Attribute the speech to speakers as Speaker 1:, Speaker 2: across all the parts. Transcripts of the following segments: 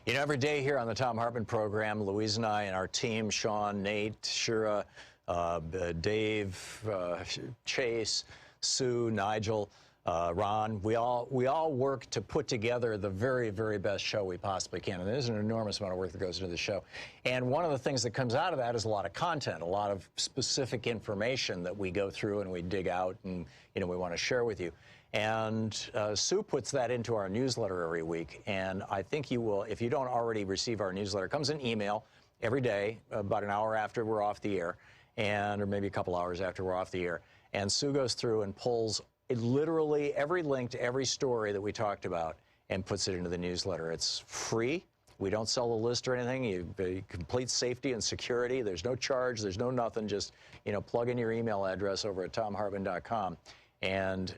Speaker 1: You know, every day here on the Thom Hartmann Program, Louise and I and our team, Sean, Nate, Shira, Dave, Chase, Sue, Nigel, Ron, we all work to put together the very, very best show we possibly can. And there's an enormous amount of work that goes into the show. And one of the things that comes out of that is a lot of content, a lot of specific information that we go through and we dig out and, you know, we want to share with you. And Sue puts that into our newsletter every week. And I think you will, if you don't already receive our newsletter, it comes in email every day, about an hour after we're off the air, or maybe a couple hours after we're off the air. And Sue goes through and pulls literally every link to every story that we talked about and puts it into the newsletter. It's free. We don't sell the list or anything. You complete safety and security. There's no charge. There's no nothing. Just, you know, plug in your email address over at thomhartmann.com. And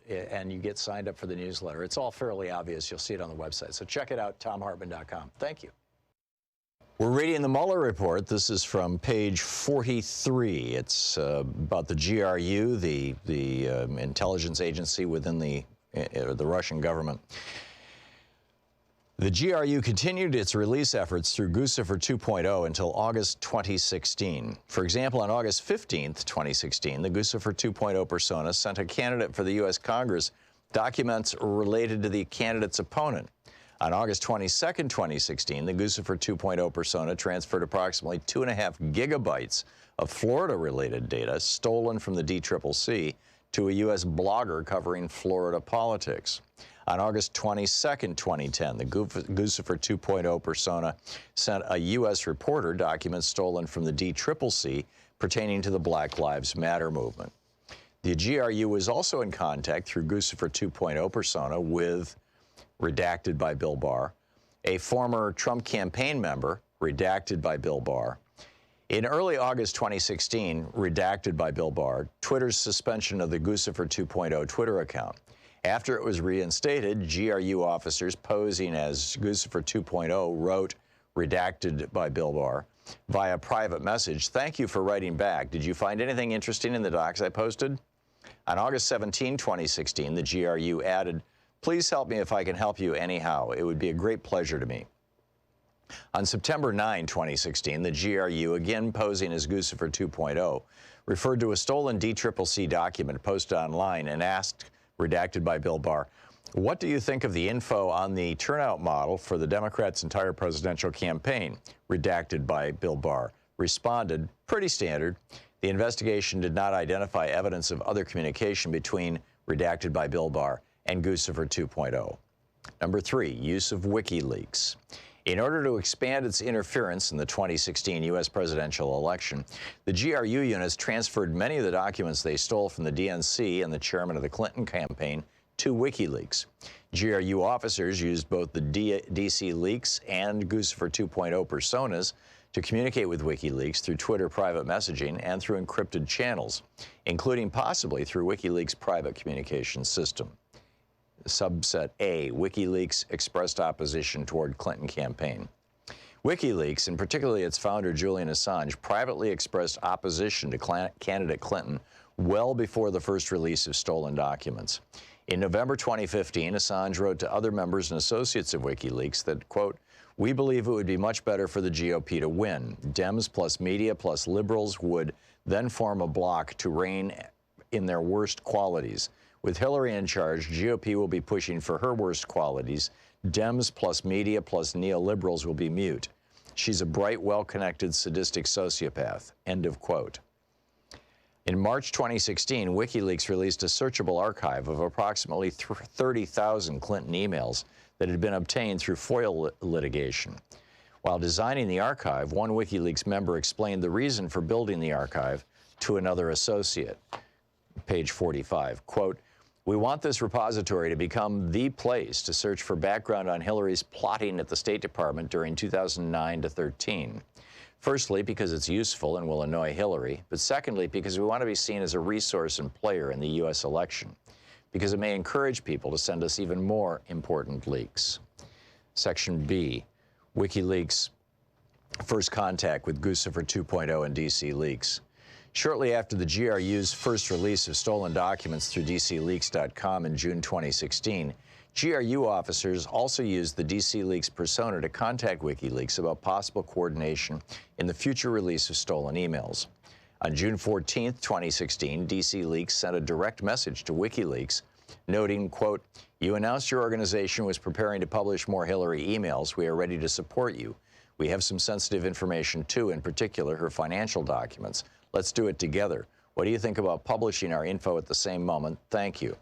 Speaker 1: you get signed up for the newsletter. It's all fairly obvious. You'll see it on the website. So check it out, thomhartmann.com. Thank you. We're reading the Mueller report. This is from page 43. It's about the GRU, the intelligence agency within the Russian government. The GRU continued its release efforts through Guccifer 2.0 until August 2016. For example, on August 15th, 2016, the Guccifer 2.0 persona sent a candidate for the U.S. Congress documents related to the candidate's opponent. On August 22nd, 2016, the Guccifer 2.0 persona transferred approximately 2.5 gigabytes of Florida-related data stolen from the DCCC to a U.S. blogger covering Florida politics. On August 22nd, 2010, the Guccifer 2.0 persona sent a U.S. reporter documents stolen from the DCCC pertaining to the Black Lives Matter movement. The GRU was also in contact through Guccifer 2.0 persona with, redacted by Bill Barr, a former Trump campaign member, redacted by Bill Barr. In early August 2016, redacted by Bill Barr, Twitter's suspension of the Guccifer 2.0 Twitter account. After it was reinstated, GRU officers posing as Guccifer 2.0 wrote, redacted by Bill Barr, via private message, "Thank you for writing back. Did you find anything interesting in the docs I posted?" On August 17, 2016, the GRU added, "Please help me if I can help you anyhow. It would be a great pleasure to me." On September 9, 2016, the GRU, again posing as Guccifer 2.0, referred to a stolen DCCC document posted online and asked, redacted by Bill Barr, "What do you think of the info on the turnout model for the Democrats' entire presidential campaign?" Redacted by Bill Barr responded, "Pretty standard. The investigation did not identify evidence of other communication between," redacted by Bill Barr, "and Guccifer 2.0. Number 3, use of WikiLeaks. In order to expand its interference in the 2016 U.S. presidential election, the GRU units transferred many of the documents they stole from the DNC and the chairman of the Clinton campaign to WikiLeaks. GRU officers used both the DC leaks and Guccifer 2.0 personas to communicate with WikiLeaks through Twitter private messaging and through encrypted channels, including possibly through WikiLeaks' private communications system. Subset A, WikiLeaks expressed opposition toward Clinton campaign. WikiLeaks, and particularly its founder Julian Assange, privately expressed opposition to candidate Clinton well before the first release of stolen documents. In November 2015, Assange wrote to other members and associates of WikiLeaks that, quote, "We believe it would be much better for the GOP to win. Dems plus media plus liberals would then form a bloc to reign in their worst qualities. With Hillary in charge, GOP will be pushing for her worst qualities. Dems plus media plus neoliberals will be mute. She's a bright, well-connected, sadistic sociopath." End of quote. In March 2016, WikiLeaks released a searchable archive of approximately 30,000 Clinton emails that had been obtained through FOIA litigation. While designing the archive, one WikiLeaks member explained the reason for building the archive to another associate. Page 45, quote, "We want this repository to become the place to search for background on Hillary's plotting at the State Department during 2009 to 13. Firstly, because it's useful and will annoy Hillary, but secondly, because we want to be seen as a resource and player in the U.S. election, because it may encourage people to send us even more important leaks." Section B, WikiLeaks' first contact with Guccifer 2.0 and DC leaks. Shortly after the GRU's first release of stolen documents through DCleaks.com in June 2016, GRU officers also used the DC Leaks persona to contact WikiLeaks about possible coordination in the future release of stolen emails. On June 14, 2016, DC Leaks sent a direct message to WikiLeaks noting, quote, "You announced your organization was preparing to publish more Hillary emails. We are ready to support you. We have some sensitive information too, in particular her financial documents. Let's do it together. What do you think about publishing our info at the same moment? Thank you."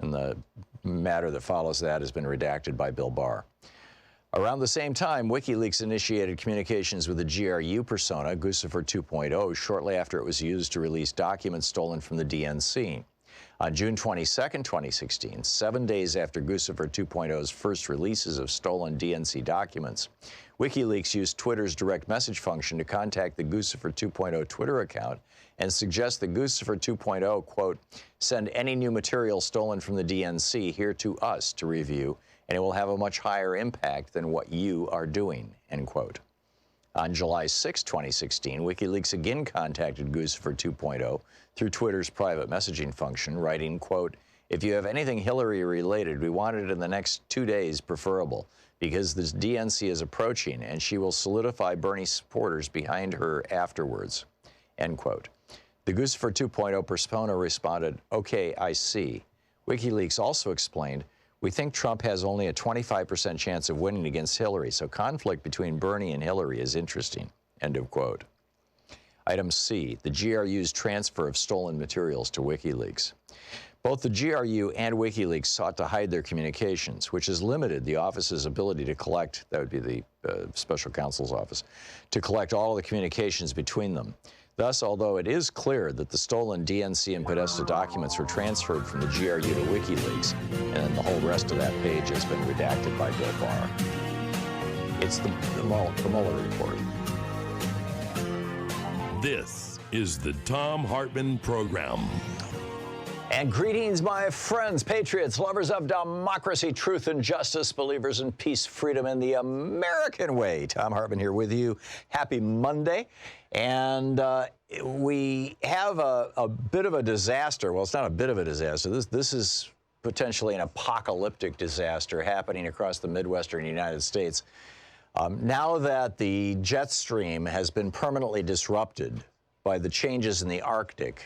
Speaker 1: And the matter that follows that has been redacted by Bill Barr. Around the same time, WikiLeaks initiated communications with the GRU persona, Guccifer 2.0, shortly after it was used to release documents stolen from the DNC. On June 22, 2016, 7 days after Guccifer 2.0's first releases of stolen DNC documents, WikiLeaks used Twitter's direct message function to contact the Guccifer 2.0 Twitter account and suggest that Guccifer 2.0, quote, "Send any new material stolen from the DNC here to us to review, and it will have a much higher impact than what you are doing," end quote. On July 6, 2016, WikiLeaks again contacted Guccifer 2.0 through Twitter's private messaging function, writing, quote, "If you have anything Hillary related, we want it in the next 2 days preferable, because this DNC is approaching and she will solidify Bernie supporters behind her afterwards," end quote. The Guccifer 2.0 persona responded, "Okay, I see." WikiLeaks also explained, "We think Trump has only a 25% chance of winning against Hillary, so conflict between Bernie and Hillary is interesting," end of quote. Item C, the GRU's transfer of stolen materials to WikiLeaks. Both the GRU and WikiLeaks sought to hide their communications, which has limited the office's ability to collect, that would be the special counsel's office, to collect all of the communications between them. Thus, although it is clear that the stolen DNC and Podesta documents were transferred from the GRU to WikiLeaks, and then the whole rest of that page has been redacted by Bill Barr. It's the Mueller report.
Speaker 2: This is the Thom Hartmann Program.
Speaker 1: And greetings, my friends, patriots, lovers of democracy, truth, and justice, believers in peace, freedom, and the American way. Thom Hartmann here with you. Happy Monday. And we have a bit of a disaster. Well, it's not a bit of a disaster. This is potentially an apocalyptic disaster happening across the Midwestern United States. Now that the jet stream has been permanently disrupted by the changes in the Arctic,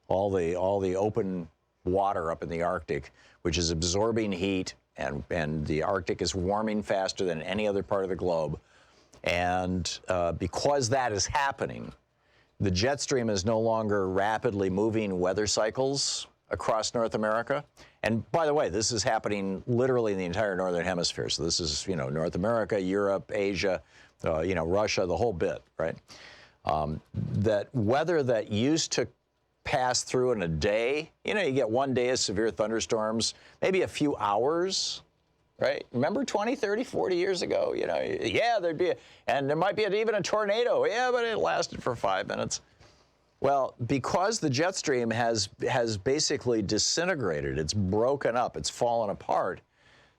Speaker 1: all the open water up in the Arctic, which is absorbing heat, and the Arctic is warming faster than any other part of the globe. And because that is happening, the jet stream is no longer rapidly moving weather cycles across North America. And by the way, this is happening literally in the entire Northern Hemisphere. So this is, North America, Europe, Asia, Russia, the whole bit, right? That weather that used to pass through in a day, you get 1 day of severe thunderstorms, maybe a few hours, right? Remember 20, 30, 40 years ago, yeah, and there might be even a tornado. Yeah, but it lasted for 5 minutes. Well, because the jet stream has basically disintegrated, it's broken up, it's fallen apart,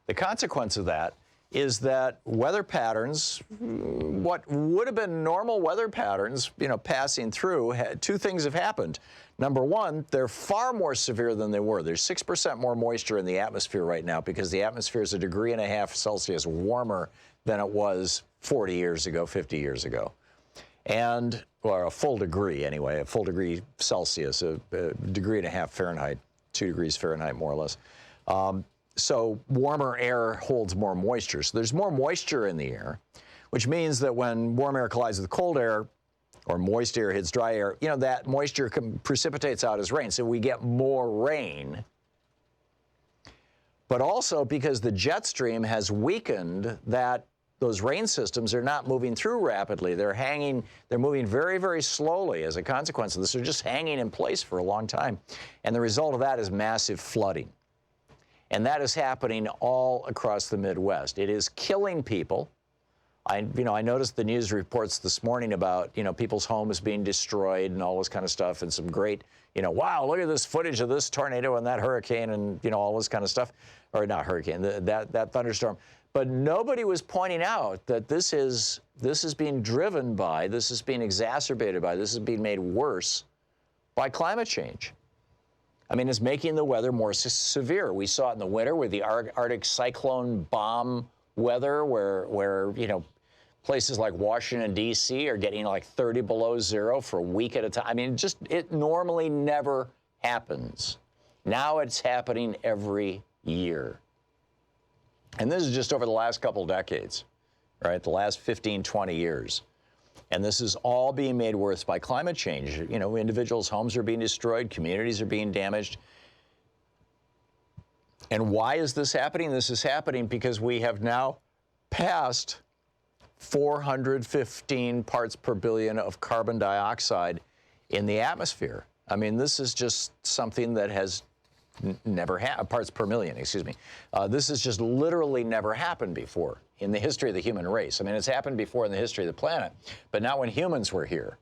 Speaker 1: the consequence of that is that weather patterns, what would have been normal weather patterns, passing through, two things have happened. Number one, they're far more severe than they were. There's 6% more moisture in the atmosphere right now because the atmosphere is 1.5 degrees Celsius warmer than it was 40 years ago, 50 years ago. And, or a full degree anyway, a full degree Celsius, a 1.5 degrees Fahrenheit, 2 degrees Fahrenheit more or less. So warmer air holds more moisture. So there's more moisture in the air, which means that when warm air collides with cold air, or moist air hits dry air, that moisture precipitates out as rain. So we get more rain. But also because the jet stream has weakened, that those rain systems are not moving through rapidly. They're moving very, very slowly as a consequence of this. They're just hanging in place for a long time. And the result of that is massive flooding. And that is happening all across the Midwest. It is killing people. I noticed the news reports this morning about, people's homes being destroyed and all this kind of stuff, and some great, wow, look at this footage of this tornado and that hurricane and, all this kind of stuff. Or not hurricane, that thunderstorm. But nobody was pointing out that this is being driven by, this is being exacerbated by, this is being made worse by climate change. I mean, it's making the weather more severe. We saw it in the winter with the Arctic cyclone bomb weather where places like Washington, D.C. are getting like 30 below zero for a week at a time. I mean, it normally never happens. Now it's happening every year. And this is just over the last couple decades, right? The last 15, 20 years. And this is all being made worse by climate change. Individuals' homes are being destroyed, communities are being damaged. And why is this happening? This is happening because we have now passed 415 parts per billion of carbon dioxide in the atmosphere. I mean, this is just something that has never happened, parts per million, excuse me. This has just literally never happened before in the history of the human race. I mean, it's happened before in the history of the planet, but not when humans were here.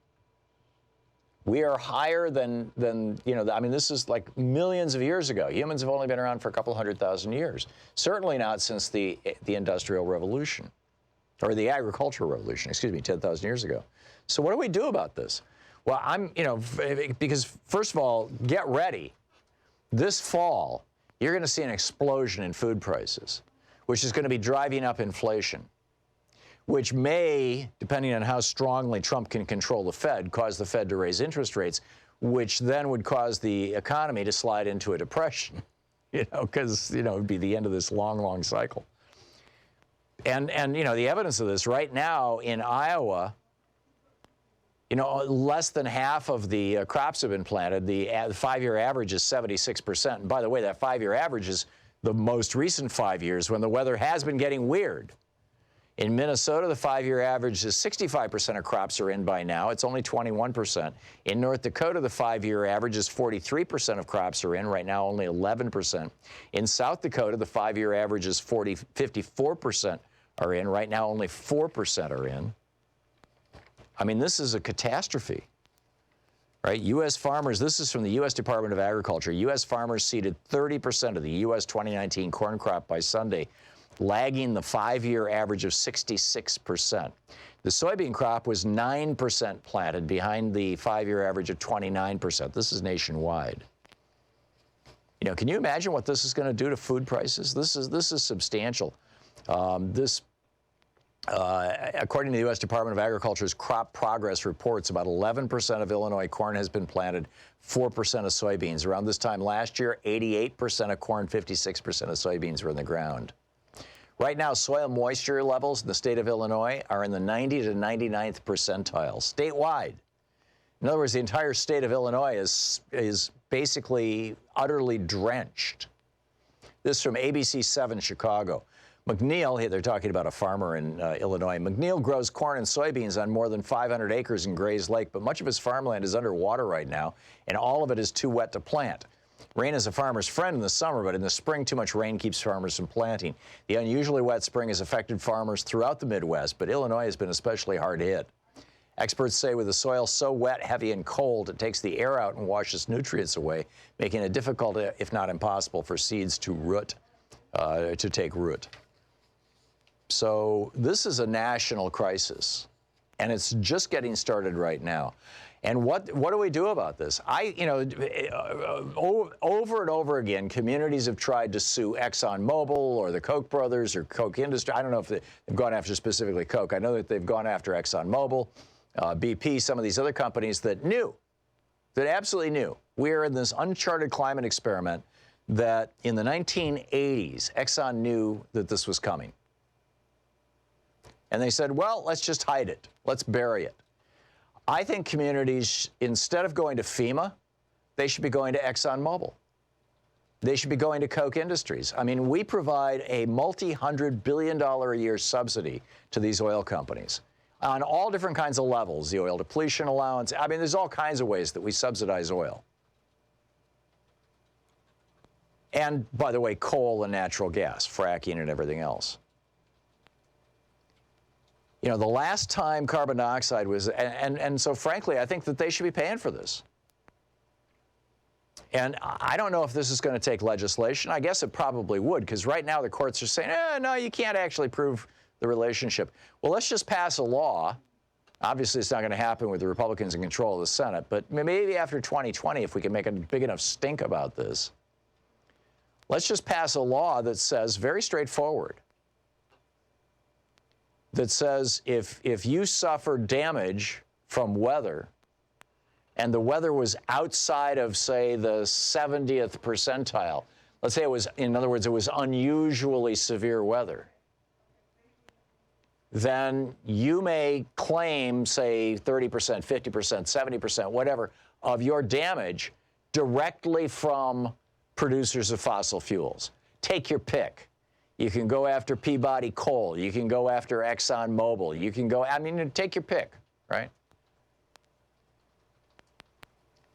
Speaker 1: We are higher than I mean, this is like millions of years ago. Humans have only been around for a couple 100,000 years. Certainly not since the Industrial Revolution, or the Agricultural Revolution, excuse me, 10,000 years ago. So what do we do about this? Well, because first of all, get ready. This fall, you're going to see an explosion in food prices, which is going to be driving up inflation, which may, depending on how strongly Trump can control the Fed, cause the Fed to raise interest rates, which then would cause the economy to slide into a depression, because, it would be the end of this long, long cycle. And the evidence of this right now in Iowa, less than half of the crops have been planted. The 5-year average is 76%. And by the way, that 5-year average is the most recent 5 years when the weather has been getting weird. In Minnesota, the 5-year average is 65% of crops are in by now. It's only 21%. In North Dakota, the 5-year average is 43% of crops are in. Right now, only 11%. In South Dakota, the 5-year average is 54% are in. Right now, only 4% are in. I mean, this is a catastrophe, right? U.S. farmers, this is from the U.S. Department of Agriculture. U.S. farmers seeded 30% of the U.S. 2019 corn crop by Sunday, lagging the 5-year average of 66%. The soybean crop was 9% planted, behind the 5-year average of 29%. This is nationwide. Can you imagine what this is going to do to food prices? This is substantial. According to the U.S. Department of Agriculture's crop progress reports, about 11% of Illinois corn has been planted, 4% of soybeans. Around this time last year, 88% of corn, 56% of soybeans were in the ground. Right now, soil moisture levels in the state of Illinois are in the 90 to 99th percentile, statewide. In other words, the entire state of Illinois is basically utterly drenched. This is from ABC 7 Chicago. McNeil, they're talking about a farmer in Illinois. McNeil grows corn and soybeans on more than 500 acres in Grays Lake, but much of his farmland is underwater right now, and all of it is too wet to plant. Rain is a farmer's friend in the summer, but in the spring, too much rain keeps farmers from planting. The unusually wet spring has affected farmers throughout the Midwest, but Illinois has been especially hard hit. Experts say with the soil so wet, heavy, and cold, it takes the air out and washes nutrients away, making it difficult, if not impossible, for seeds to take root. So this is a national crisis, and it's just getting started right now. And what do we do about this? Over and over again, communities have tried to sue ExxonMobil or the Koch brothers or Koch Industries. I don't know if they've gone after specifically Koch. I know that they've gone after ExxonMobil, BP, some of these other companies that absolutely knew. We're in this uncharted climate experiment that in the 1980s, Exxon knew that this was coming. And they said, well, let's just hide it. Let's bury it. I think communities, instead of going to FEMA, they should be going to ExxonMobil. They should be going to Koch Industries. I mean, we provide a multi-hundred-billion-dollar-a-year subsidy to these oil companies on all different kinds of levels, the oil depletion allowance. I mean, there's all kinds of ways that we subsidize oil. And, by the way, coal and natural gas, fracking and everything else. The last time carbon dioxide was, and so frankly, I think that they should be paying for this. And I don't know if this is going to take legislation. I guess it probably would, because right now the courts are saying, no, you can't actually prove the relationship. Well, let's just pass a law Obviously, it's not going to happen with the Republicans in control of the Senate, but maybe after 2020, if we can make a big enough stink about this, let's just pass a law that says, very straightforward, that says if you suffer damage from weather, and the weather was outside of, say, the 70th percentile, let's say it was, in other words, it was unusually severe weather, then you may claim, say, 30%, 50%, 70%, whatever, of your damage directly from producers of fossil fuels. Take your pick. You can go after Peabody Coal. You can go after ExxonMobil. You can go, I mean, take your pick, right?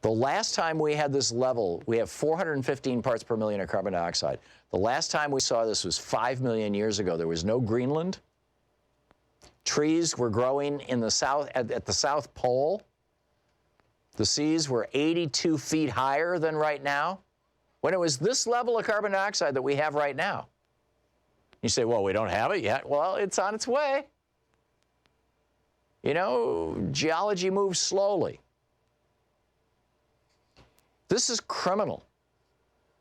Speaker 1: The last time we had this level, we have 415 parts per million of carbon dioxide. The last time we saw this was 5 million years ago. There was no Greenland. Trees were growing in the south, at the South Pole. The seas were 82 feet higher than right now. When it was this level of carbon dioxide that we have right now. You say, well, we don't have it yet. Well, it's on its way. You know, geology moves slowly. This is criminal.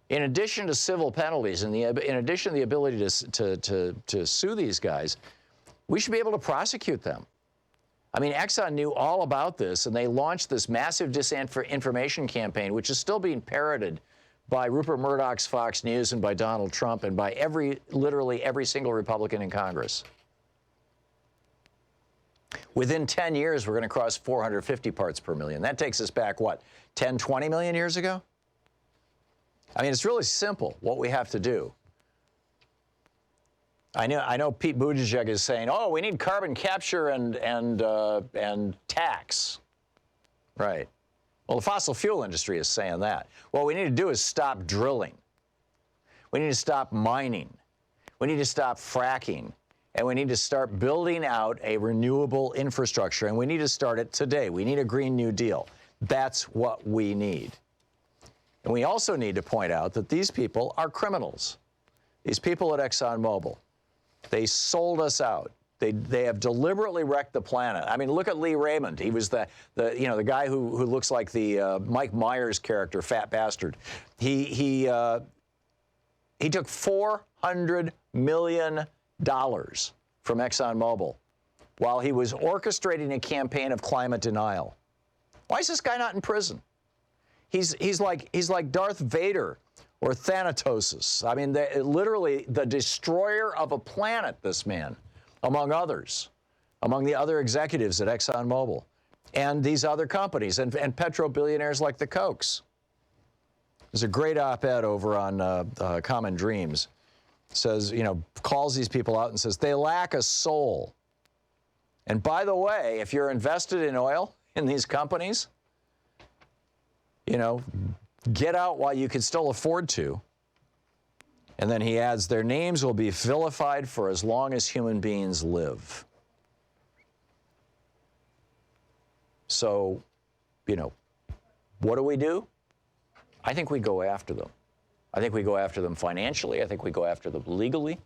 Speaker 1: In addition to civil penalties, and in addition to the ability to sue these guys, we should be able to prosecute them. I mean, Exxon knew all about this, and they launched this massive disinformation campaign, which is still being parroted by Rupert Murdoch's Fox News and by Donald Trump and by literally every single Republican in Congress. Within 10 years, we're going to cross 450 parts per million. That takes us back, what, 10, 20 million years ago? I mean, it's really simple what we have to do. I know Pete Buttigieg is saying, oh, we need carbon capture and tax. Right. Well, the fossil fuel industry is saying that. What we need to do is stop drilling. We need to stop mining. We need to stop fracking. And we need to start building out a renewable infrastructure. And we need to start it today. We need a Green New Deal. That's what we need. And we also need to point out that these people are criminals. These people at ExxonMobil. They sold us out. They have deliberately wrecked the planet. I mean, look at Lee Raymond. He was the guy who looks like the Mike Myers character, fat bastard. He took $400 million from ExxonMobil while he was orchestrating a campaign of climate denial. Why is this guy not in prison? He's like Darth Vader or Thanatos. I mean, literally the destroyer of a planet, this man, among others, among the other executives at ExxonMobil and these other companies and petro-billionaires like the Kochs. There's a great op-ed over on Common Dreams. Says, calls these people out and says, they lack a soul. And by the way, if you're invested in oil in these companies, get out while you can still afford to. And then he adds, their names will be vilified for as long as human beings live. So, what do? I think we go after them. I think we go after them financially. I think we go after them legally.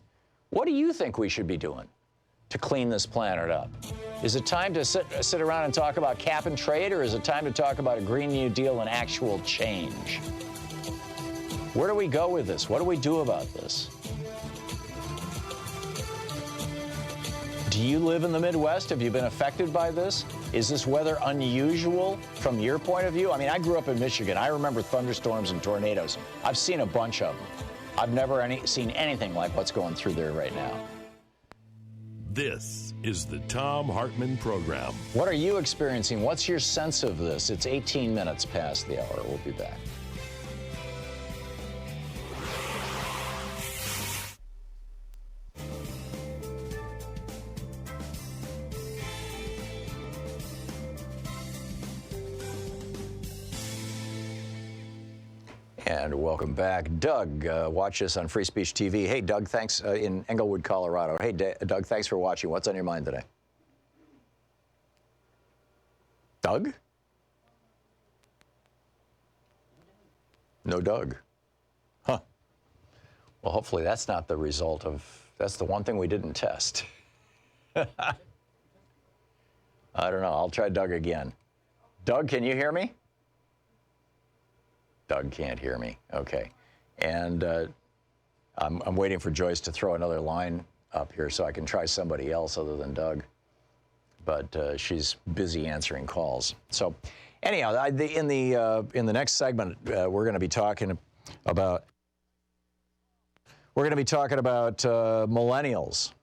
Speaker 1: What do you think we should be doing to clean this planet up? Is it time to sit around and talk about cap and trade, or is it time to talk about a Green New Deal and actual change? Where do we go with this? What do we do about this? Do you live in the Midwest? Have you been affected by this? Is this weather unusual from your point of view? I mean, I grew up in Michigan. I remember thunderstorms and tornadoes. I've seen a bunch of them. I've never seen anything like what's going through there right now.
Speaker 2: This is the Thom Hartmann Program.
Speaker 1: What are you experiencing? What's your sense of this? It's 18 minutes past the hour. We'll be back. And welcome back. Doug, watch us on Free Speech TV. Hey, Doug, thanks, in Englewood, Colorado. Hey, Doug, thanks for watching. What's on your mind today? Doug? No Doug. Huh. Well, hopefully that's not the result of, that's the one thing we didn't test. I don't know. I'll try Doug again. Doug, can you hear me? Doug can't hear me. Okay. And I'm waiting for Joyce to throw another line up here so I can try somebody else other than Doug. But she's busy answering calls. So anyhow, in the next segment, we're going to be talking about millennials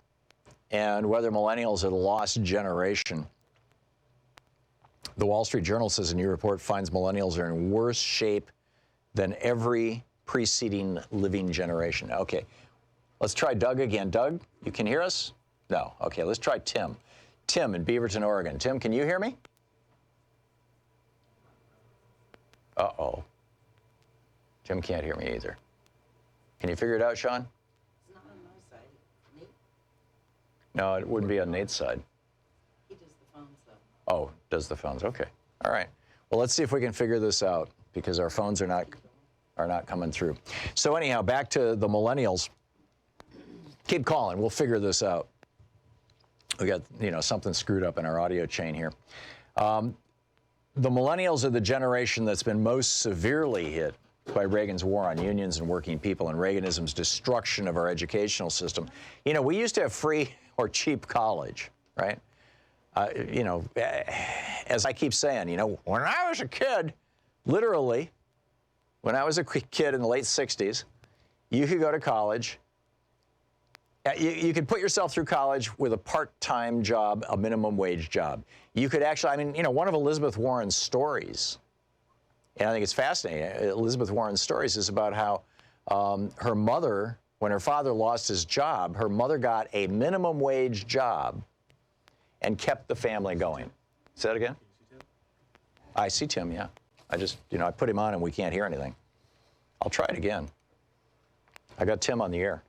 Speaker 1: and whether millennials are the lost generation. The Wall Street Journal says a new report finds millennials are in worse shape than every preceding living generation. Okay, let's try Doug again. Doug, you can hear us? No. Okay, let's try Tim. Tim in Beaverton, Oregon. Tim, can you hear me? Uh-oh. Tim can't hear me either. Can you figure it out, Sean?
Speaker 3: It's not on my side. Nate?
Speaker 1: No, it wouldn't be on Nate's side.
Speaker 3: He does the phones, though.
Speaker 1: Oh, does the phones? Okay. All right. Well, let's see if we can figure this out because our phones are not coming through. So anyhow, back to the millennials. Keep calling. We'll figure this out. We got, something screwed up in our audio chain here. The millennials are the generation that's been most severely hit by Reagan's war on unions and working people and Reaganism's destruction of our educational system. We used to have free or cheap college, right? As I keep saying, when I was a kid, literally, when I was a kid in the late 60s, you could go to college. You could put yourself through college with a part-time job, a minimum wage job. You could actually, one of Elizabeth Warren's stories, and I think it's fascinating, Elizabeth Warren's stories is about how her mother, when her father lost his job, her mother got a minimum wage job and kept the family going. Say that again? I see Tim, yeah. I just, I put him on and we can't hear anything. I'll try it again. I got Tim on the air.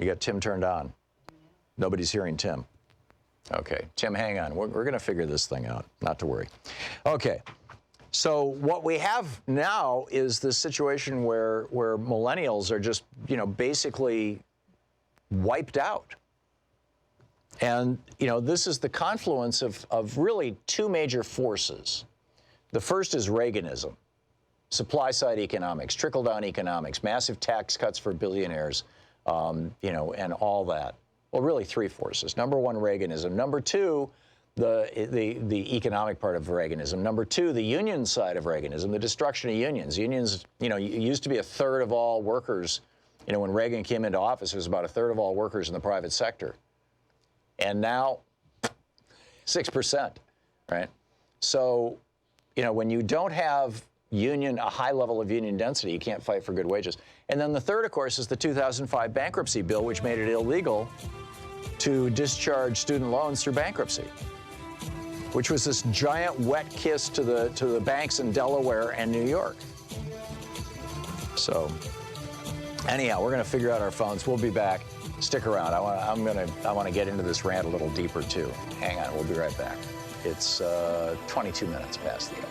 Speaker 1: You got Tim turned on. Nobody's hearing Tim. Okay, Tim, hang on. We're going to figure this thing out, not to worry. Okay, so what we have now is this situation where millennials are just, basically wiped out. And, this is the confluence of really two major forces. The first is Reaganism, supply-side economics, trickle-down economics, massive tax cuts for billionaires, and all that. Well, really three forces. Number one, Reaganism. Number two, the economic part of Reaganism. Number two, the union side of Reaganism, the destruction of unions. Unions, used to be a third of all workers. When Reagan came into office, it was about a third of all workers in the private sector. And now, 6%, right? So, when you don't have a high level of union density, you can't fight for good wages. And then the third, of course, is the 2005 bankruptcy bill, which made it illegal to discharge student loans through bankruptcy, which was this giant wet kiss to the banks in Delaware and New York. So, anyhow, we're going to figure out our phones. We'll be back. Stick around. I want to get into this rant a little deeper too. Hang on. We'll be right back. It's 22 minutes past the hour.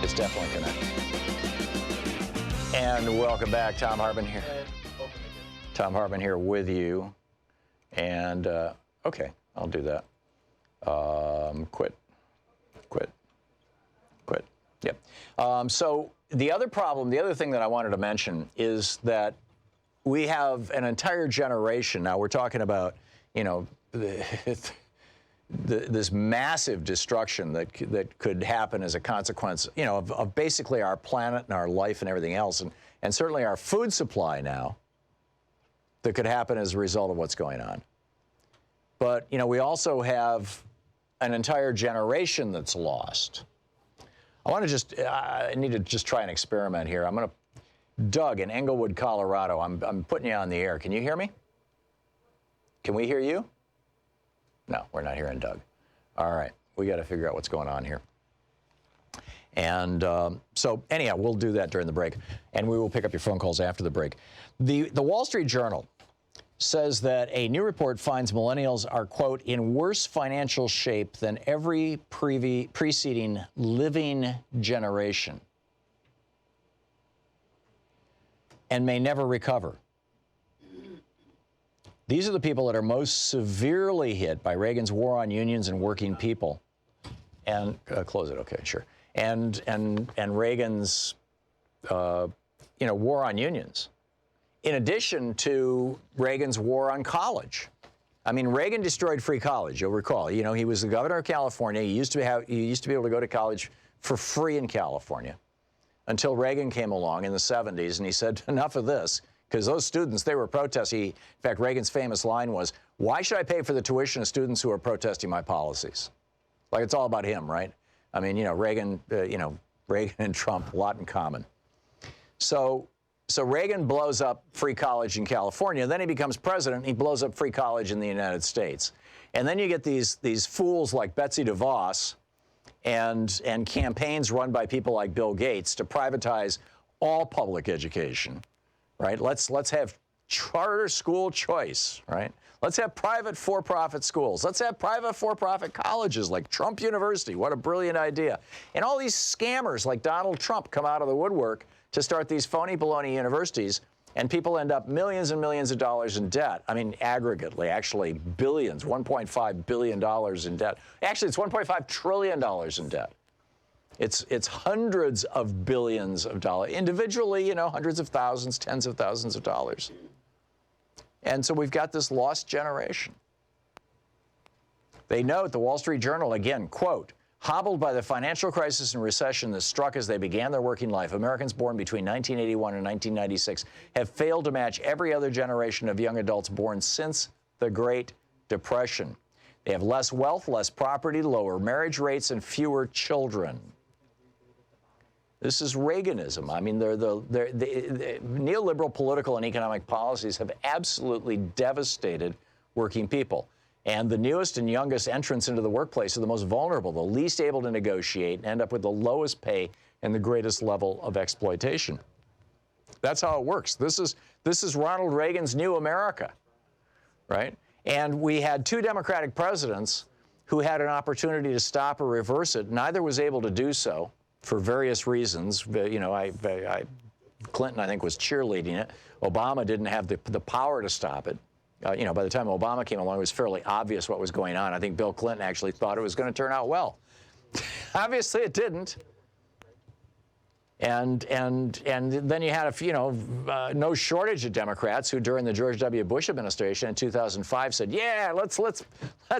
Speaker 1: It's definitely connected. And welcome back. Thom Hartmann here. Thom Hartmann here with you. And, okay, I'll do that. Quit. Yep. So the other thing that I wanted to mention is that we have an entire generation. Now we're talking about, this massive destruction that could happen as a consequence, of basically our planet and our life and everything else, and certainly our food supply now that could happen as a result of what's going on. But, we also have an entire generation that's lost. I need to just try an experiment here. Doug in Englewood, Colorado, I'm putting you on the air. Can you hear me? Can we hear you? No, we're not hearing Doug. All right, we got to figure out what's going on here. And so anyhow, we'll do that during the break, and we will pick up your phone calls after the break. The Wall Street Journal says that a new report finds millennials are, quote, in worse financial shape than every preceding living generation and may never recover. These are the people that are most severely hit by Reagan's war on unions and working people. And close it, okay, sure. And Reagan's, war on unions. In addition to Reagan's war on college. I mean, Reagan destroyed free college, you'll recall. You know, he was the governor of California. He used to be able to go to college for free in California until Reagan came along in the 70s, and he said, enough of this, because those students, they were protesting. In fact, Reagan's famous line was, why should I pay for the tuition of students who are protesting my policies? Like, it's all about him, right? I mean, Reagan and Trump, a lot in common. So Reagan blows up free college in California. Then he becomes president. He blows up free college in the United States. And then you get these fools like Betsy DeVos and campaigns run by people like Bill Gates to privatize all public education, right? Let's have charter school choice, right? Let's have private for-profit schools. Let's have private for-profit colleges like Trump University. What a brilliant idea. And all these scammers like Donald Trump come out of the woodwork to start these phony baloney universities, and people end up millions and millions of dollars in debt. I mean, aggregately, actually billions, $1.5 billion in debt. Actually, it's $1.5 trillion in debt. It's hundreds of billions of dollars. Individually, hundreds of thousands, tens of thousands of dollars. And so we've got this lost generation. They note, the Wall Street Journal, again, quote, hobbled by the financial crisis and recession that struck as they began their working life, Americans born between 1981 and 1996 have failed to match every other generation of young adults born since the Great Depression. They have less wealth, less property, lower marriage rates, and fewer children. This is Reaganism. I mean, the neoliberal political and economic policies have absolutely devastated working people. And the newest and youngest entrants into the workplace are the most vulnerable, the least able to negotiate, and end up with the lowest pay and the greatest level of exploitation. That's how it works. This is Ronald Reagan's new America, right? And we had two Democratic presidents who had an opportunity to stop or reverse it. Neither was able to do so for various reasons. Clinton, I think, was cheerleading it. Obama didn't have the power to stop it. By the time Obama came along, it was fairly obvious what was going on. I think Bill Clinton actually thought it was going to turn out well. Obviously, it didn't. And then you had no shortage of Democrats who, during the George W. Bush administration in 2005, said, "Yeah, let's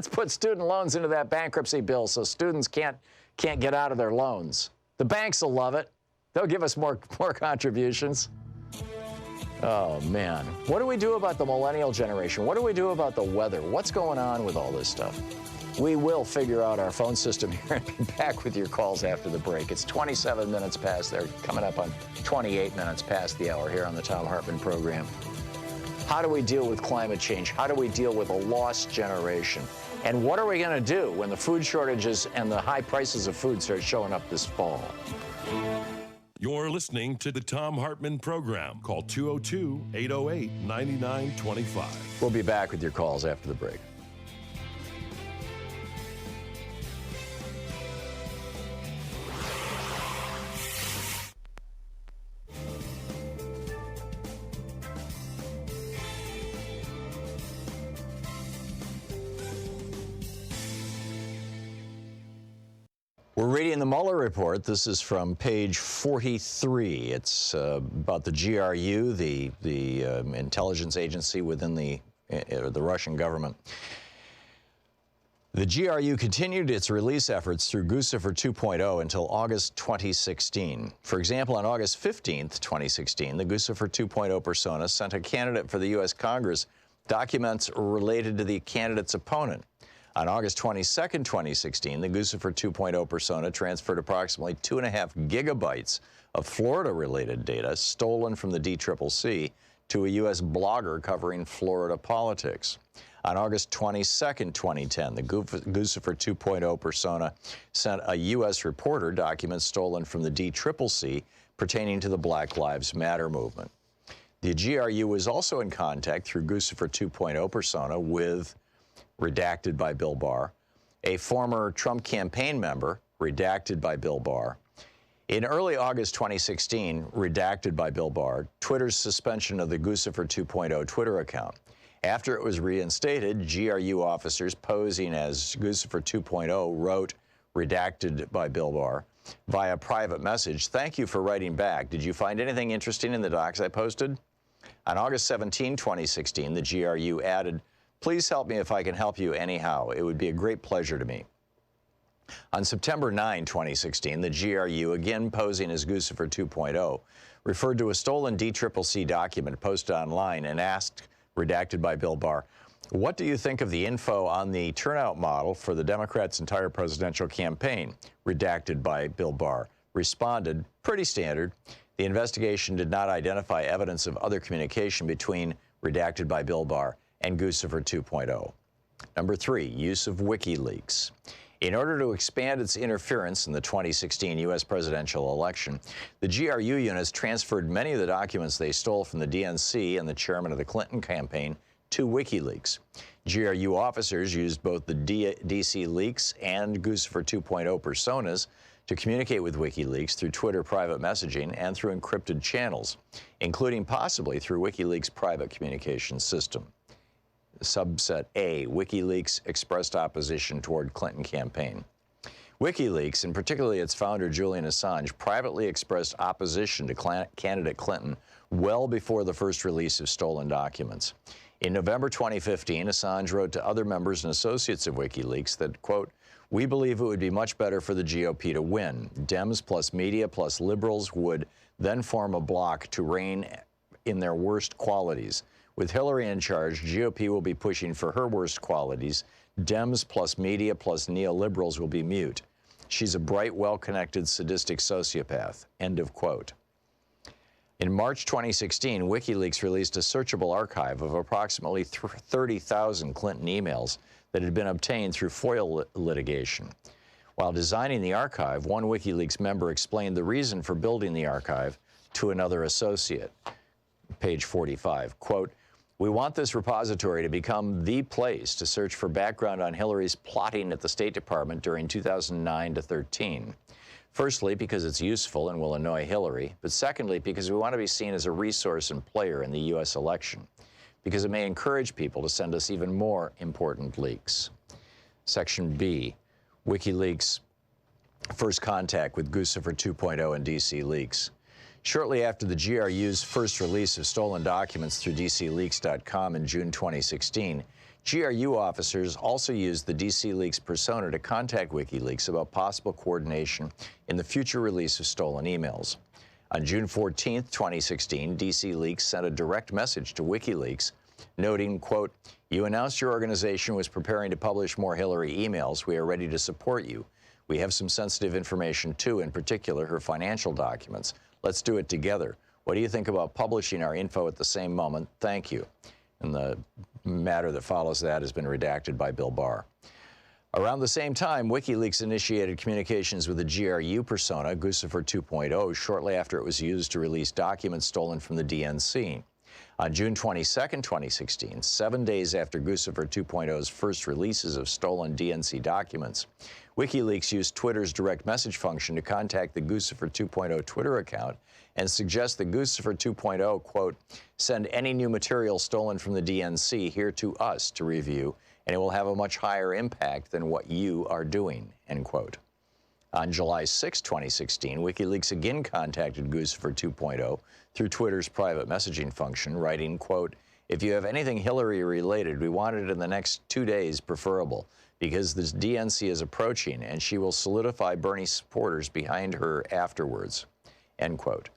Speaker 1: put student loans into that bankruptcy bill so students can't get out of their loans. The banks will love it. They'll give us more contributions." Oh, man. What do we do about the millennial generation? What do we do about the weather? What's going on with all this stuff? We will figure out our phone system here and be back with your calls after the break. It's 27 minutes past. They're coming up on 28 minutes past the hour here on the Thom Hartmann Program. How do we deal with climate change? How do we deal with a lost generation? And what are we going to do when the food shortages and the high prices of food start showing up this fall?
Speaker 2: You're listening to the Thom Hartmann Program. Call 202-808-9925.
Speaker 1: We'll be back with your calls after the break. We're reading the Mueller report. This is from page 43. It's about the GRU, the intelligence agency within the Russian government. The GRU continued its release efforts through Guccifer 2.0 until August 2016. For example, on August 15th, 2016, the Guccifer 2.0 persona sent a candidate for the U.S. Congress documents related to the candidate's opponent. On August 22nd, 2016, the Guccifer 2.0 persona transferred approximately 2.5 gigabytes of Florida-related data stolen from the DCCC to a U.S. blogger covering Florida politics. On August 22nd, 2010, the Guccifer 2.0 persona sent a U.S. reporter documents stolen from the DCCC pertaining to the Black Lives Matter movement. The GRU was also in contact through Guccifer 2.0 persona with, redacted by Bill Barr, a former Trump campaign member, redacted by Bill Barr. In early August 2016, redacted by Bill Barr, Twitter's suspension of the Guccifer 2.0 Twitter account. After it was reinstated, GRU officers posing as Guccifer 2.0 wrote, redacted by Bill Barr, via private message, "Thank you for writing back. Did you find anything interesting in the docs I posted?" On August 17, 2016, the GRU added, "Please help me if I can help you anyhow. It would be a great pleasure to me." On September 9, 2016, the GRU, again posing as Guccifer 2.0, referred to a stolen DCCC document posted online and asked, redacted by Bill Barr, "What do you think of the info on the turnout model for the Democrats' entire presidential campaign?" Redacted by Bill Barr responded, "Pretty standard. The investigation did not identify evidence of other communication between," redacted by Bill Barr, "and Guccifer 2.0. Number 3, use of WikiLeaks. In order to expand its interference in the 2016 U.S. presidential election, the GRU units transferred many of the documents they stole from the DNC and the chairman of the Clinton campaign to WikiLeaks. GRU officers used both the DC leaks and Guccifer 2.0 personas to communicate with WikiLeaks through Twitter private messaging and through encrypted channels, including possibly through WikiLeaks' private communications system. Subset A, WikiLeaks expressed opposition toward Clinton campaign. WikiLeaks, and particularly its founder Julian Assange, privately expressed opposition to candidate Clinton well before the first release of stolen documents. In November 2015, Assange wrote to other members and associates of WikiLeaks that, quote, "We believe it would be much better for the GOP to win. Dems plus media plus liberals would then form a bloc to reign in their worst qualities. With Hillary in charge, GOP will be pushing for her worst qualities. Dems plus media plus neoliberals will be mute. She's a bright, well-connected, sadistic sociopath." End of quote. In March 2016, WikiLeaks released a searchable archive of approximately 30,000 Clinton emails that had been obtained through FOIA litigation. While designing the archive, one WikiLeaks member explained the reason for building the archive to another associate. Page 45, quote, "We want this repository to become the place to search for background on Hillary's plotting at the State Department during 2009 to 13. Firstly, because it's useful and will annoy Hillary, but secondly, because we want to be seen as a resource and player in the U.S. election, because it may encourage people to send us even more important leaks." Section B, WikiLeaks' first contact with Guccifer 2.0 and DC leaks. Shortly after the GRU's first release of stolen documents through DCleaks.com in June 2016, GRU officers also used the DC Leaks persona to contact WikiLeaks about possible coordination in the future release of stolen emails. On June 14, 2016, DC Leaks sent a direct message to WikiLeaks noting, quote, "You announced your organization was preparing to publish more Hillary emails. We are ready to support you. We have some sensitive information too, in particular her financial documents. Let's do it together. What do you think about publishing our info at the same moment? Thank you." And the matter that follows that has been redacted by Bill Barr. Around the same time, WikiLeaks initiated communications with the GRU persona, Guccifer 2.0, shortly after it was used to release documents stolen from the DNC. On June 22, 2016, 7 days after Guccifer 2.0's first releases of stolen DNC documents, WikiLeaks used Twitter's direct message function to contact the Guccifer 2.0 Twitter account and suggest that Guccifer 2.0, quote, "Send any new material stolen from the DNC here to us to review, and it will have a much higher impact than what you are doing," end quote. On July 6, 2016, WikiLeaks again contacted Guccifer 2.0 through Twitter's private messaging function, writing, quote, "If you have anything Hillary related, we want it in the next 2 days preferable, because the DNC is approaching and she will solidify Bernie supporters behind her afterwards," end quote.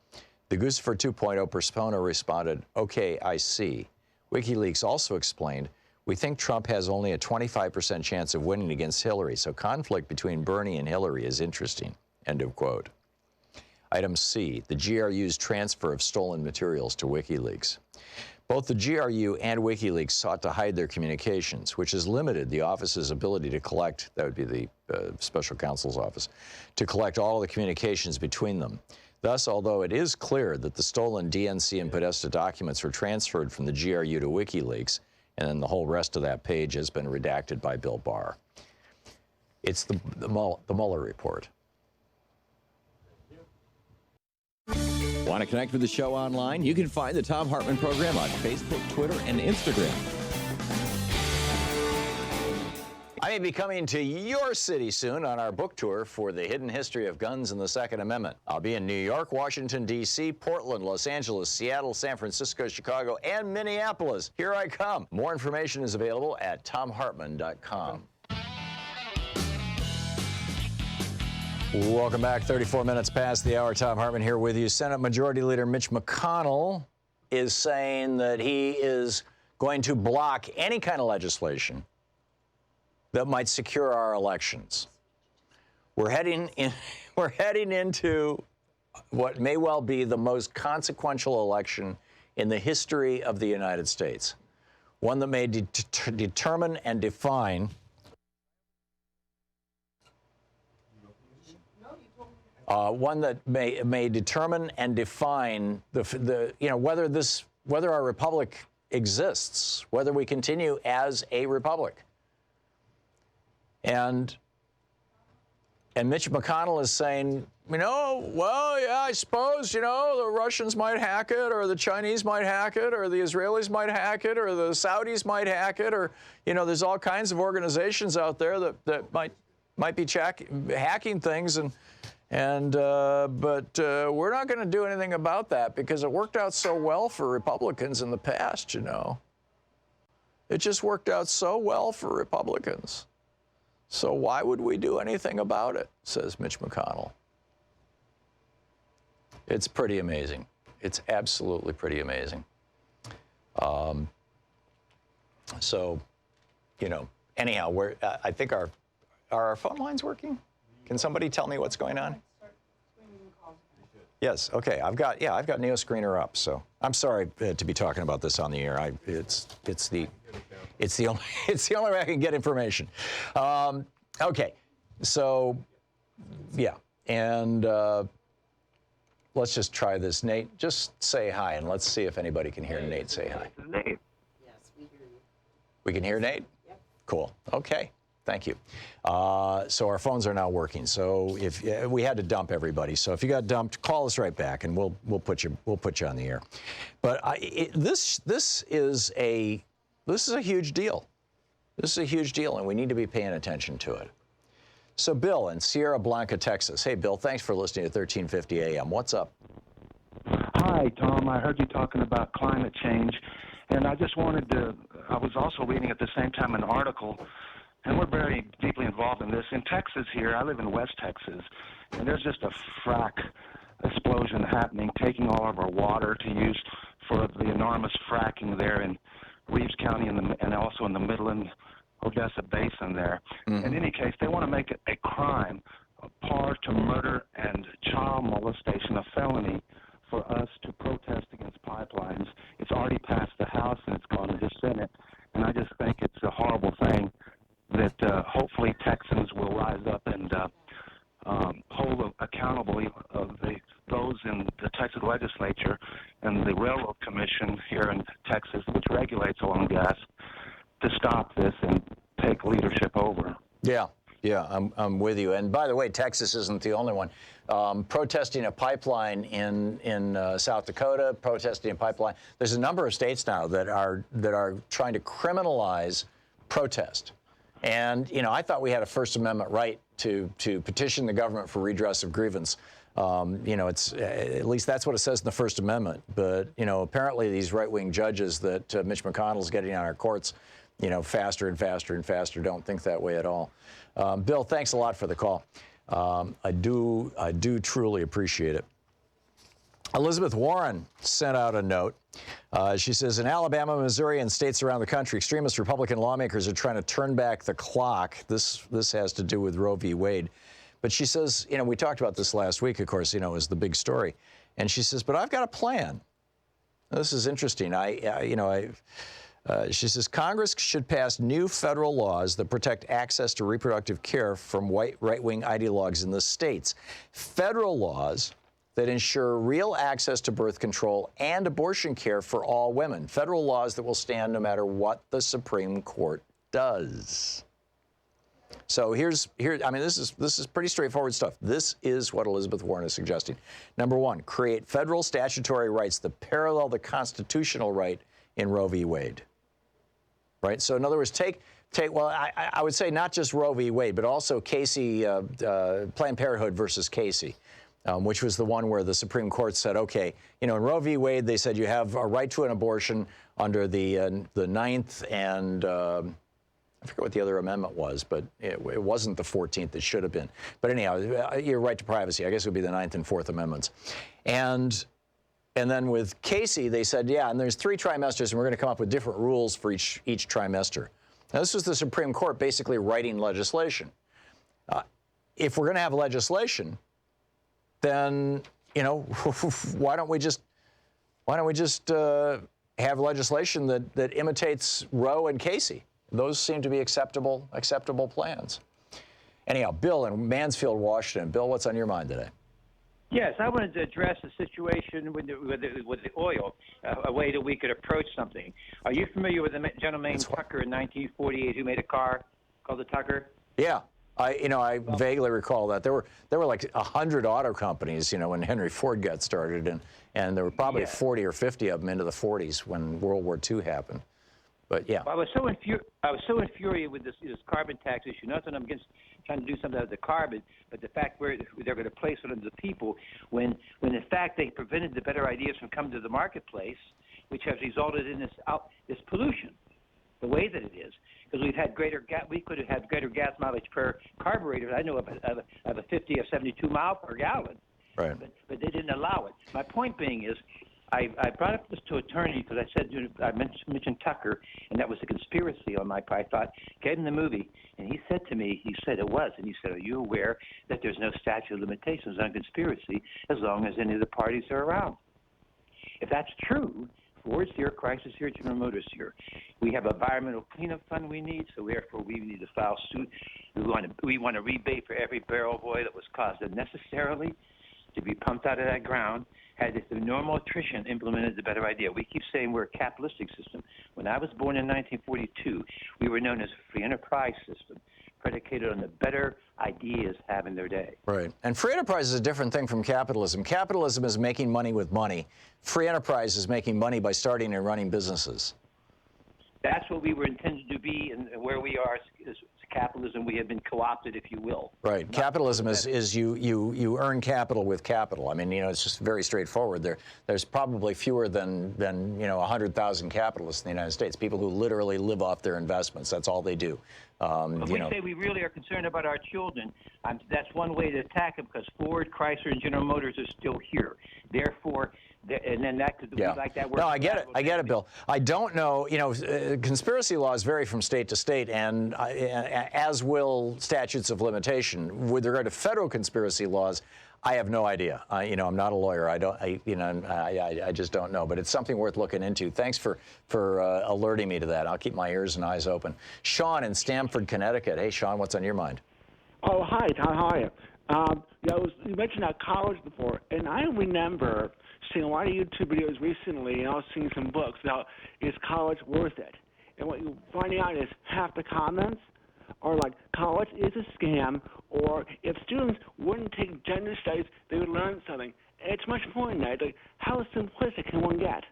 Speaker 1: The Guccifer 2.0 persona responded, "Okay, I see." WikiLeaks also explained, "We think Trump has only a 25% chance of winning against Hillary, so conflict between Bernie and Hillary is interesting," end of quote. Item C, the GRU's transfer of stolen materials to WikiLeaks. Both the GRU and WikiLeaks sought to hide their communications, which has limited the office's ability to collect, that would be the special counsel's office, to collect all of the communications between them. Thus, although it is clear that the stolen DNC and Podesta documents were transferred from the GRU to WikiLeaks, and then the whole rest of that page has been redacted by Bill Barr. It's the Mueller report.
Speaker 4: Want to connect with the show online? You can find the Thom Hartmann Program on Facebook, Twitter, and Instagram.
Speaker 1: I may be coming to your city soon on our book tour for The Hidden History of Guns and the Second Amendment. I'll be in New York, Washington, D.C., Portland, Los Angeles, Seattle, San Francisco, Chicago, and Minneapolis. Here I come. More information is available at thomhartmann.com. Welcome back. 34 minutes past the hour. Thom Hartmann here with you. Senate Majority Leader Mitch McConnell is saying that he is going to block any kind of legislation that might secure our elections. We're heading into what may well be the most consequential election in the history of the United States, one that may determine and define whether our republic exists, whether we continue as a republic. And Mitch McConnell is saying, I suppose, the Russians might hack it, or the Chinese might hack it, or the Israelis might hack it, or the Saudis might hack it, or, there's all kinds of organizations out there that might be hacking things, but we're not going to do anything about that because it worked out so well for Republicans in the past, It just worked out so well for Republicans. So why would we do anything about it, says Mitch McConnell. It's pretty amazing. It's absolutely pretty amazing. Anyhow, I think are our phone lines working? Can somebody tell me what's going on? Yes. Okay. I've got Neo Screener up. So I'm sorry to be talking about this on the air. It's the only way I can get information. Okay. So yeah, and let's just try this. Nate, just say hi, and let's see if anybody can hear Nate say hi.
Speaker 3: Yes, we hear you.
Speaker 1: We can hear Nate?
Speaker 3: Yep.
Speaker 1: Cool. Okay. Thank you. So our phones are now working. So if we had to dump everybody, so if you got dumped, call us right back, and we'll put you on the air. But this is a huge deal. This is a huge deal, and we need to be paying attention to it. So Bill in Sierra Blanca, Texas. Hey, Bill, thanks for listening to 1350 AM. What's up?
Speaker 5: Hi, Tom. I heard you talking about climate change, and I just wanted to, I was also reading at the same time an article, and we're very deeply involved in this. In Texas here, I live in West Texas, and there's just a frack explosion happening, taking all of our water to use for the enormous fracking there in Reeves County and also in the Midland Odessa Basin there. Mm-hmm. In any case, they want to make it a crime, a par to murder and child molestation, a felony for us to protest against pipelines. It's already passed the House and it's gone to the Senate, and I just think it's a horrible thing that hopefully Texans will rise up and hold accountable those in the Texas legislature and the Railroad Commission here in Texas, which regulates oil and gas, to stop this and take leadership over.
Speaker 1: Yeah, I'm with you. And by the way, Texas isn't the only one. Protesting a pipeline in South Dakota, protesting a pipeline. There's a number of states now that are trying to criminalize protest. And, I thought we had a First Amendment right to petition the government for redress of grievance. It's at least that's what it says in the First Amendment. But, apparently these right-wing judges that Mitch McConnell's getting on our courts, faster and faster and faster don't think that way at all. Bill, thanks a lot for the call. I do truly appreciate it. Elizabeth Warren sent out a note. She says, in Alabama, Missouri, and states around the country, extremist Republican lawmakers are trying to turn back the clock. This has to do with Roe v. Wade. But she says, we talked about this last week, of course, is the big story. And she says, but I've got a plan. Now, this is interesting. She says, Congress should pass new federal laws that protect access to reproductive care from right-wing ideologues in the states. Federal laws that ensure real access to birth control and abortion care for all women. Federal laws that will stand no matter what the Supreme Court does. So I mean, this is pretty straightforward stuff. This is what Elizabeth Warren is suggesting. Number one, create federal statutory rights that parallel the constitutional right in Roe v. Wade. Right? So in other words, well, I would say not just Roe v. Wade, but also Casey, Planned Parenthood versus Casey, which was the one where the Supreme Court said, okay, in Roe v. Wade, they said you have a right to an abortion under the Ninth and I forget what the other amendment was, but it wasn't the 14th. It should have been. But anyhow, your right to privacy, I guess it would be the 9th and 4th Amendments. And then with Casey, they said, yeah, and there's 3 trimesters, and we're going to come up with different rules for each trimester. Now, this was the Supreme Court basically writing legislation. If we're going to have legislation, then, why don't we just have legislation that imitates Roe and Casey? Those seem to be acceptable plans. Anyhow, Bill in Mansfield, Washington. Bill, what's on your mind today?
Speaker 6: Yes, I wanted to address the situation with the oil, a way that we could approach something. Are you familiar with a gentleman named Tucker in 1948 who made a car called the Tucker?
Speaker 1: Yeah, I vaguely recall that. There were like 100 auto companies, when Henry Ford got started, and there were probably 40 or 50 of them into the 40s when World War II happened. But yeah,
Speaker 6: well, I was so infuriated with this carbon tax issue. Not that I'm against trying to do something with the carbon, but the fact where they're going to place it on the people, when in fact they prevented the better ideas from coming to the marketplace, which has resulted in this pollution, the way that it is. Because we could have had greater gas mileage per carburetor. I know of a 50 or 72 mile per gallon,
Speaker 1: right?
Speaker 6: But they didn't allow it. My point being is, I brought up this to attorney because I mentioned Tucker, and that was a conspiracy on my part. I thought, gave him the movie, and he said to me, it was, and he said, are you aware that there's no statute of limitations on conspiracy as long as any of the parties are around? If that's true, Ford's here, Chrysler's here, General Motors here. We have environmental cleanup fund we need, so therefore we need to file suit. We want a rebate for every barrel of oil that was caused unnecessarily to be pumped out of that ground. Had the normal attrition implemented the better idea. We keep saying we're a capitalistic system. When I was born in 1942, we were known as a free enterprise system, predicated on the better ideas having their day.
Speaker 1: Right. And free enterprise is a different thing from capitalism. Capitalism is making money with money. Free enterprise is making money by starting and running businesses.
Speaker 6: That's what we were intended to be, and where we are is capitalism. We have been co-opted, if you will. Right.
Speaker 1: Capitalism is you earn capital with capital. I mean, it's just very straightforward. There's probably fewer than 100,000 capitalists in the United States. People who literally live off their investments. That's all they do.
Speaker 6: If we say we really are concerned about our children, that's one way to attack them, because Ford, Chrysler, and General Motors are still here. Therefore, and then that could be like that.
Speaker 1: No, I get it, Bill. I don't know. Conspiracy laws vary from state to state, and as will statutes of limitation. With regard to federal conspiracy laws, I have no idea. I'm not a lawyer. I just don't know. But it's something worth looking into. Thanks for alerting me to that. I'll keep my ears and eyes open. Sean in Stamford, Connecticut. Hey, Sean, what's on your mind?
Speaker 7: Oh, hi, Tom. How are you? You mentioned college before, and I remember seeing a lot of YouTube videos recently, and I was seeing some books about, is college worth it? And what you're finding out is half the comments are like, college is a scam, or if students wouldn't take gender studies, they would learn something. It's much more than that. Like, how simplistic can one get?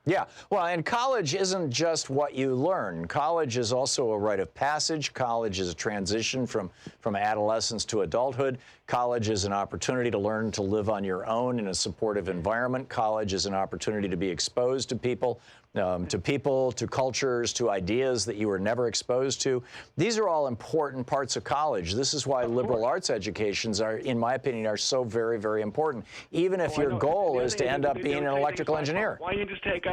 Speaker 1: Yeah, well, and college isn't just what you learn. College is also a rite of passage. College is a transition from adolescence to adulthood. College is an opportunity to learn to live on your own in a supportive environment. College is an opportunity to be exposed to people, to cultures, to ideas that you were never exposed to. These are all important parts of college. This is why liberal arts educations are, in my opinion, are so very, very important. Even if your goal is to end up being an electrical engineer.
Speaker 7: Why don't you just take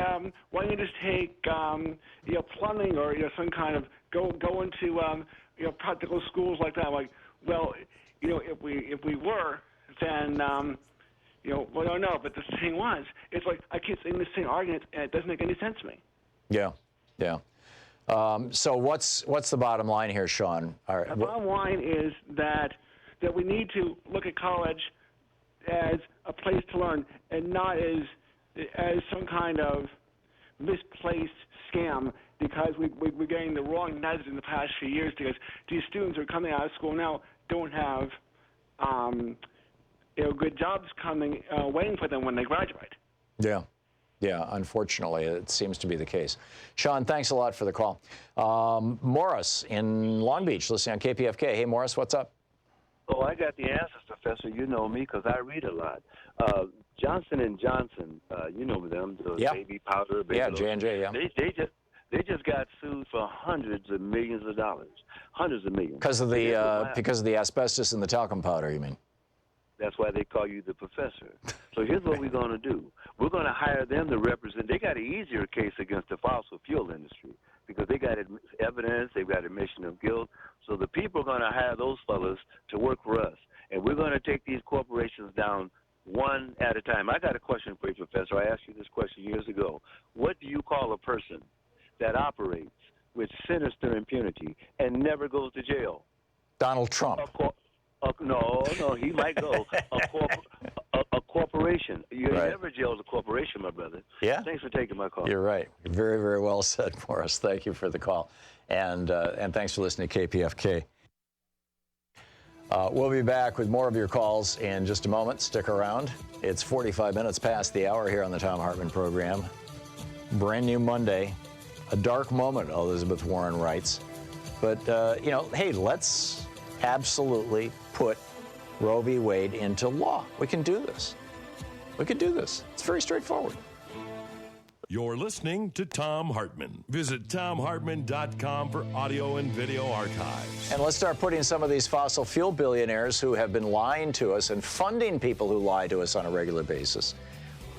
Speaker 7: plumbing, or some kind of go into practical schools like that? Like, well, if we were, then well, I don't know. But the thing was, it's like I keep saying the same argument, and it doesn't make any sense to me.
Speaker 1: Yeah. So what's the bottom line here, Sean?
Speaker 7: The bottom line is that we need to look at college as a place to learn and not as some kind of misplaced scam, because we're getting the wrong nudge in the past few years, because these students who are coming out of school now don't have good jobs coming waiting for them when they graduate.
Speaker 1: Yeah. Yeah, unfortunately, it seems to be the case. Sean, thanks a lot for the call. Morris in Long Beach, listening on KPFK. Hey, Morris, what's up?
Speaker 8: Oh, I got the answers, Professor. You know me because I read a lot. Johnson & Johnson, you know them, the baby powder. Baby
Speaker 1: J&J, yeah.
Speaker 8: They just got sued for hundreds of millions of dollars. Hundreds of millions.
Speaker 1: Because of the asbestos in the talcum powder, you mean?
Speaker 8: That's why they call you the professor. So here's what we're going to do. We're going to hire them to represent. They got an easier case against the fossil fuel industry because they got evidence, they've got admission of guilt. So the people are going to hire those fellas to work for us. And we're going to take these corporations down one at a time. I got a question for you, Professor. I asked you this question years ago. What do you call a person that operates with sinister impunity and never goes to jail?
Speaker 1: Donald Trump.
Speaker 8: No, he might go. A corporation. You never jailed a corporation, my brother.
Speaker 1: Yeah.
Speaker 8: Thanks for taking my call.
Speaker 1: You're right. Very, very well said, Morris. Thank you for the call. And thanks for listening to KPFK. We'll be back with more of your calls in just a moment. Stick around. It's 45 minutes past the hour here on the Thom Hartmann Program. Brand new Monday. A dark moment, Elizabeth Warren writes. But, hey, let's absolutely put Roe v. Wade into law. We can do this. We can do this. It's very straightforward.
Speaker 2: You're listening to Thom Hartmann. Visit thomhartmann.com for audio and video archives.
Speaker 1: And let's start putting some of these fossil fuel billionaires who have been lying to us and funding people who lie to us on a regular basis,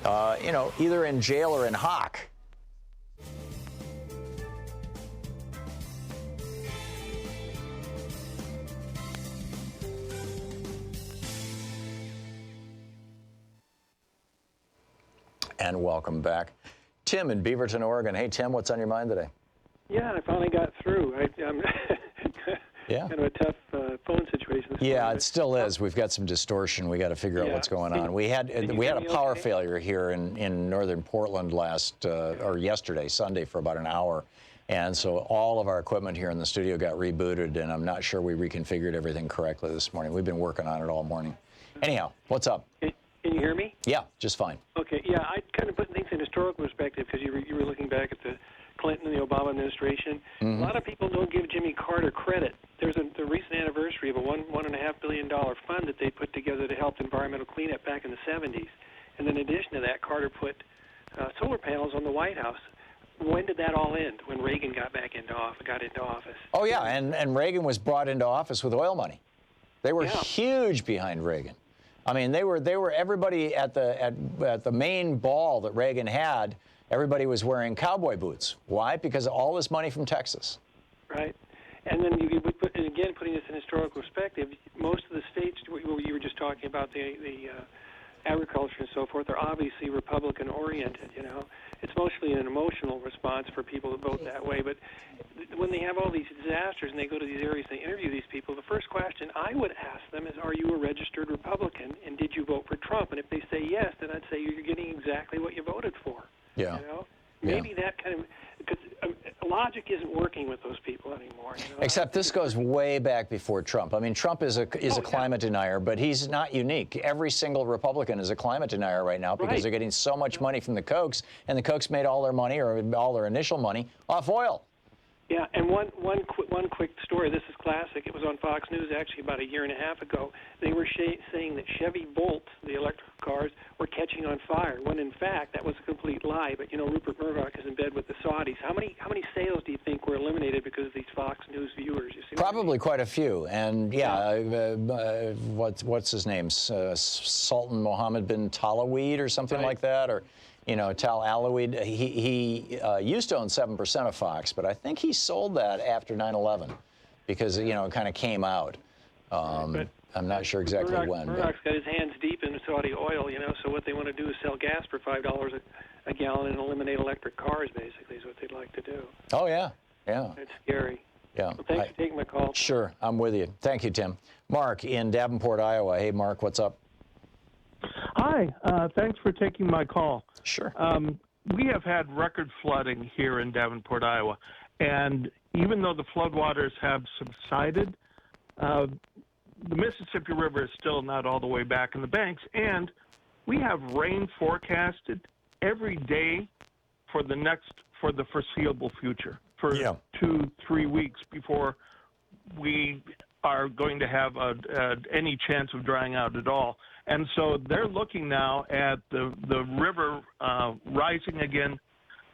Speaker 1: either in jail or in hock. And welcome back. Tim in Beaverton, Oregon. Hey, Tim, what's on your mind today?
Speaker 9: Yeah, I finally got through. I'm kind of a tough phone situation.
Speaker 1: Yeah, it still is. We've got some distortion. We got to figure out what's going on. We had a power failure here in northern Portland yesterday, Sunday, for about an hour. And so all of our equipment here in the studio got rebooted, and I'm not sure we reconfigured everything correctly this morning. We've been working on it all morning. Anyhow, what's up?
Speaker 9: Can you hear me?
Speaker 1: Yeah, just fine.
Speaker 9: Okay, yeah, I kind of put things in historical perspective because you were looking back at the Clinton and the Obama administration. Mm-hmm. A lot of people don't give Jimmy Carter credit. There's the recent anniversary of a $1.5 billion fund that they put together to help environmental cleanup back in the 70s. And then in addition to that, Carter put solar panels on the White House. When did that all end? When Reagan got into office.
Speaker 1: Oh, yeah, and Reagan was brought into office with oil money. They were huge behind Reagan. I mean, they were everybody at the main ball that Reagan had. Everybody was wearing cowboy boots. Why? Because of all this money from Texas.
Speaker 9: Right, and then putting this in historical perspective, most of the states you were just talking about the agriculture and so forth are obviously Republican oriented. It's mostly an emotional response for people to vote that way. But when they have all these disasters and they go to these areas and they interview these people, the first question I would ask them is, are you a registered Republican, and did you vote for Trump? And if they say yes, then I'd say you're getting exactly what you voted for.
Speaker 1: Yeah.
Speaker 9: Maybe that kind of, because logic isn't working with those people anymore.
Speaker 1: Except this goes way back before Trump. I mean, Trump is a climate denier, but he's not unique. Every single Republican is a climate denier right now because they're getting so much money from the Kochs, and the Kochs made all their money, or all their initial money, off oil.
Speaker 9: Yeah, and one quick story. This is classic. It was on Fox News actually about a year and a half ago. They were saying that Chevy Bolts, the electric cars, were catching on fire, when in fact that was a complete lie. But Rupert Murdoch is in bed with the Saudis. How many sales do you think were eliminated because of these Fox News viewers? You see
Speaker 1: Probably quite a few. And what's his name? Sultan Mohammed bin Talaweed or something like that, or. Tal Alaweed, he used to own 7% of Fox, but I think he sold that after 9/11 because, it kind of came out. I'm not sure exactly when.
Speaker 9: Murdoch's got his hands deep in Saudi oil, so what they want to do is sell gas for $5 a gallon and eliminate electric cars, basically, is what they'd like to do.
Speaker 1: Oh, yeah.
Speaker 9: It's scary.
Speaker 1: Yeah.
Speaker 9: Well, thanks for taking my call.
Speaker 1: Sure, I'm with you. Thank you, Tim. Mark in Davenport, Iowa. Hey, Mark, what's up?
Speaker 10: Hi, thanks for taking my call.
Speaker 1: Sure.
Speaker 10: We have had record flooding here in Davenport, Iowa, and even though the floodwaters have subsided, the Mississippi River is still not all the way back in the banks, and we have rain forecasted every day for the foreseeable future, for 2-3 weeks before we are going to have any chance of drying out at all. And so they're looking now at the river rising again,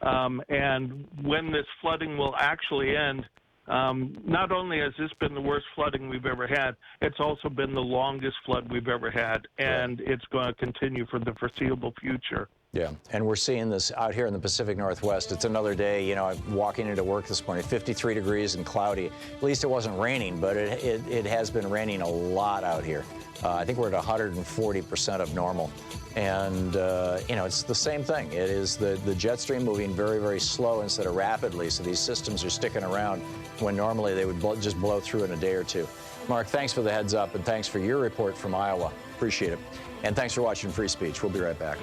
Speaker 10: and when this flooding will actually end. Not only has this been the worst flooding we've ever had, it's also been the longest flood we've ever had, and it's going to continue for the foreseeable future.
Speaker 1: Yeah, and we're seeing this out here in the Pacific Northwest. It's another day, I'm walking into work this morning, 53 degrees and cloudy. At least it wasn't raining, but it has been raining a lot out here. I think we're at 140% of normal. And, it's the same thing. It is the jet stream moving very, very slow instead of rapidly, so these systems are sticking around when normally they would just blow through in a day or two. Mark, thanks for the heads up, and thanks for your report from Iowa. Appreciate it. And thanks for watching Free Speech. We'll be right back.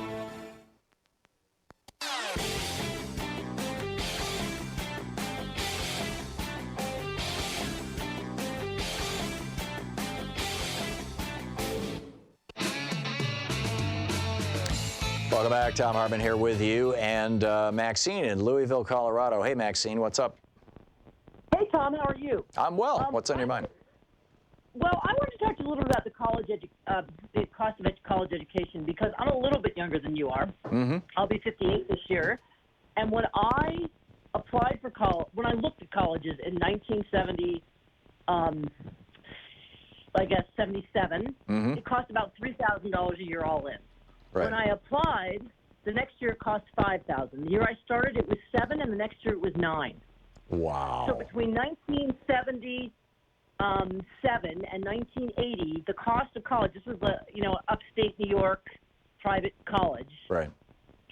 Speaker 1: Welcome back. Thom Hartmann here with you, and Maxine in Louisville, Colorado. Hey, Maxine, what's up?
Speaker 11: Hey, Tom, how are you?
Speaker 1: I'm well. What's on your mind?
Speaker 11: Well, I wanted to talk to you a little bit about the cost of college education, because I'm a little bit younger than you are.
Speaker 1: Mm-hmm.
Speaker 11: I'll be 58 this year. And when I applied for college, when I looked at colleges in 1970, I guess 77, it cost about $3,000 a year all in.
Speaker 1: Right.
Speaker 11: When I applied, the next year it cost $5,000. The year I started, it was $7,000, and the next year it was $9,000.
Speaker 1: Wow.
Speaker 11: So between 1977 and 1980, the cost of college, this was upstate New York private college,
Speaker 1: right,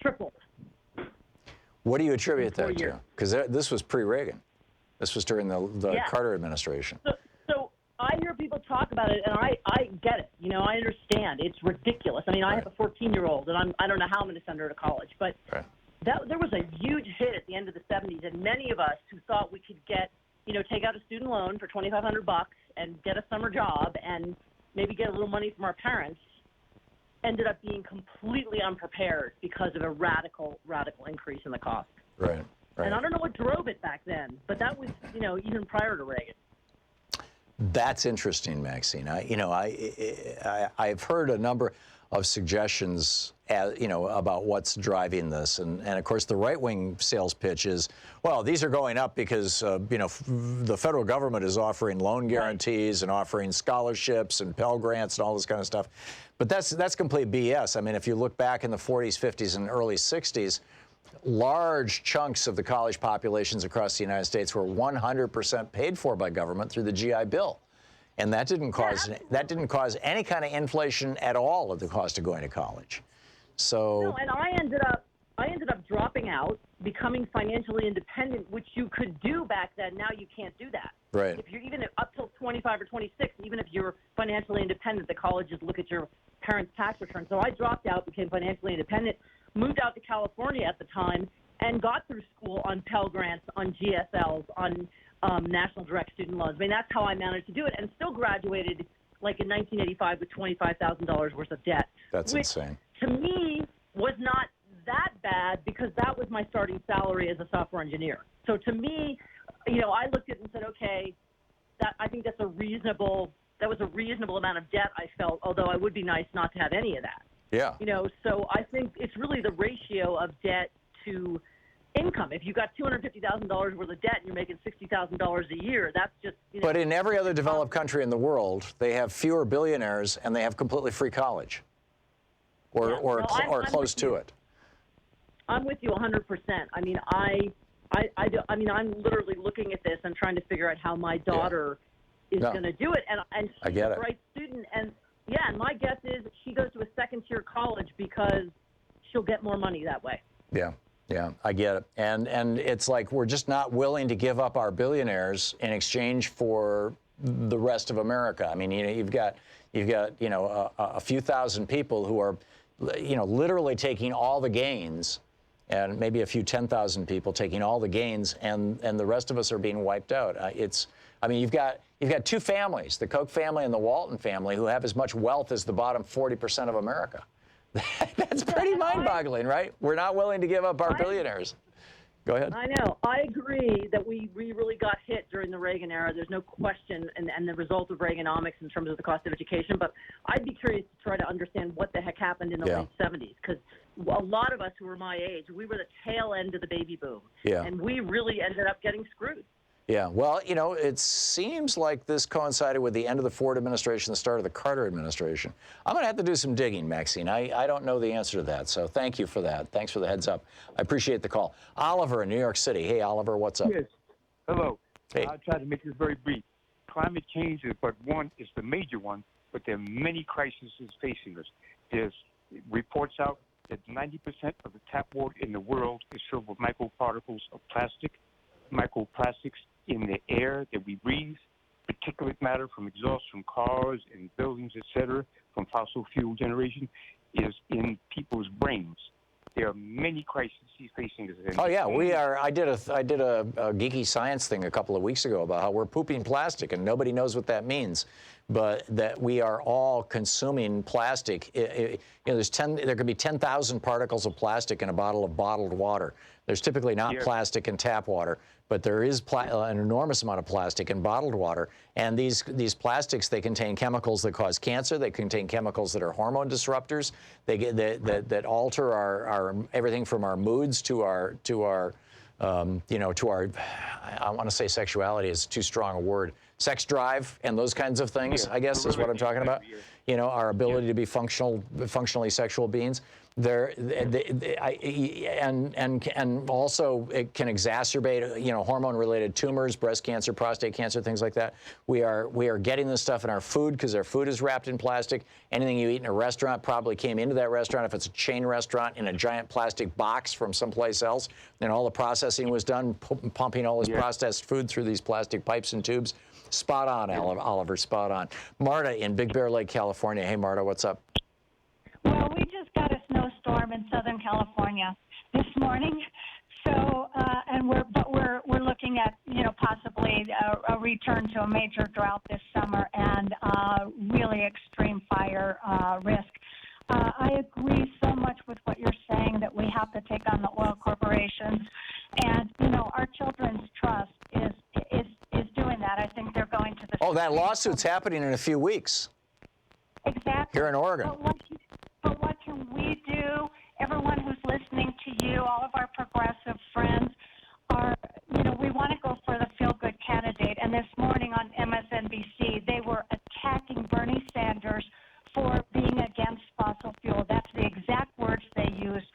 Speaker 11: tripled.
Speaker 1: What do you attribute that to? Because this was pre-Reagan. This was during the Carter administration.
Speaker 11: So I hear people talk about it, and I get it. I understand. It's ridiculous. I mean, I have a 14-year-old, and I don't know how I'm going to send her to college. But there was a huge hit at the end of the 70s, and many of us who thought we could get, take out a student loan for $2,500 and get a summer job and maybe get a little money from our parents ended up being completely unprepared because of a radical increase in the cost.
Speaker 1: Right.
Speaker 11: And I don't know what drove it back then, but that was, even prior to Reagan.
Speaker 1: That's interesting, Maxine. I've heard a number of suggestions, about what's driving this, and of course the right-wing sales pitch is, well, these are going up because the federal government is offering loan guarantees and offering scholarships and Pell Grants and all this kind of stuff, but that's complete BS. I mean, if you look back in the 40s, 50s, and early 60s. Large chunks of the college populations across the United States were 100% paid for by government through the GI Bill, and that didn't cause any kind of inflation at all of the cost of going to college. So. No,
Speaker 11: and I ended up dropping out, becoming financially independent, which you could do back then. Now you can't do that.
Speaker 1: Right.
Speaker 11: If you're even up till 25 or 26, even if you're financially independent, the colleges look at your parents' tax return. So I dropped out, became financially independent. Moved out to California at the time and got through school on Pell Grants, on GSLs, on National Direct Student Loans. I mean, that's how I managed to do it, and still graduated like in 1985 with $25,000 worth of debt.
Speaker 1: That's insane.
Speaker 11: To me, was not that bad because that was my starting salary as a software engineer. So to me, I looked at it and said, okay, I think that was a reasonable amount of debt I felt, although I would be nice not to have any of that.
Speaker 1: Yeah.
Speaker 11: So I think it's really the ratio of debt to income. If you've got $250,000 worth of debt and you're making $60,000 a year, that's just,
Speaker 1: But in every other developed country in the world, they have fewer billionaires and they have completely free college, or close to it.
Speaker 11: I'm with you 100%. I mean, I'm literally looking at this and trying to figure out how my daughter is going to do it, and she's a bright student, and. Yeah, and my guess is she goes to a second-tier college because she'll get more money that way.
Speaker 1: Yeah, I get it. And it's like we're just not willing to give up our billionaires in exchange for the rest of America. I mean, you've got a few thousand people who are, literally taking all the gains, and maybe a few 10,000 people taking all the gains, and the rest of us are being wiped out. You've got two families, the Koch family and the Walton family, who have as much wealth as the bottom 40% of America. That's pretty mind-boggling, right? We're not willing to give up our billionaires. Go ahead.
Speaker 11: I know. I agree that we really got hit during the Reagan era. There's no question, and the result of Reaganomics in terms of the cost of education. But I'd be curious to try to understand what the heck happened in the late 70s, because a lot of us who were my age, we were the tail end of the baby boom.
Speaker 1: Yeah.
Speaker 11: And we really ended up getting screwed.
Speaker 1: Yeah, well, it seems like this coincided with the end of the Ford administration, the start of the Carter administration. I'm going to have to do some digging, Maxine. I don't know the answer to that, so thank you for that. Thanks for the heads up. I appreciate the call. Oliver in New York City. Hey, Oliver, what's up?
Speaker 12: Yes. Hello.
Speaker 1: Hey.
Speaker 12: I'll try to make this very brief. Climate change is but one, is the major one, but there are many crises facing us. There's reports out that 90% of the tap water in the world is filled with microparticles of plastic, microplastics in the air that we breathe, particulate matter from exhaust from cars and buildings, etc., from fossil fuel generation, is in people's brains. There are many crises facing us.
Speaker 1: Oh yeah, we are. I did a geeky science thing a couple of weeks ago about how we're pooping plastic, and nobody knows what that means, but that we are all consuming plastic. There could be 10,000 particles of plastic in a bottle of bottled water. There's typically not plastic in tap water, but there is an enormous amount of plastic in bottled water. And these plastics, they contain chemicals that cause cancer. They contain chemicals that are hormone disruptors. That alter our everything from our moods to our I want to say sexuality is too strong a word. Sex drive and those kinds of things, I guess, is what I'm talking about. Our ability to be functionally sexual beings. And also it can exacerbate, hormone-related tumors, breast cancer, prostate cancer, things like that. We are getting this stuff in our food because our food is wrapped in plastic. Anything you eat in a restaurant probably came into that restaurant, if it's a chain restaurant, in a giant plastic box from someplace else. And all the processing was done, pumping all this processed food through these plastic pipes and tubes. Spot on, Oliver, spot on. Marta in Big Bear Lake, California. Hey, Marta, what's up?
Speaker 13: Well, we just got a snowstorm in Southern California this morning, so we're looking at possibly a return to a major drought this summer and really extreme fire risk. I agree so much with what you're saying that we have to take on the oil corporations, and our children's trust is doing that. I think they're going to the.
Speaker 1: Oh, that lawsuit's happening in a few weeks.
Speaker 13: Exactly.
Speaker 1: Here in Oregon.
Speaker 13: But what can we do? Everyone who's listening to you, all of our progressive friends, we want to go for the feel-good candidate. And this morning on MSNBC, they were attacking Bernie Sanders for being against fossil fuel. That's the exact words they used.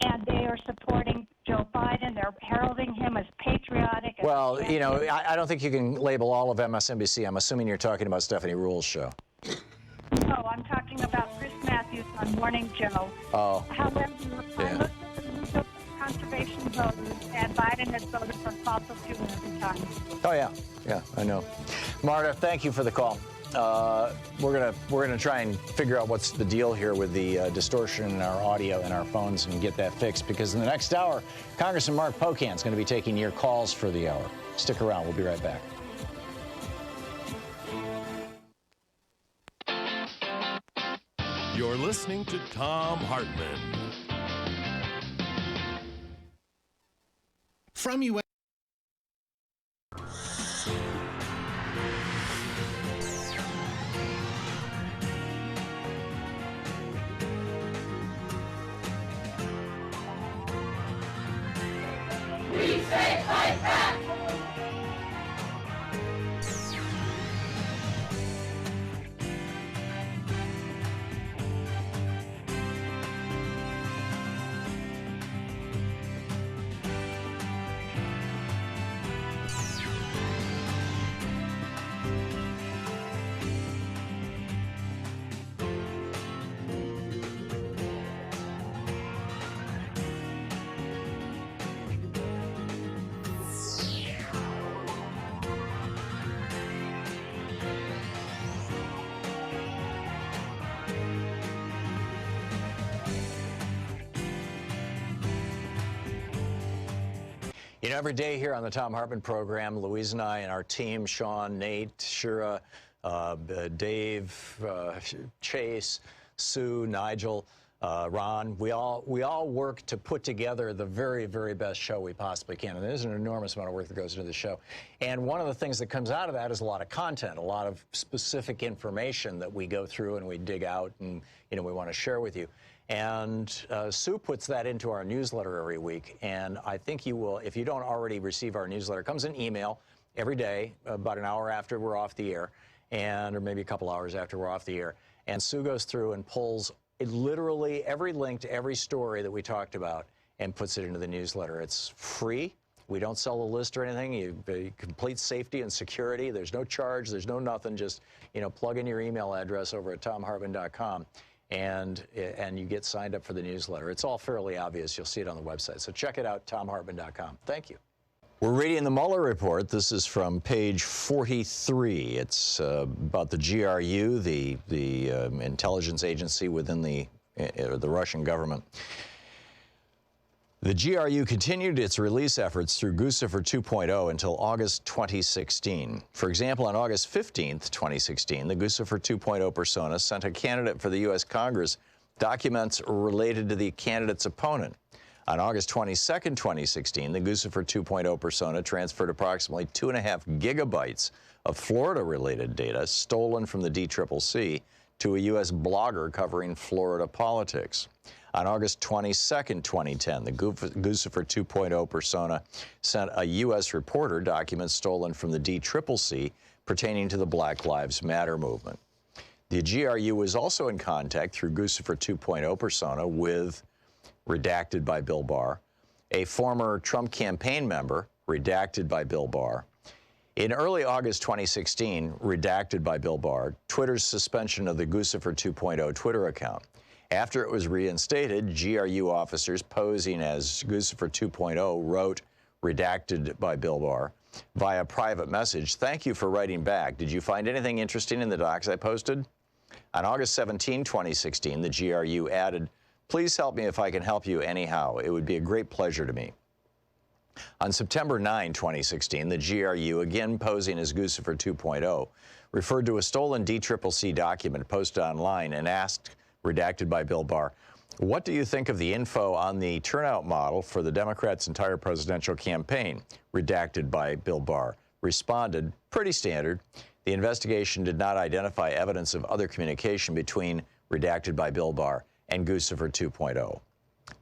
Speaker 13: And they are supporting Joe Biden. They're heralding him as patriotic.
Speaker 1: Well, I don't think you can label all of MSNBC. I'm assuming you're talking about Stephanie Ruhle's show.
Speaker 13: No, I'm talking about Chris Matthews on Morning Joe.
Speaker 1: Oh.
Speaker 13: However, I looked at the conservation voters, and Biden has voted for fossil fuel every time.
Speaker 1: Oh yeah, I know. Marta, thank you for the call. We're gonna try and figure out what's the deal here with the distortion in our audio and our phones and get that fixed, because in the next hour, Congressman Mark Pocan's going to be taking your calls for the hour. Stick around. We'll be right back.
Speaker 2: You're listening to Thom Hartmann.
Speaker 14: From U.S.
Speaker 15: We say fight back!
Speaker 1: You know, every day here on the Thom Hartmann Program, Louise and I and our team, Sean, Nate, Shira, Dave, Chase, Sue, Nigel, Ron, we all work to put together the very, very best show we possibly can. And there's an enormous amount of work that goes into the show. And one of the things that comes out of that is a lot of content, a lot of specific information that we go through and we dig out and, you know, we want to share with you. And Sue puts that into our newsletter every week. And I think you will, if you don't already receive our newsletter, it comes in email every day, about an hour after we're off the air, or maybe a couple hours after we're off the air. And Sue goes through and pulls literally every link to every story that we talked about and puts it into the newsletter. It's free. We don't sell a list or anything. You complete safety and security. There's no charge. There's no nothing. Just, you know, plug in your email address over at thomhartmann.com. And you get signed up for the newsletter. It's all fairly obvious. You'll see it on the website. So check it out, thomhartmann.com. Thank you. We're reading the Mueller report. This is from page 43. It's about the GRU, the intelligence agency within the Russian government. The GRU continued its release efforts through Guccifer 2.0 until August 2016. For example, on August 15th, 2016, the Guccifer 2.0 persona sent a candidate for the U.S. Congress documents related to the candidate's opponent. On August 22nd, 2016, the Guccifer 2.0 persona transferred approximately 2.5 gigabytes of Florida-related data stolen from the DCCC to a U.S. blogger covering Florida politics. On August 22nd, 2010, the Guccifer 2.0 persona sent a U.S. reporter documents stolen from the DCCC pertaining to the Black Lives Matter movement. The GRU was also in contact through Guccifer 2.0 persona with, redacted by Bill Barr, a former Trump campaign member, redacted by Bill Barr. In early August 2016, redacted by Bill Barr, Twitter's suspension of the Guccifer 2.0 Twitter account. After it was reinstated, GRU officers posing as Guccifer 2.0 wrote, redacted by Bill Barr, via private message, "Thank you for writing back. Did you find anything interesting in the docs I posted?" On August 17, 2016, the GRU added, "Please help me if I can help you anyhow. It would be a great pleasure to me." On September 9, 2016, the GRU, again posing as Guccifer 2.0, referred to a stolen DCCC document posted online and asked, redacted by Bill Barr, "What do you think of the info on the turnout model for the Democrats' entire presidential campaign?" Redacted by Bill Barr responded, "Pretty standard." The investigation did not identify evidence of other communication between, redacted by Bill Barr, and Guccifer 2.0.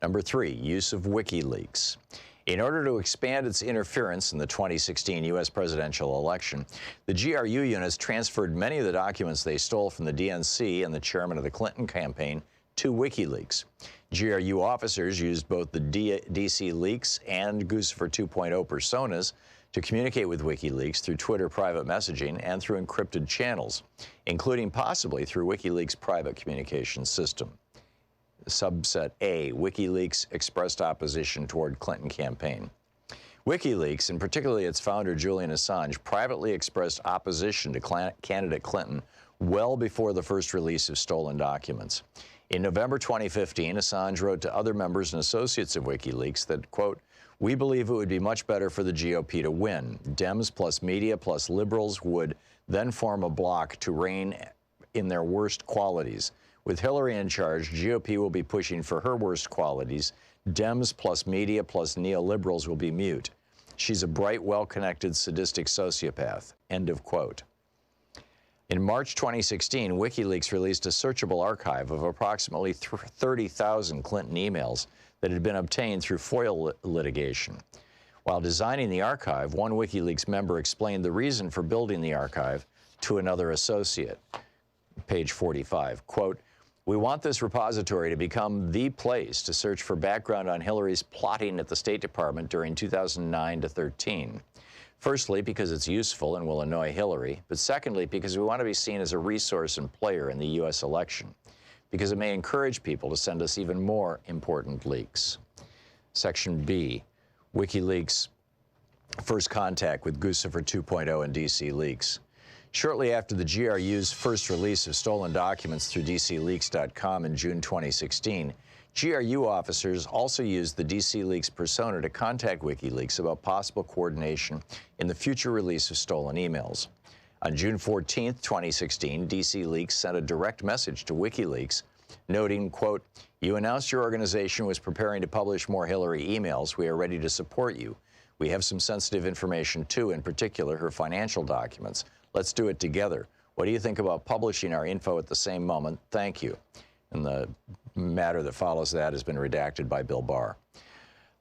Speaker 1: Number 3, use of WikiLeaks. In order to expand its interference in the 2016 U.S. presidential election, the GRU units transferred many of the documents they stole from the DNC and the chairman of the Clinton campaign to WikiLeaks. GRU officers used both the DC leaks and Guccifer 2.0 personas to communicate with WikiLeaks through Twitter private messaging and through encrypted channels, including possibly through WikiLeaks' private communications system. Subset A, WikiLeaks expressed opposition toward Clinton campaign. WikiLeaks, and particularly its founder Julian Assange, privately expressed opposition to candidate Clinton well before the first release of stolen documents. In November 2015, Assange wrote to other members and associates of WikiLeaks that, quote, "We believe it would be much better for the GOP to win. Dems plus media plus liberals would then form a bloc to reign in their worst qualities. With Hillary in charge, GOP will be pushing for her worst qualities. Dems plus media plus neoliberals will be mute. She's a bright, well-connected, sadistic sociopath." End of quote. In March 2016, WikiLeaks released a searchable archive of approximately 30,000 Clinton emails that had been obtained through FOIA litigation. While designing the archive, one WikiLeaks member explained the reason for building the archive to another associate. Page 45, quote, "We want this repository to become the place to search for background on Hillary's plotting at the State Department during 2009 to 13. Firstly, because it's useful and will annoy Hillary, but secondly, because we want to be seen as a resource and player in the U.S. election, because it may encourage people to send us even more important leaks." Section B, WikiLeaks' first contact with Guccifer 2.0 and DC leaks. Shortly after the GRU's first release of stolen documents through DCleaks.com in June 2016, GRU officers also used the DC Leaks persona to contact WikiLeaks about possible coordination in the future release of stolen emails. On June 14, 2016, DC Leaks sent a direct message to WikiLeaks noting, quote, "You announced your organization was preparing to publish more Hillary emails. We are ready to support you. We have some sensitive information too, in particular her financial documents. Let's do it together. What do you think about publishing our info at the same moment? Thank you." And the matter that follows that has been redacted by Bill Barr.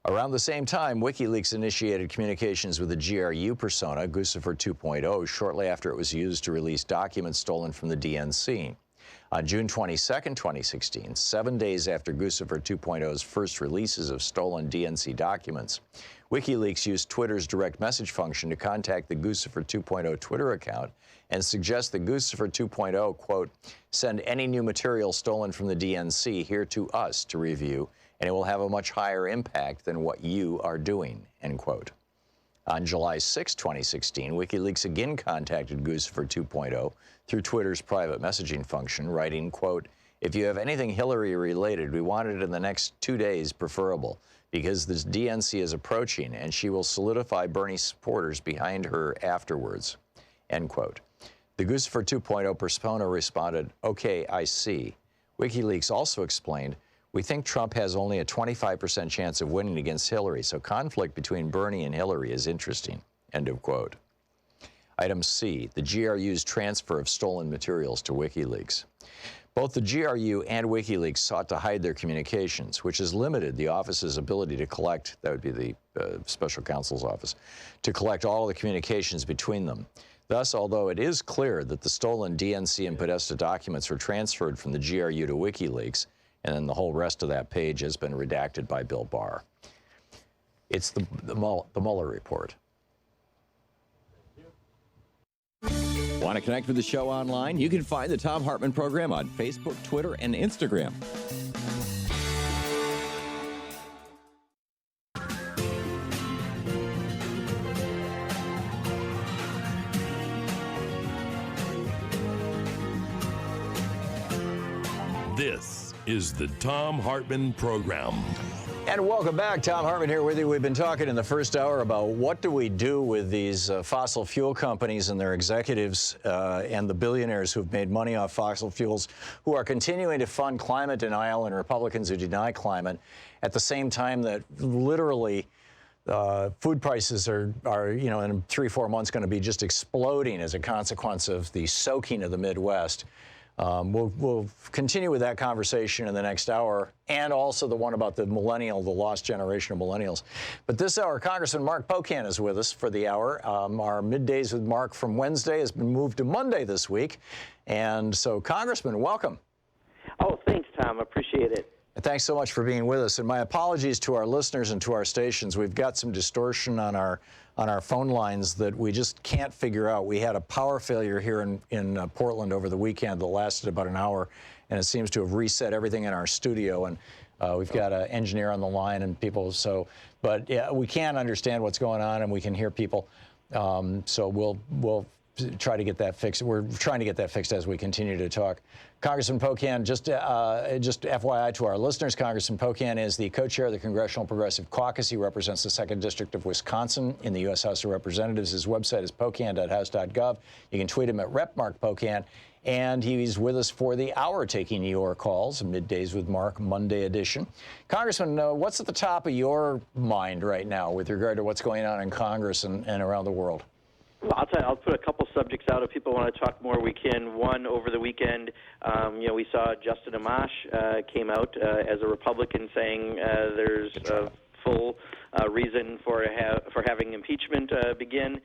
Speaker 1: Around the same time, WikiLeaks initiated communications with the GRU persona, Guccifer 2.0, shortly after it was used to release documents stolen from the DNC. On June 22, 2016, 7 days after Guccifer 2.0's first releases of stolen DNC documents, WikiLeaks used Twitter's direct message function to contact the Guccifer 2.0 Twitter account and suggest that Guccifer 2.0, quote, "Send any new material stolen from the DNC here to us to review, and it will have a much higher impact than what you are doing," end quote. On July 6, 2016, WikiLeaks again contacted Guccifer 2.0 through Twitter's private messaging function, writing, quote, "If you have anything Hillary related, we want it in the next 2 days preferable, because the DNC is approaching and she will solidify Bernie supporters behind her afterwards," end quote. The Guccifer 2.0 persona responded, "Okay, I see." WikiLeaks also explained, "We think Trump has only a 25% chance of winning against Hillary, so conflict between Bernie and Hillary is interesting," end of quote. Item C, the GRU's transfer of stolen materials to WikiLeaks. Both the GRU and WikiLeaks sought to hide their communications, which has limited the office's ability to collect, that would be the special counsel's office, to collect all of the communications between them. Thus, although it is clear that the stolen DNC and Podesta documents were transferred from the GRU to WikiLeaks, and then the whole rest of that page has been redacted by Bill Barr. It's the Mueller report.
Speaker 4: Want to connect with the show online? You can find the Thom Hartmann Program on Facebook, Twitter, and Instagram.
Speaker 2: This is the Thom Hartmann Program.
Speaker 1: And welcome back. Thom Hartmann here with you. We've been talking in the first hour about what do we do with these fossil fuel companies and their executives and the billionaires who've made money off fossil fuels, who are continuing to fund climate denial and Republicans who deny climate at the same time that literally food prices are in 3-4 months going to be just exploding as a consequence of the soaking of the Midwest. We'll continue with that conversation in the next hour, and also the one about the lost generation of millennials. But this hour, Congressman Mark Pocan is with us for the hour. Our Middays with Mark from Wednesday has been moved to Monday this week. And so, Congressman, welcome.
Speaker 14: Oh, thanks, Tom. Appreciate it.
Speaker 1: Thanks so much for being with us. And my apologies to our listeners and to our stations. We've got some distortion on our phone lines that we just can't figure out. We had a power failure here in Portland over the weekend that lasted about an hour, and it seems to have reset everything in our studio. And we've got an engineer on the line and people. But yeah, we can understand what's going on and we can hear people. So we'll try to get that fixed. We're trying to get that fixed as we continue to talk. Congressman Pocan, just FYI to our listeners, Congressman Pocan is the co-chair of the Congressional Progressive Caucus. He represents the 2nd District of Wisconsin in the U.S. House of Representatives. His website is pocan.house.gov. You can tweet him at @RepMarkPocan. And he's with us for the hour taking your calls, Middays with Mark, Monday edition. Congressman, what's at the top of your mind right now with regard to what's going on in Congress and around the world?
Speaker 14: Well, I'll tell you, I'll put a couple subjects out. If people want to talk more, we can. One, over the weekend, we saw Justin Amash came out as a Republican saying there's a full reason for having impeachment begin.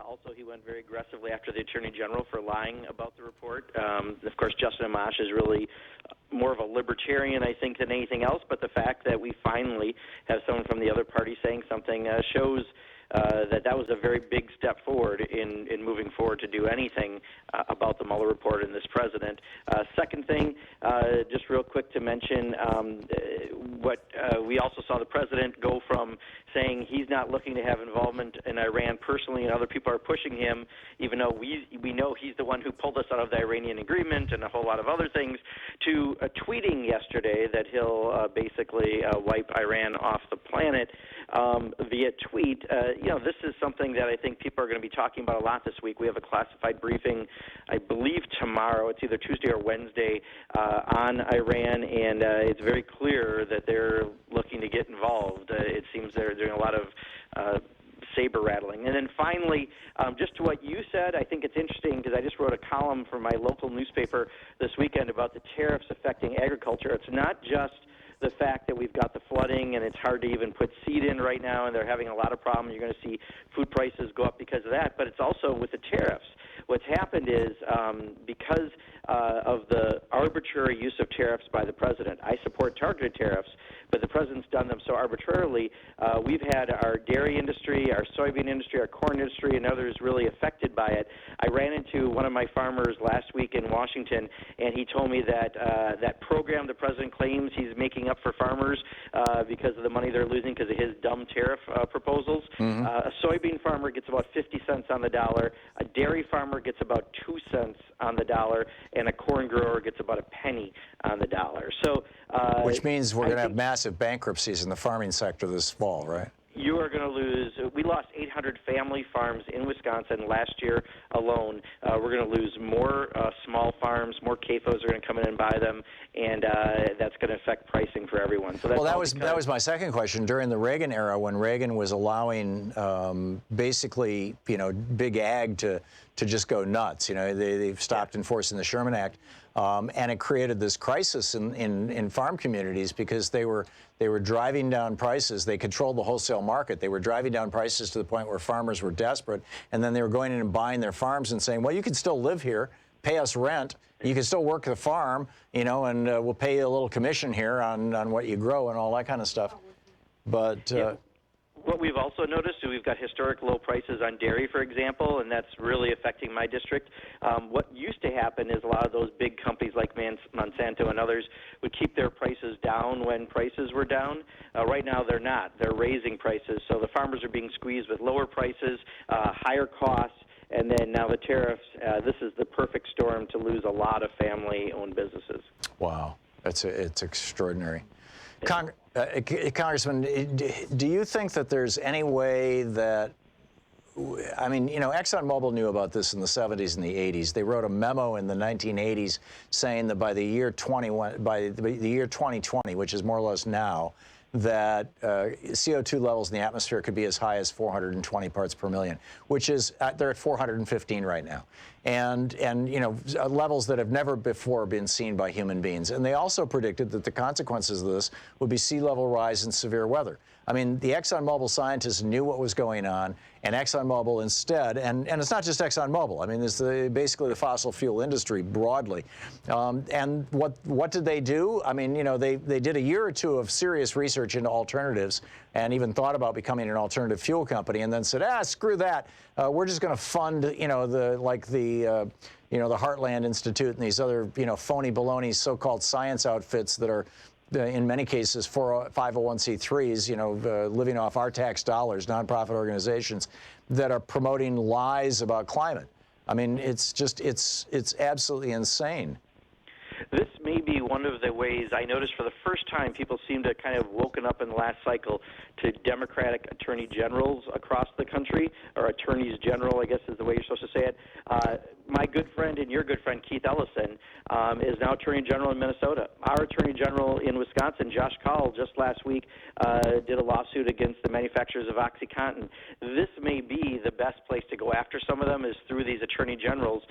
Speaker 14: Also, he went very aggressively after the Attorney General for lying about the report. Of course, Justin Amash is really more of a libertarian, I think, than anything else. But the fact that we finally have someone from the other party saying something shows that was a very big step forward in moving forward to do anything about the Mueller report and this president. Second thing, just real quick to mention, what we also saw the president go from saying he's not looking to have involvement in Iran personally, and other people are pushing him, even though we know he's the one who pulled us out of the Iranian agreement and a whole lot of other things, to tweeting yesterday that he'll basically wipe Iran off the planet via tweet. This is something that I think people are going to be talking about a lot this week. We have a classified briefing, I believe, tomorrow. It's either Tuesday or Wednesday on Iran, and it's very clear that they're looking to get involved. It seems they're doing a lot of saber rattling. And then finally, just to what you said, I think it's interesting because I just wrote a column for my local newspaper this weekend about the tariffs affecting agriculture. It's not just the fact that we've got the flooding and it's hard to even put seed in right now and they're having a lot of problems. You're going to see food prices go up because of that, but it's also with the tariffs. What's happened is because of the arbitrary use of tariffs by the president, I support targeted tariffs, but the president's done them so arbitrarily. We've had our dairy industry, our soybean industry, our corn industry, and others really affected by it. I ran into one of my farmers last week in Washington, and he told me that that program the president claims he's making up for farmers because of the money they're losing because of his dumb tariff proposals. A soybean farmer gets about 50 cents on the dollar. A dairy farmer gets about 2 cents on the dollar, and a corn grower gets about a penny on the dollar. So,
Speaker 1: which means we're going to have massive bankruptcies in the farming sector this fall, right?
Speaker 14: You are going to lose. We lost 800 family farms in Wisconsin last year alone. We're going to lose more small farms. More CAFOs are going to come in and buy them, and that's going to affect pricing for everyone. So that's
Speaker 1: that was my second question. During the Reagan era, when Reagan was allowing basically, big ag to just go nuts, they've stopped enforcing the Sherman Act, and it created this crisis in farm communities because they were driving down prices. They controlled the wholesale market. They were driving down prices to the point where farmers were desperate, and then they were going in and buying their farms and saying, well, you can still live here, pay us rent, you can still work the farm, and we'll pay you a little commission here on what you grow and all that kind of stuff. But
Speaker 14: what we've also noticed is we've got historic low prices on dairy, for example, and that's really affecting my district. What used to happen is a lot of those big companies like Monsanto and others would keep their prices down when prices were down. Right now they're not. They're raising prices. So the farmers are being squeezed with lower prices, higher costs, and then now the tariffs. This is the perfect storm to lose a lot of family-owned businesses.
Speaker 1: Wow. It's extraordinary. Congressman, do you think that there's any way that, ExxonMobil knew about this in the 70s and the 80s. They wrote a memo in the 1980s saying that by the year 2020, which is more or less now, that CO2 levels in the atmosphere could be as high as 420 parts per million, which is they're at 415 right now, and levels that have never before been seen by human beings. And they also predicted that the consequences of this would be sea level rise and severe weather. I mean, the ExxonMobil scientists knew what was going on, and ExxonMobil instead, and it's not just ExxonMobil. I mean, it's basically the fossil fuel industry broadly. And what did they do? I mean, they did a year or two of serious research into alternatives, and even thought about becoming an alternative fuel company, and then said, screw that. We're just going to fund, the Heartland Institute and these other, phony baloney so-called science outfits that are, in many cases, 501c3s, living off our tax dollars, nonprofit organizations that are promoting lies about climate. I mean, it's absolutely insane.
Speaker 14: This may be one of the ways I noticed for the first time people seem to kind of woken up in the last cycle to Democratic attorney generals across the country, or attorneys general, I guess is the way you're supposed to say it. My good friend and your good friend Keith Ellison is now attorney general in Minnesota. Our attorney general in Wisconsin, Josh Kaul, just last week did a lawsuit against the manufacturers of OxyContin. This may be the best place to go after some of them is through these attorney generals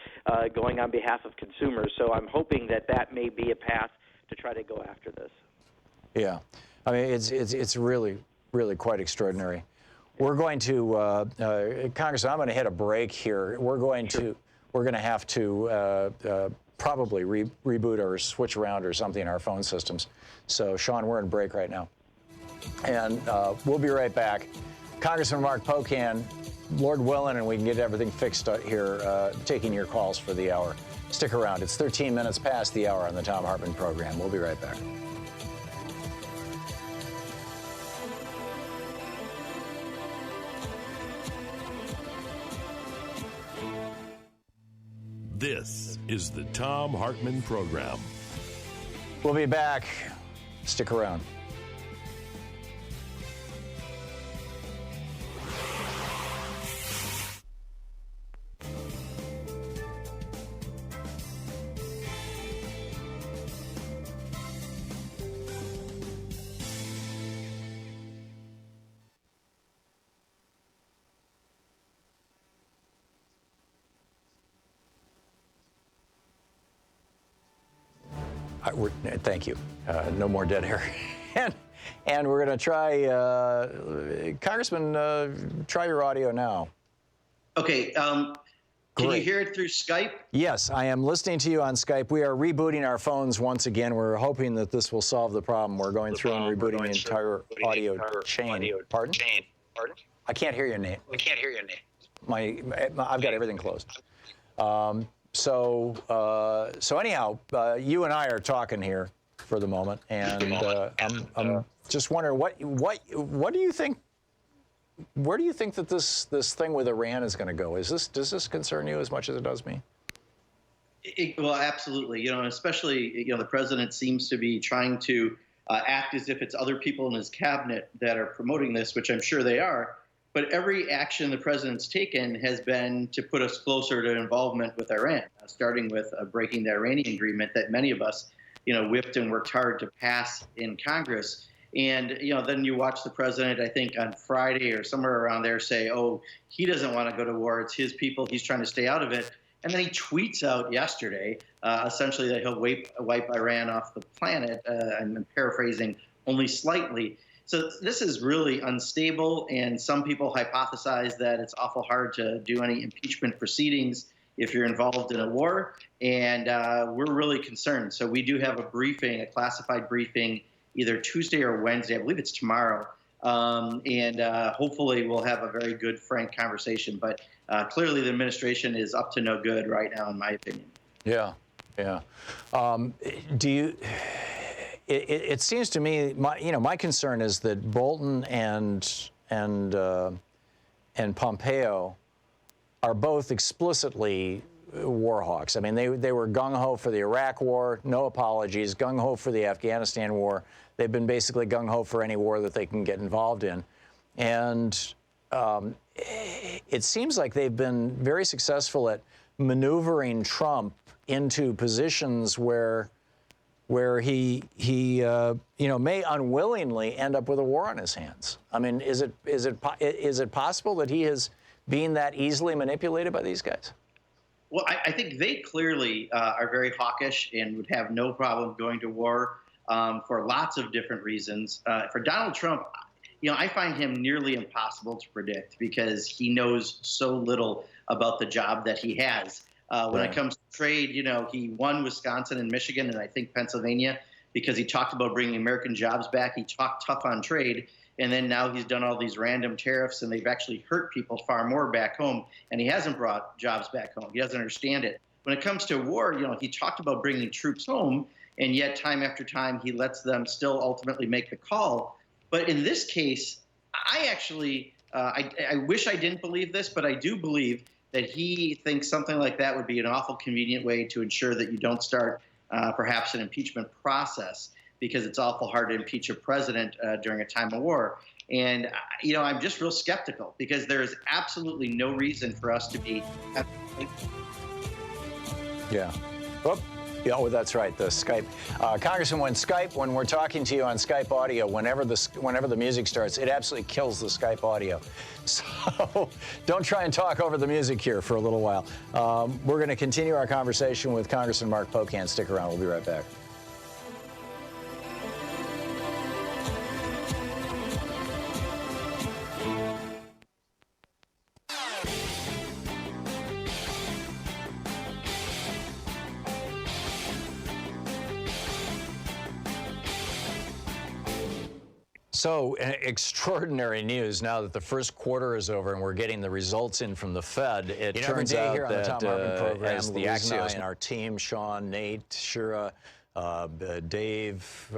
Speaker 14: going on behalf of consumers. So I'm hoping that may be a path to try to go after this. Yeah,
Speaker 1: I mean it's really quite extraordinary. We're going to Congressman, I'm going to hit a break here. We're going to have to probably reboot or switch around or something in our phone systems. So Sean, we're in break right now, and we'll be right back. Congressman Mark Pocan, Lord willing, and we can get everything fixed here, taking your calls for the hour. Stick around. It's 13 minutes past the hour on the Thom Hartmann Program. We'll be right back.
Speaker 2: This is the Thom Hartmann Program.
Speaker 1: We'll be back. Stick around. Thank you. No more dead air. and we're going to try, Congressman, try your audio now.
Speaker 16: Okay. Can you hear it through Skype?
Speaker 1: Yes, I am listening to you on Skype. We are rebooting our phones once again. We're hoping that this will solve the problem. We're going through and rebooting the entire audio chain. Pardon? I can't hear your name. I've got everything closed. So anyhow, you and I are talking here for the moment, and I'm just wondering what do you think? Where do you think that this thing with Iran is going to go? Does this concern you as much as it does me?
Speaker 16: Well, absolutely. Especially the president seems to be trying to act as if it's other people in his cabinet that are promoting this, which I'm sure they are. But every action the president's taken has been to put us closer to involvement with Iran, starting with breaking the Iranian agreement that many of us, whipped and worked hard to pass in Congress. And, then you watch the president, I think on Friday or somewhere around there, say, oh, he doesn't want to go to war. It's his people. He's trying to stay out of it. And then he tweets out yesterday, essentially, that he'll wipe Iran off the planet. I'm paraphrasing only slightly. So this is really unstable, and some people hypothesize that it's awful hard to do any impeachment proceedings if you're involved in a war, and we're really concerned. So we do have a classified briefing, either Tuesday or Wednesday. I believe it's tomorrow, and hopefully we'll have a very good, frank conversation. But clearly the administration is up to no good right now, in my opinion.
Speaker 1: Yeah. It seems to me, my concern is that Bolton and Pompeo are both explicitly war hawks. I mean, they were gung-ho for the Iraq War, no apologies, gung-ho for the Afghanistan War. They've been basically gung-ho for any war that they can get involved in. And it seems like they've been very successful at maneuvering Trump into positions where he may unwillingly end up with a war on his hands. I mean, is it possible that he is being that easily manipulated by these guys?
Speaker 16: Well, I think they clearly are very hawkish and would have no problem going to war for lots of different reasons. For Donald Trump, I find him nearly impossible to predict because he knows so little about the job that he has. When it comes to trade, he won Wisconsin and Michigan and I think Pennsylvania because he talked about bringing American jobs back. He talked tough on trade. And then now he's done all these random tariffs and they've actually hurt people far more back home. And he hasn't brought jobs back home. He doesn't understand it. When it comes to war, he talked about bringing troops home. And yet time after time, he lets them still ultimately make the call. But in this case, I actually, I wish I didn't believe this, but I do believe that he thinks something like that would be an awful convenient way to ensure that you don't start perhaps an impeachment process, because it's awful hard to impeach a president during a time of war. And, I'm just real skeptical because there is absolutely no reason for us to be.
Speaker 1: Yeah. Oh, that's right, the Skype. Congressman, when we're talking to you on Skype audio, whenever the music starts, it absolutely kills the Skype audio. So don't try and talk over the music here for a little while. We're going to continue our conversation with Congressman Mark Pocan. Stick around. We'll be right back. So, extraordinary news now that the first quarter is over and we're getting the results in from the Fed. It turns out here on the Thom Hartmann Program, as the Axios and our team, Sean, Nate, Shira, Dave,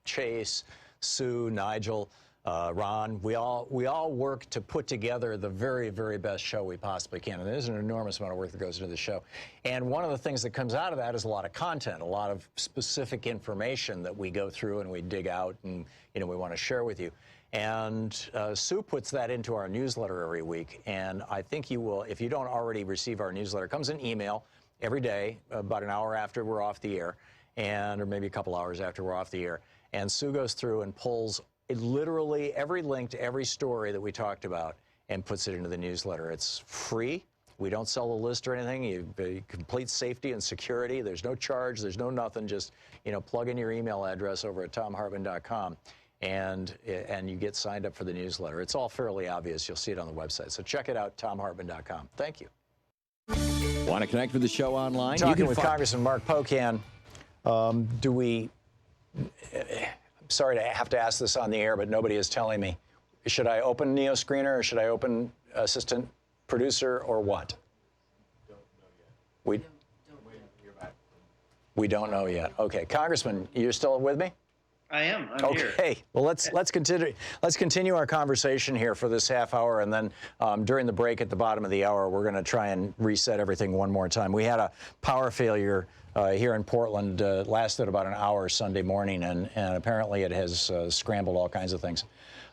Speaker 1: Chase, Sue, Nigel, Ron, we all work to put together the very, very best show we possibly can. And there's an enormous amount of work that goes into the show. And one of the things that comes out of that is a lot of content, a lot of specific information that we go through and we dig out and, we want to share with you. And Sue puts that into our newsletter every week. And I think you will, if you don't already receive our newsletter, it comes in email every day, about an hour after we're off the air, or maybe a couple hours after we're off the air. And Sue goes through and pulls literally every link to every story that we talked about and puts it into the newsletter. It's free. We don't sell a list or anything. You complete safety and security. There's no charge. There's no nothing. Just, plug in your email address over at thomhartmann.com and you get signed up for the newsletter. It's all fairly obvious. You'll see it on the website. So check it out, thomhartmann.com. Thank you.
Speaker 4: Want to connect with the show online?
Speaker 1: Talking with Congressman Mark Pocan. I'm sorry to have to ask this on the air, but nobody is telling me. Should I open Neo Screener or should I open Assistant Producer or what? We don't know yet. Okay, Congressman, you're still with me?
Speaker 16: I am. I'm here.
Speaker 1: Okay. Well, let's continue our conversation here for this half hour, and then during the break at the bottom of the hour, we're going to try and reset everything one more time. We had a power failure here in Portland, lasted about an hour Sunday morning, and apparently it has scrambled all kinds of things.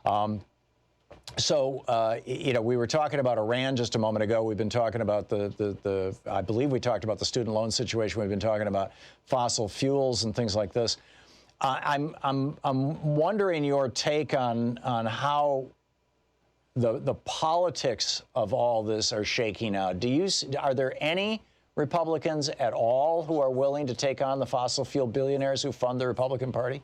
Speaker 1: We were talking about Iran just a moment ago. We've been talking about I believe we talked about the student loan situation. We've been talking about fossil fuels and things like this. I'm wondering your take on how the politics of all this are shaking out. Are there any Republicans at all who are willing to take on the fossil fuel billionaires who fund the Republican Party?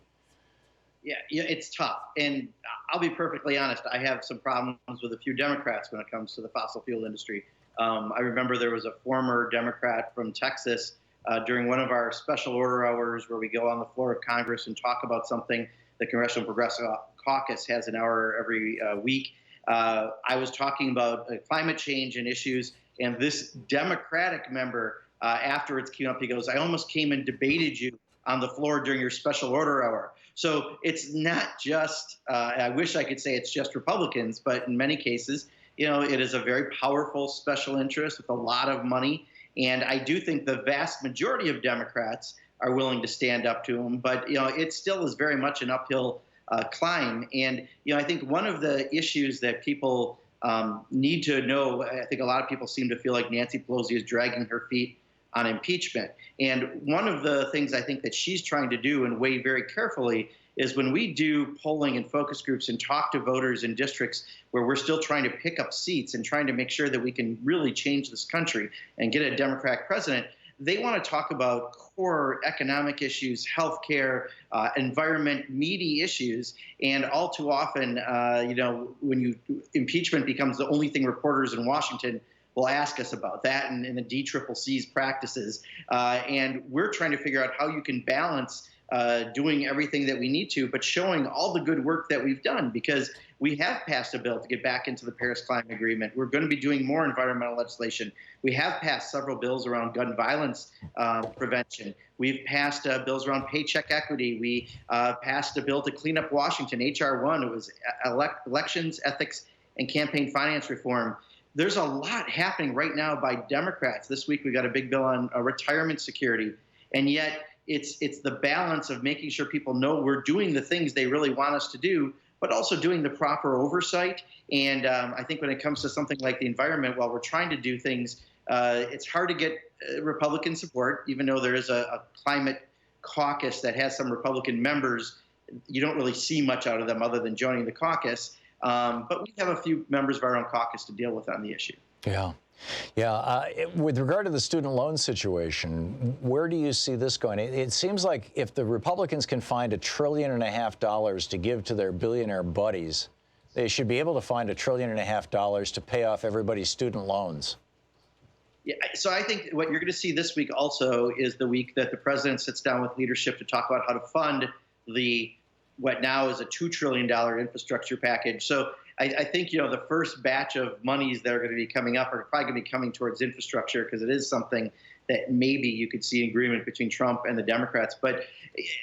Speaker 16: Yeah, it's tough. And I'll be perfectly honest, I have some problems with a few Democrats when it comes to the fossil fuel industry. I remember there was a former Democrat from Texas during one of our special order hours where we go on the floor of Congress and talk about something. The Congressional Progressive Caucus has an hour every week. I was talking about climate change and issues, and this Democratic member, afterwards came up, he goes, "I almost came and debated you on the floor during your special order hour." So it's not just, I wish I could say it's just Republicans, but in many cases, it is a very powerful special interest with a lot of money. And I do think the vast majority of Democrats are willing to stand up to him, but it still is very much an uphill climb. And I think one of the issues that people need to know, I think a lot of people seem to feel like Nancy Pelosi is dragging her feet on impeachment. And one of the things I think that she's trying to do and weigh very carefully is when we do polling and focus groups and talk to voters in districts where we're still trying to pick up seats and trying to make sure that we can really change this country and get a Democratic president, they want to talk about core economic issues, healthcare, environment, meaty issues. And all too often, when impeachment becomes the only thing reporters in Washington will ask us about, that and the DCCC's practices. And we're trying to figure out how you can balance doing everything that we need to, but showing all the good work that we've done, because we have passed a bill to get back into the Paris Climate Agreement. We're going to be doing more environmental legislation. We have passed several bills around gun violence prevention. We've passed bills around paycheck equity. We passed a bill to clean up Washington, H.R. 1. It was elections, ethics, and campaign finance reform. There's a lot happening right now by Democrats. This week we got a big bill on retirement security, and yet it's the balance of making sure people know we're doing the things they really want us to do, but also doing the proper oversight. And I think when it comes to something like the environment, while we're trying to do things, it's hard to get Republican support, even though there is a climate caucus that has some Republican members. You don't really see much out of them other than joining the caucus. But we have a few members of our own caucus to deal with on the issue.
Speaker 1: Yeah. With regard to the student loan situation, where do you see this going? It seems like if the Republicans can find $1.5 trillion to give to their billionaire buddies, they should be able to find $1.5 trillion to pay off everybody's student loans.
Speaker 16: Yeah, so I think what you're going to see this week also is the week that the president sits down with leadership to talk about how to fund what now is a $2 trillion infrastructure package. So I think, the first batch of monies that are going to be coming up are probably going to be coming towards infrastructure, because it is something that maybe you could see agreement between Trump and the Democrats. But,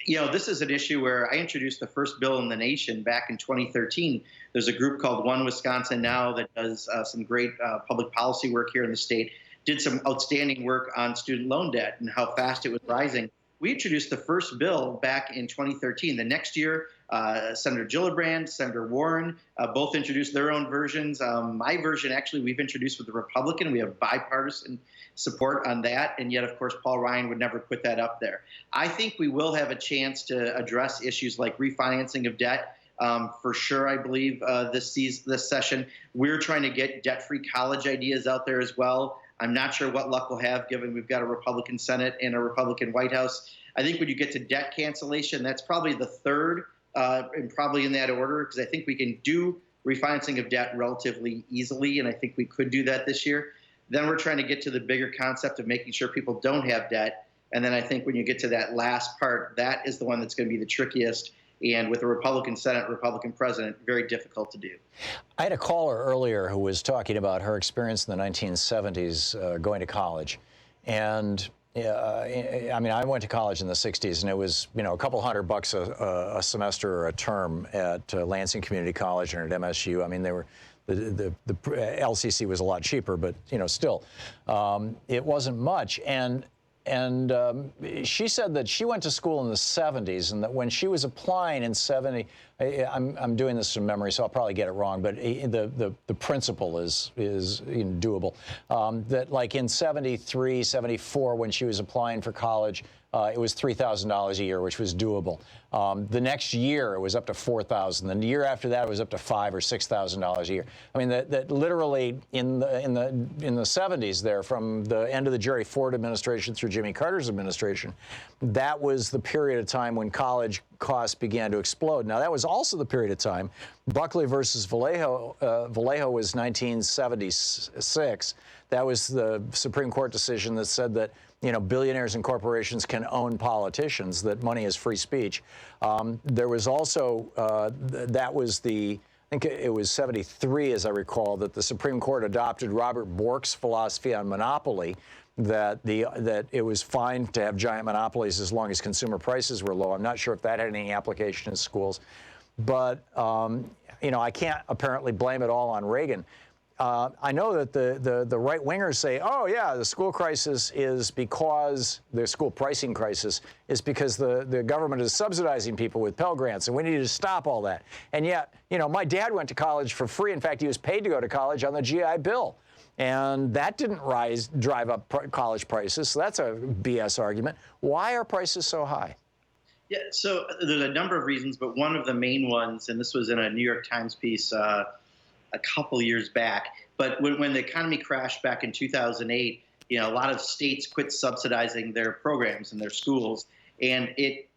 Speaker 16: this is an issue where I introduced the first bill in the nation back in 2013. There's a group called One Wisconsin Now that does some great public policy work here in the state, did some outstanding work on student loan debt and how fast it was rising. We introduced the first bill back in 2013. The next year, Senator Gillibrand, Senator Warren, both introduced their own versions. My version, actually, we've introduced with the Republican. We have bipartisan support on that. And yet, of course, Paul Ryan would never put that up there. I think we will have a chance to address issues like refinancing of debt. For sure, I believe this session. We're trying to get debt-free college ideas out there as well. I'm not sure what luck we'll have, given we've got a Republican Senate and a Republican White House. I think when you get to debt cancellation, that's probably the third, and probably in that order, because I think we can do refinancing of debt relatively easily, and I think we could do that this year. Then we're trying to get to the bigger concept of making sure people don't have debt. And then I think when you get to that last part, that is the one that's going to be the trickiest. And with a Republican Senate, Republican president, very difficult to do.
Speaker 1: I had a caller earlier who was talking about her experience in the 1970s going to college. And I mean, I went to college in the 60s, and it was, a couple $100 a semester or a term at Lansing Community College and at MSU. I mean, they were the LCC was a lot cheaper, but still, it wasn't much. And she said that she went to school in the 70s, and that when she was applying in 70, I'm doing this from memory, so I'll probably get it wrong, but the principle is doable. That like in 73, 74, when she was applying for college, it was $3,000 a year, which was doable. The next year, it was up to $4,000. Then the year after that, it was up to $5,000 or $6,000 a year. I mean, that literally in the 70s, there, from the end of the Jerry Ford administration through Jimmy Carter's administration, that was the period of time when college costs began to explode. Now, that was also the period of time. Buckley versus Vallejo. Vallejo was 1976. That was the Supreme Court decision that said that billionaires and corporations can own politicians, that money is free speech. There was also, that was I think it was 73, as I recall, that the Supreme Court adopted Robert Bork's philosophy on monopoly, that it was fine to have giant monopolies as long as consumer prices were low. I'm not sure if that had any application in schools. But, I can't apparently blame it all on Reagan. I know that the right-wingers say, oh, yeah, the school crisis is because the school pricing crisis is because the government is subsidizing people with Pell Grants, and we need to stop all that. And yet, my dad went to college for free. In fact, he was paid to go to college on the GI Bill. And that didn't drive up college prices. So that's a BS argument. Why are prices so high?
Speaker 16: Yeah, so there's a number of reasons, but one of the main ones, and this was in a New York Times piece a couple years back, but when the economy crashed back in 2008, a lot of states quit subsidizing their programs and their schools, and it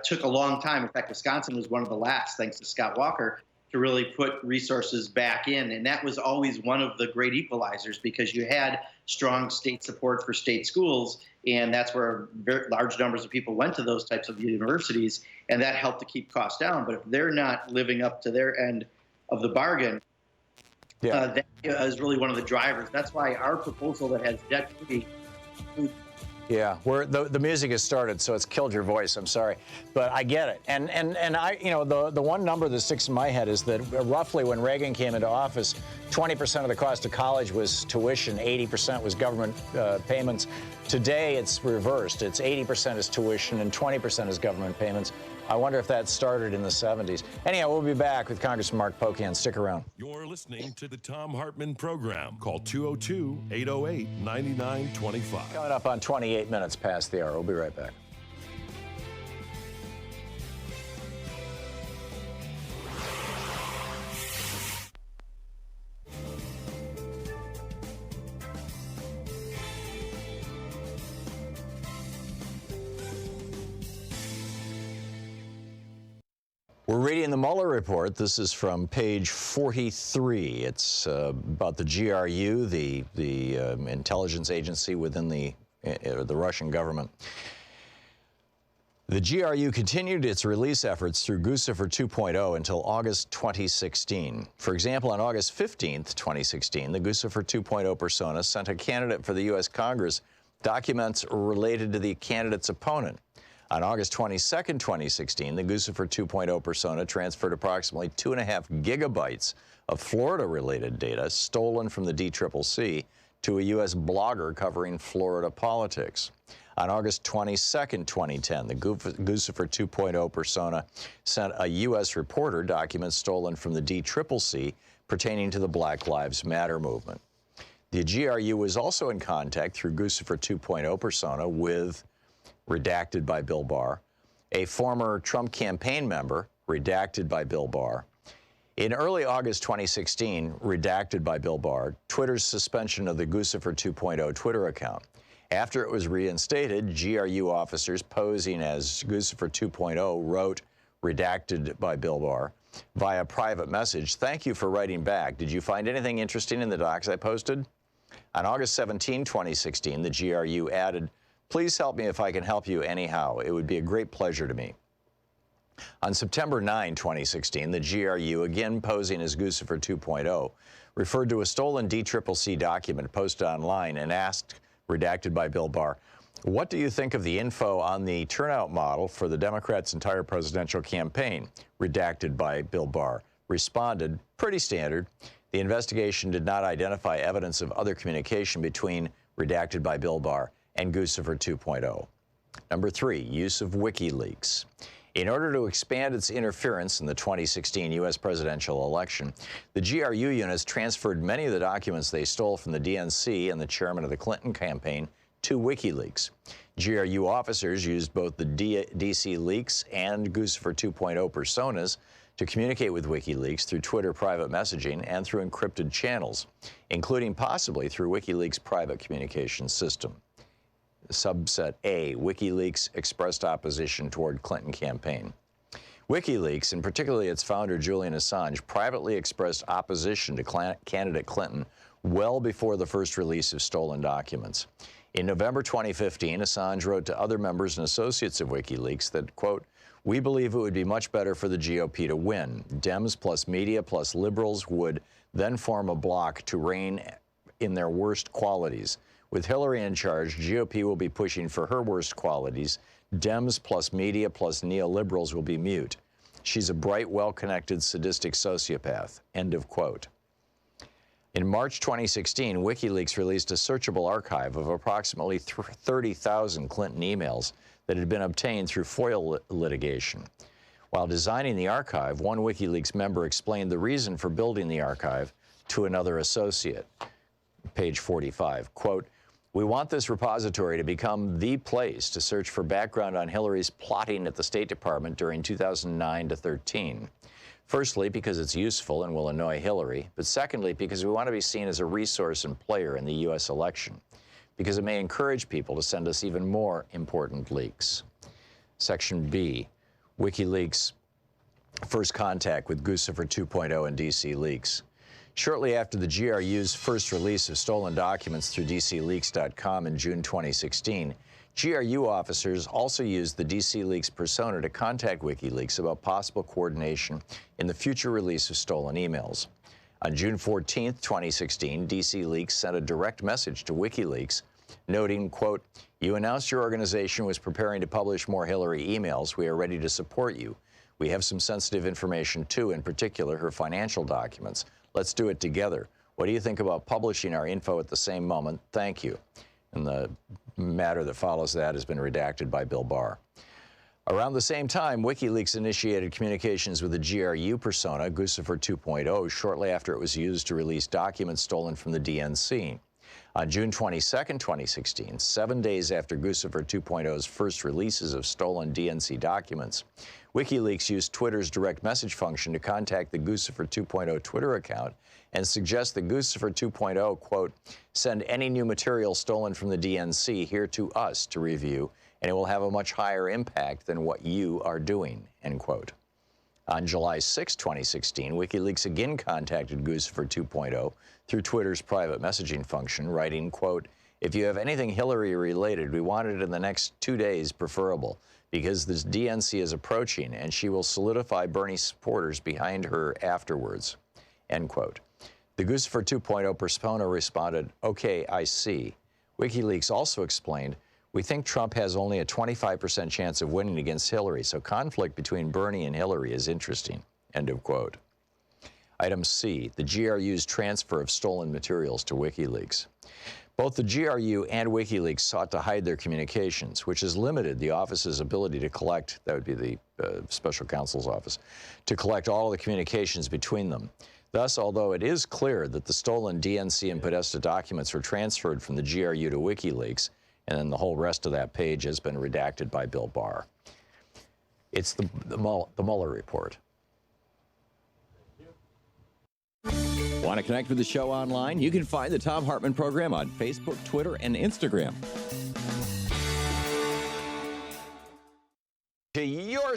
Speaker 16: took a long time. In fact, Wisconsin was one of the last, thanks to Scott Walker, to really put resources back in, and that was always one of the great equalizers, because you had strong state support for state schools, and that's where very large numbers of people went to those types of universities, and that helped to keep costs down. But if they're not living up to their end of the bargain, that is really one of the drivers. That's why our proposal that has debt-free.
Speaker 1: Yeah, the music has started, so it's killed your voice. I'm sorry, but I get it. And I, the one number that sticks in my head is that roughly when Reagan came into office, 20% of the cost of college was tuition, 80% was government payments. Today, it's reversed. It's 80% is tuition and 20% is government payments. I wonder if that started in the 70s. Anyhow, we'll be back with Congressman Mark Pocan. Stick around.
Speaker 2: You're listening to the Thom Hartmann Program. Call 202-808-9925.
Speaker 1: Coming up on 28 minutes past the hour. We'll be right back. We're reading the Mueller report. This is from page 43. It's about the GRU, the intelligence agency within the Russian government. The GRU continued its release efforts through Guccifer 2.0 until August 2016. For example, on August 15th, 2016, the Guccifer 2.0 persona sent a candidate for the U.S. Congress documents related to the candidate's opponent. On August 22, 2016, the Guccifer 2.0 persona transferred approximately 2.5 gigabytes of Florida-related data stolen from the DCCC to a U.S. blogger covering Florida politics. On August 22, 2010, the Guccifer 2.0 persona sent a U.S. reporter documents stolen from the DCCC pertaining to the Black Lives Matter movement. The GRU was also in contact through Guccifer 2.0 persona with, redacted by Bill Barr, a former Trump campaign member, redacted by Bill Barr. In early August 2016, redacted by Bill Barr, Twitter's suspension of the Guccifer 2.0 Twitter account. After it was reinstated, GRU officers posing as Guccifer 2.0 wrote, redacted by Bill Barr, via private message, "Thank you for writing back. Did you find anything interesting in the docs I posted?" On August 17, 2016, the GRU added, "Please help me if I can help you anyhow. It would be a great pleasure to me." On September 9, 2016, the GRU, again posing as Guccifer 2.0, referred to a stolen DCCC document posted online and asked, redacted by Bill Barr, "What do you think of the info on the turnout model for the Democrats' entire presidential campaign?" Redacted by Bill Barr responded, "Pretty standard." The investigation did not identify evidence of other communication between, redacted by Bill Barr, and Guccifer 2.0. Number 3, use of WikiLeaks. In order to expand its interference in the 2016 U.S. presidential election, the GRU units transferred many of the documents they stole from the DNC and the chairman of the Clinton campaign to WikiLeaks. GRU officers used both the DC leaks and Guccifer 2.0 personas to communicate with WikiLeaks through Twitter private messaging and through encrypted channels, including possibly through WikiLeaks' private communications system. Subset A, WikiLeaks expressed opposition toward Clinton campaign. WikiLeaks, and particularly its founder Julian Assange, privately expressed opposition to candidate Clinton well before the first release of stolen documents. In November 2015, Assange wrote to other members and associates of WikiLeaks that, quote, "We believe it would be much better for the GOP to win. Dems plus media plus liberals would then form a bloc to reign in their worst qualities. With Hillary in charge, GOP will be pushing for her worst qualities. Dems plus media plus neoliberals will be mute. She's a bright, well-connected, sadistic sociopath." End of quote. In March 2016, WikiLeaks released a searchable archive of approximately 30,000 Clinton emails that had been obtained through FOIA litigation. While designing the archive, one WikiLeaks member explained the reason for building the archive to another associate. Page 45, quote, "We want this repository to become the place to search for background on Hillary's plotting at the State Department during 2009 to 13. Firstly, because it's useful and will annoy Hillary, but secondly, because we want to be seen as a resource and player in the U.S. election, because it may encourage people to send us even more important leaks." Section B, WikiLeaks' first contact with Guccifer 2.0 and DC leaks. Shortly after the GRU's first release of stolen documents through DCleaks.com in June 2016, GRU officers also used the DC Leaks persona to contact WikiLeaks about possible coordination in the future release of stolen emails. On June 14, 2016, DC Leaks sent a direct message to WikiLeaks noting, quote, "You announced your organization was preparing to publish more Hillary emails. We are ready to support you. We have some sensitive information too, in particular her financial documents. Let's do it together. What do you think about publishing our info at the same moment? Thank you." And the matter that follows that has been redacted by Bill Barr. Around the same time, WikiLeaks initiated communications with the GRU persona, Guccifer 2.0, shortly after it was used to release documents stolen from the DNC. On June 22, 2016, 7 days after Guccifer 2.0's first releases of stolen DNC documents, WikiLeaks used Twitter's direct message function to contact the Guccifer 2.0 Twitter account and suggest that Guccifer 2.0, quote, "Send any new material stolen from the DNC here to us to review, and it will have a much higher impact than what you are doing," end quote. On July 6, 2016, WikiLeaks again contacted Guccifer 2.0 through Twitter's private messaging function, writing, quote, "If you have anything Hillary related, we want it in the next 2 days preferable, because this DNC is approaching and she will solidify Bernie supporters behind her afterwards," end quote. The Guccifer 2.0 persona responded, "Okay, I see," WikiLeaks also explained, "We think Trump has only a 25% chance of winning against Hillary, so conflict between Bernie and Hillary is interesting." End of quote. Item C, the GRU's transfer of stolen materials to WikiLeaks. Both the GRU and WikiLeaks sought to hide their communications, which has limited the office's ability to collect, that would be the special counsel's office, to collect all the communications between them. Thus, although it is clear that the stolen DNC and Podesta documents were transferred from the GRU to WikiLeaks, and then the whole rest of that page has been redacted by Bill Barr. It's the Mueller report.
Speaker 4: Want to connect with the show online? You can find the Thom Hartmann Program on Facebook, Twitter, and Instagram.
Speaker 1: To your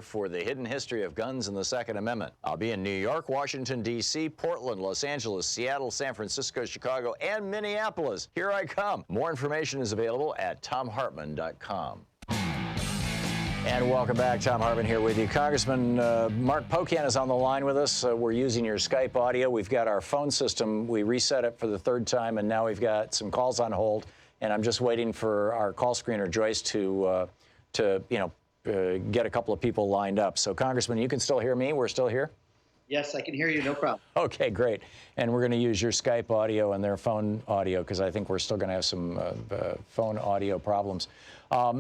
Speaker 1: for the hidden history of guns and the Second Amendment. I'll be in New York, Washington, D.C., Portland, Los Angeles, Seattle, San Francisco, Chicago, and Minneapolis. Here I come. More information is available at thomhartmann.com. And welcome back. Thom Hartmann here with you. Congressman Mark Pocan is on the line with us. We're using your Skype audio. We've got our phone system. We reset it for the third time, and now we've got some calls on hold. And I'm just waiting for our call screener, Joyce, to get a couple of people lined up. So, Congressman, you can still hear me? We're still here?
Speaker 16: Yes, I can hear you. No problem.
Speaker 1: Okay, great. And we're going to use your Skype audio and their phone audio because I think we're still going to have some phone audio problems. Where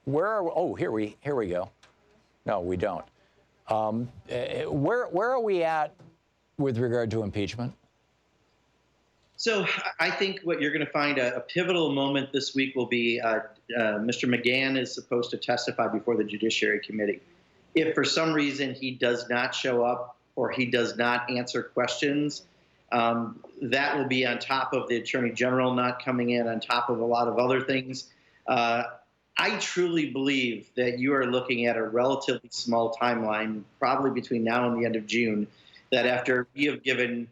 Speaker 1: are we? Oh, here we go. No, we don't. Where are we at with regard to impeachment?
Speaker 16: So I think what you're going to find a pivotal moment this week will be Mr. McGahn is supposed to testify before the Judiciary Committee. If for some reason he does not show up or he does not answer questions, that will be on top of the Attorney General not coming in, on top of a lot of other things. I truly believe that you are looking at a relatively small timeline, probably between now and the end of June, that after we have given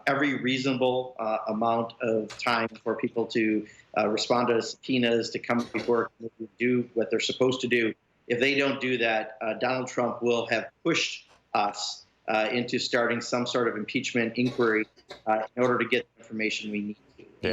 Speaker 16: every reasonable amount of time for people to respond to subpoenas, to come before, do what they're supposed to do, if they don't do that, Donald Trump will have pushed us into starting some sort of impeachment inquiry in order to get the information we need. Yeah.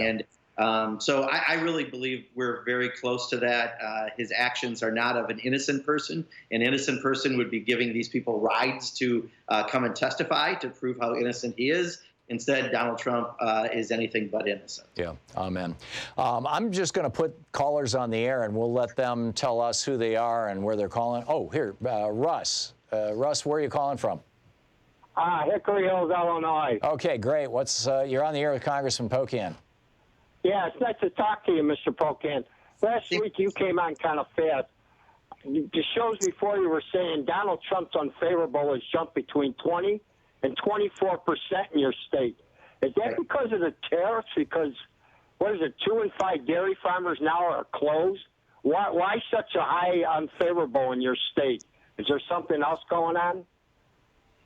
Speaker 16: And so I really believe we're very close to that. His actions are not of an innocent person. An innocent person would be giving these people rides to come and testify to prove how innocent he is. Instead, Donald Trump is anything but innocent.
Speaker 1: Yeah, amen. I'm just going to put callers on the air, and we'll let them tell us who they are and where they're calling. Oh, here, Russ. Russ, where are you calling from?
Speaker 17: Hickory Hills, Illinois.
Speaker 1: Okay, great. You're on the air with Congressman Pocan.
Speaker 17: Yeah, it's nice to talk to you, Mr. Pocan. Last week you came on kind of fast. The shows before you were saying Donald Trump's unfavorable has jumped between 20 and 24% in your state. Is that because of the tariffs? Because, 2 in 5 dairy farmers now are closed? Why such a high unfavorable in your state? Is there something else going on?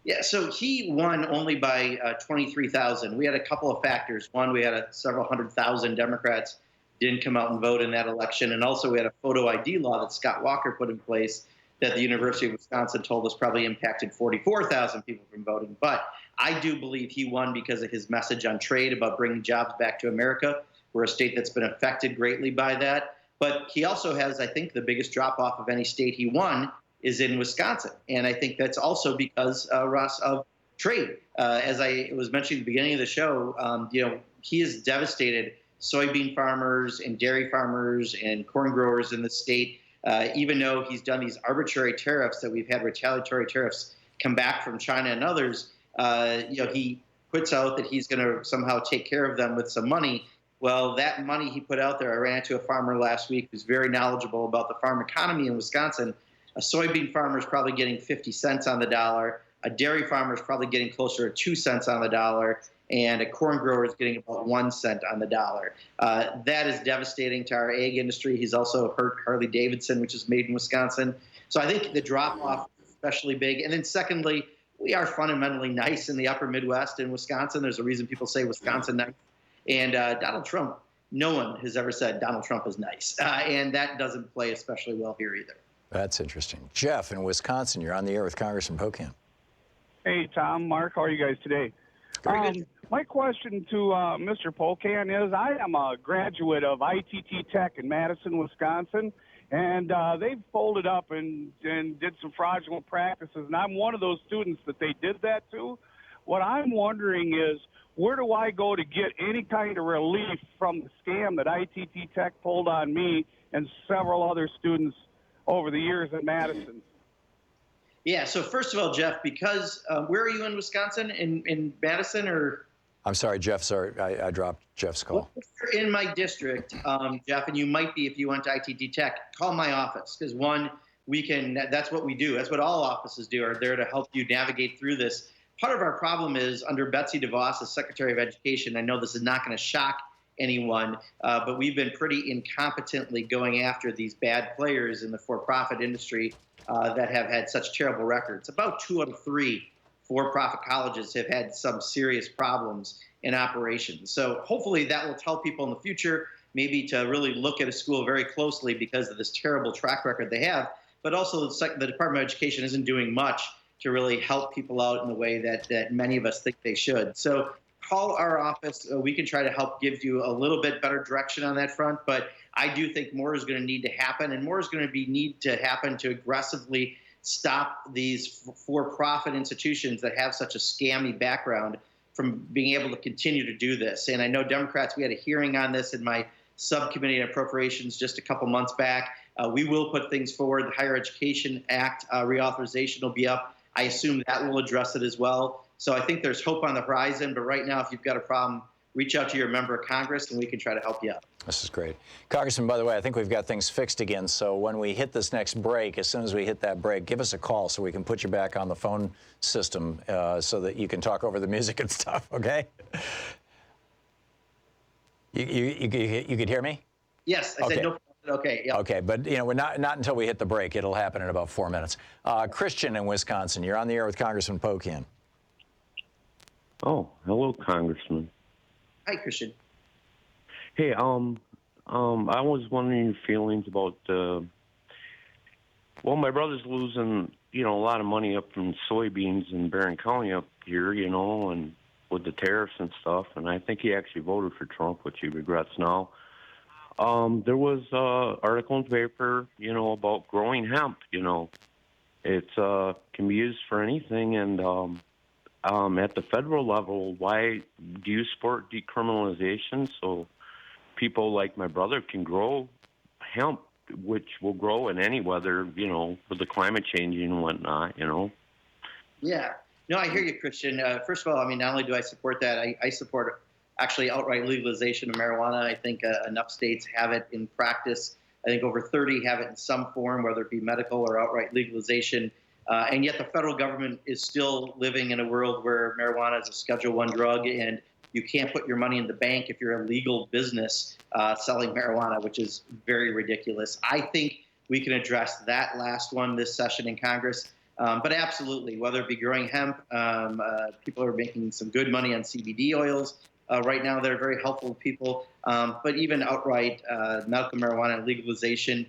Speaker 16: Yeah, so he won only by 23,000. We had a couple of factors. One, we had several 100,000 Democrats didn't come out and vote in that election. And also we had a photo ID law that Scott Walker put in place that the University of Wisconsin told us probably impacted 44,000 people from voting. But I do believe he won because of his message on trade about bringing jobs back to America. We're a state that's been affected greatly by that. But he also has, I think, the biggest drop-off of any state he won is in Wisconsin. And I think that's also because, Russ, of trade. As I was mentioning at the beginning of the show, he has devastated soybean farmers and dairy farmers and corn growers in the state. Even though he's done these arbitrary tariffs that we've had retaliatory tariffs come back from China and others, he puts out that he's going to somehow take care of them with some money. Well, that money he put out there, I ran into a farmer last week who's very knowledgeable about the farm economy in Wisconsin. A soybean farmer is probably getting 50 cents on the dollar. A dairy farmer is probably getting closer to 2 cents on the dollar. And a corn grower is getting about 1 cent on the dollar. That is devastating to our ag industry. He's also hurt Harley-Davidson, which is made in Wisconsin. So I think the drop-off is especially big. And then secondly, we are fundamentally nice in the upper Midwest in Wisconsin. There's a reason people say Wisconsin nice. And Donald Trump, no one has ever said Donald Trump is nice. And that doesn't play especially well here either.
Speaker 1: That's interesting. Jeff in Wisconsin, you're on the air with Congressman Pocan.
Speaker 18: Hey, Tom, Mark, how are you guys today? My question to Mr. Polkan is, I am a graduate of ITT Tech in Madison, Wisconsin, and they've folded up and did some fraudulent practices, and I'm one of those students that they did that to. What I'm wondering is, where do I go to get any kind of relief from the scam that ITT Tech pulled on me and several other students over the years at Madison?
Speaker 16: Yeah, so first of all, Jeff, because where are you in Wisconsin? In Madison or?
Speaker 1: I'm sorry, Jeff. Sorry, I dropped Jeff's call.
Speaker 16: Well, if you're in my district, Jeff, and you might be if you went to ITT Tech, call my office because that's what we do. That's what all offices do, are there to help you navigate through this. Part of our problem is under Betsy DeVos as Secretary of Education, I know this is not going to shock anyone, but we've been pretty incompetently going after these bad players in the for-profit industry that have had such terrible records. About 2 out of 3 for-profit colleges have had some serious problems in operations. So hopefully that will tell people in the future maybe to really look at a school very closely because of this terrible track record they have. But also the Department of Education isn't doing much to really help people out in the way that many of us think they should. So call our office. We can try to help give you a little bit better direction on that front. But I do think more is going to need to happen, and more is going to need to happen to aggressively stop these for-profit institutions that have such a scammy background from being able to continue to do this. And I know Democrats, we had a hearing on this in my subcommittee on appropriations just a couple months back. We will put things forward. The Higher Education Act reauthorization will be up. I assume that will address it as well. So I think there's hope on the horizon. But right now, if you've got a problem, reach out to your member of Congress, and we can try to help you out.
Speaker 1: This is great. Congressman, by the way, I think we've got things fixed again. So when we hit this next break, as soon as we hit that break, give us a call so we can put you back on the phone system so that you can talk over the music and stuff, okay? You could hear me?
Speaker 16: Yes, I said no. Okay, yeah.
Speaker 1: Okay, but we're not until we hit the break. It'll happen in about 4 minutes. Christian in Wisconsin, you're on the air with Congressman Pocan.
Speaker 19: Oh, hello, Congressman.
Speaker 16: Hi, Christian.
Speaker 19: Hey, I was wondering your feelings about my brother's losing, a lot of money up from soybeans in Barron County up here, and with the tariffs and stuff, and I think he actually voted for Trump, which he regrets now. There was an article in the paper, about growing hemp, It can be used for anything, and at the federal level, why do you support decriminalization so people like my brother can grow hemp, which will grow in any weather, with the climate changing and whatnot,
Speaker 16: Yeah. No, I hear you, Christian. First of all, not only do I support that, I support actually outright legalization of marijuana. I think enough states have it in practice. I think over 30 have it in some form, whether it be medical or outright legalization. And yet the federal government is still living in a world where marijuana is a Schedule I drug, and you can't put your money in the bank if you're a legal business selling marijuana, which is very ridiculous. I think we can address that last one this session in Congress. But absolutely, whether it be growing hemp, people are making some good money on CBD oils right now that are very helpful to people. But even outright medical marijuana legalization,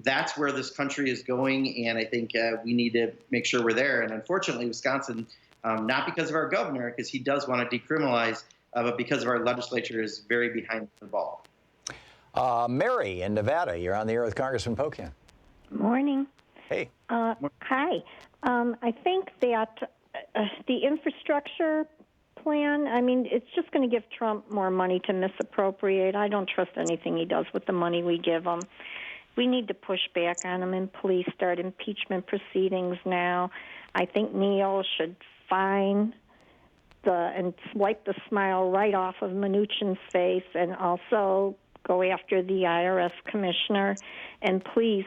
Speaker 16: that's where this country is going, and I think we need to make sure we're there. And unfortunately, Wisconsin, not because of our governor, because he does want to decriminalize, but because of our legislature is very behind the ball.
Speaker 1: Mary in Nevada, you're on the air with Congressman Pocan.
Speaker 20: Morning.
Speaker 1: Hey.
Speaker 20: Hi. I think that the infrastructure plan, it's just going to give Trump more money to misappropriate. I don't trust anything he does with the money we give him. We need to push back on him and police start impeachment proceedings now. I think Neil should fine and wipe the smile right off of Mnuchin's face, and also go after the IRS commissioner. And please,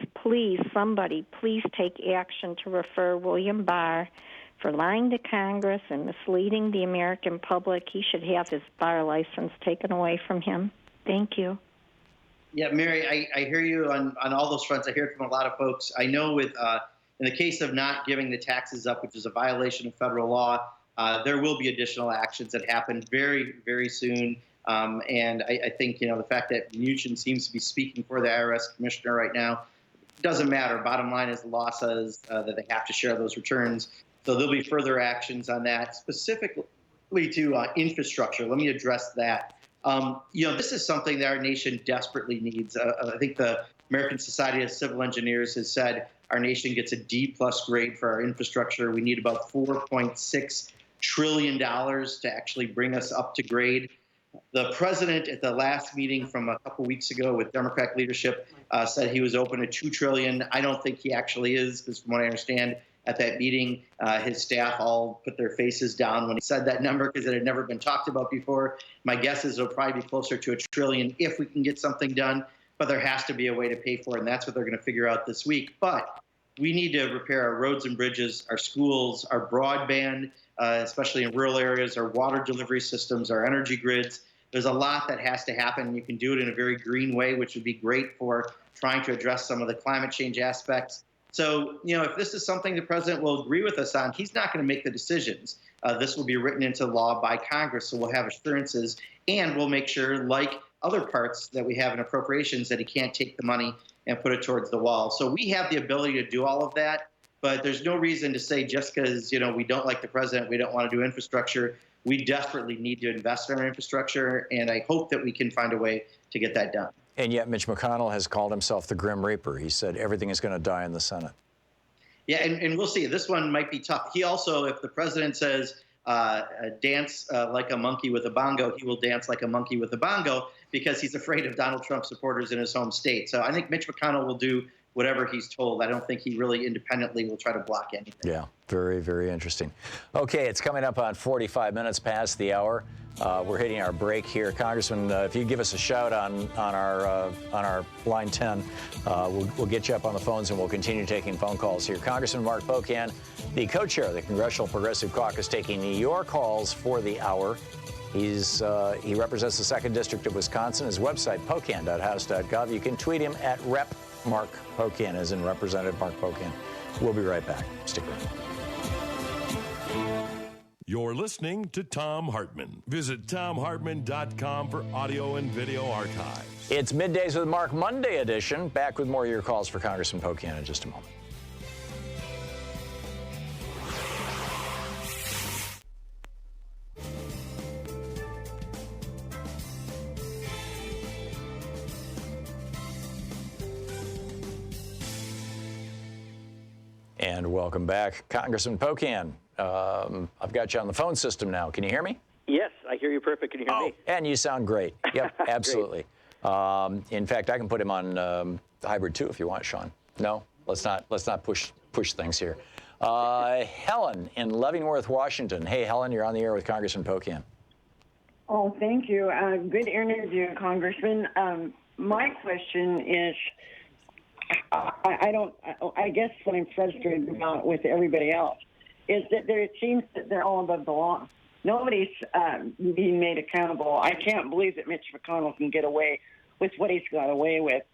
Speaker 20: somebody, please take action to refer William Barr for lying to Congress and misleading the American public. He should have his bar license taken away from him. Thank you.
Speaker 16: Yeah, Mary, I hear you on all those fronts. I hear it from a lot of folks. I know in the case of not giving the taxes up, which is a violation of federal law, there will be additional actions that happen very, very soon. And I think, the fact that Mnuchin seems to be speaking for the IRS commissioner right now doesn't matter. Bottom line is the law says that they have to share those returns. So there'll be further actions on that. Specifically, to infrastructure. Let me address that. This is something that our nation desperately needs. I think the American Society of Civil Engineers has said our nation gets a D+ grade for our infrastructure. We need about $4.6 trillion to actually bring us up to grade. The president at the last meeting from a couple weeks ago with Democratic leadership said he was open to $2 trillion. I don't think he actually is, because from what I understand, at that meeting, his staff all put their faces down when he said that number because it had never been talked about before. My guess is it'll probably be closer to $1 trillion if we can get something done, but there has to be a way to pay for it, and that's what they're going to figure out this week. But we need to repair our roads and bridges, our schools, our broadband, especially in rural areas, our water delivery systems, our energy grids. There's a lot that has to happen. You can do it in a very green way, which would be great for trying to address some of the climate change aspects. So, if this is something the president will agree with us on, he's not going to make the decisions. This will be written into law by Congress, so we'll have assurances, and we'll make sure, like other parts that we have in appropriations, that he can't take the money and put it towards the wall. So we have the ability to do all of that, but there's no reason to say just because, we don't like the president, we don't want to do infrastructure. We desperately need to invest in our infrastructure, and I hope that we can find a way to get that done.
Speaker 1: And yet Mitch McConnell has called himself the Grim Reaper. He said everything is going to die in the Senate.
Speaker 16: Yeah, and we'll see. This one might be tough. He also, if the president says dance like a monkey with a bongo, he will dance like a monkey with a bongo because he's afraid of Donald Trump supporters in his home state. So I think Mitch McConnell will do whatever he's told. I don't think he really independently will try to block anything.
Speaker 1: Yeah, very, very interesting. Okay, it's coming up on 45 minutes past the hour. We're hitting our break here. Congressman, if you give us a shout on our line 10, we'll get you up on the phones and we'll continue taking phone calls here. Congressman Mark Pocan, the co-chair of the Congressional Progressive Caucus, taking your calls for the hour. He represents the 2nd District of Wisconsin. His website, pocan.house.gov. You can tweet him at Rep. Mark Pocan, as in Representative Mark Pocan. We'll be right back. Stick around.
Speaker 2: You're listening to Thom Hartmann. Visit thomhartmann.com for audio and video archives.
Speaker 1: It's Middays with Mark, Monday edition. Back with more of your calls for Congressman Pocan in just a moment. And welcome back. Congressman Pocan, I've got you on the phone system now. Can you hear me?
Speaker 14: Yes, I hear you perfect. Can you hear me?
Speaker 1: And you sound great. Yep, absolutely. In fact, I can put him on hybrid too if you want, Sean. No, let's not push things here. Helen in Leavenworth, Washington. Hey, Helen, you're on the air with Congressman Pocan.
Speaker 21: Oh, thank you. Good interview, Congressman. My question is, I guess what I'm frustrated about with everybody else is that it seems that they're all above the law. Nobody's being made accountable. I can't believe that Mitch McConnell can get away with what he's got away with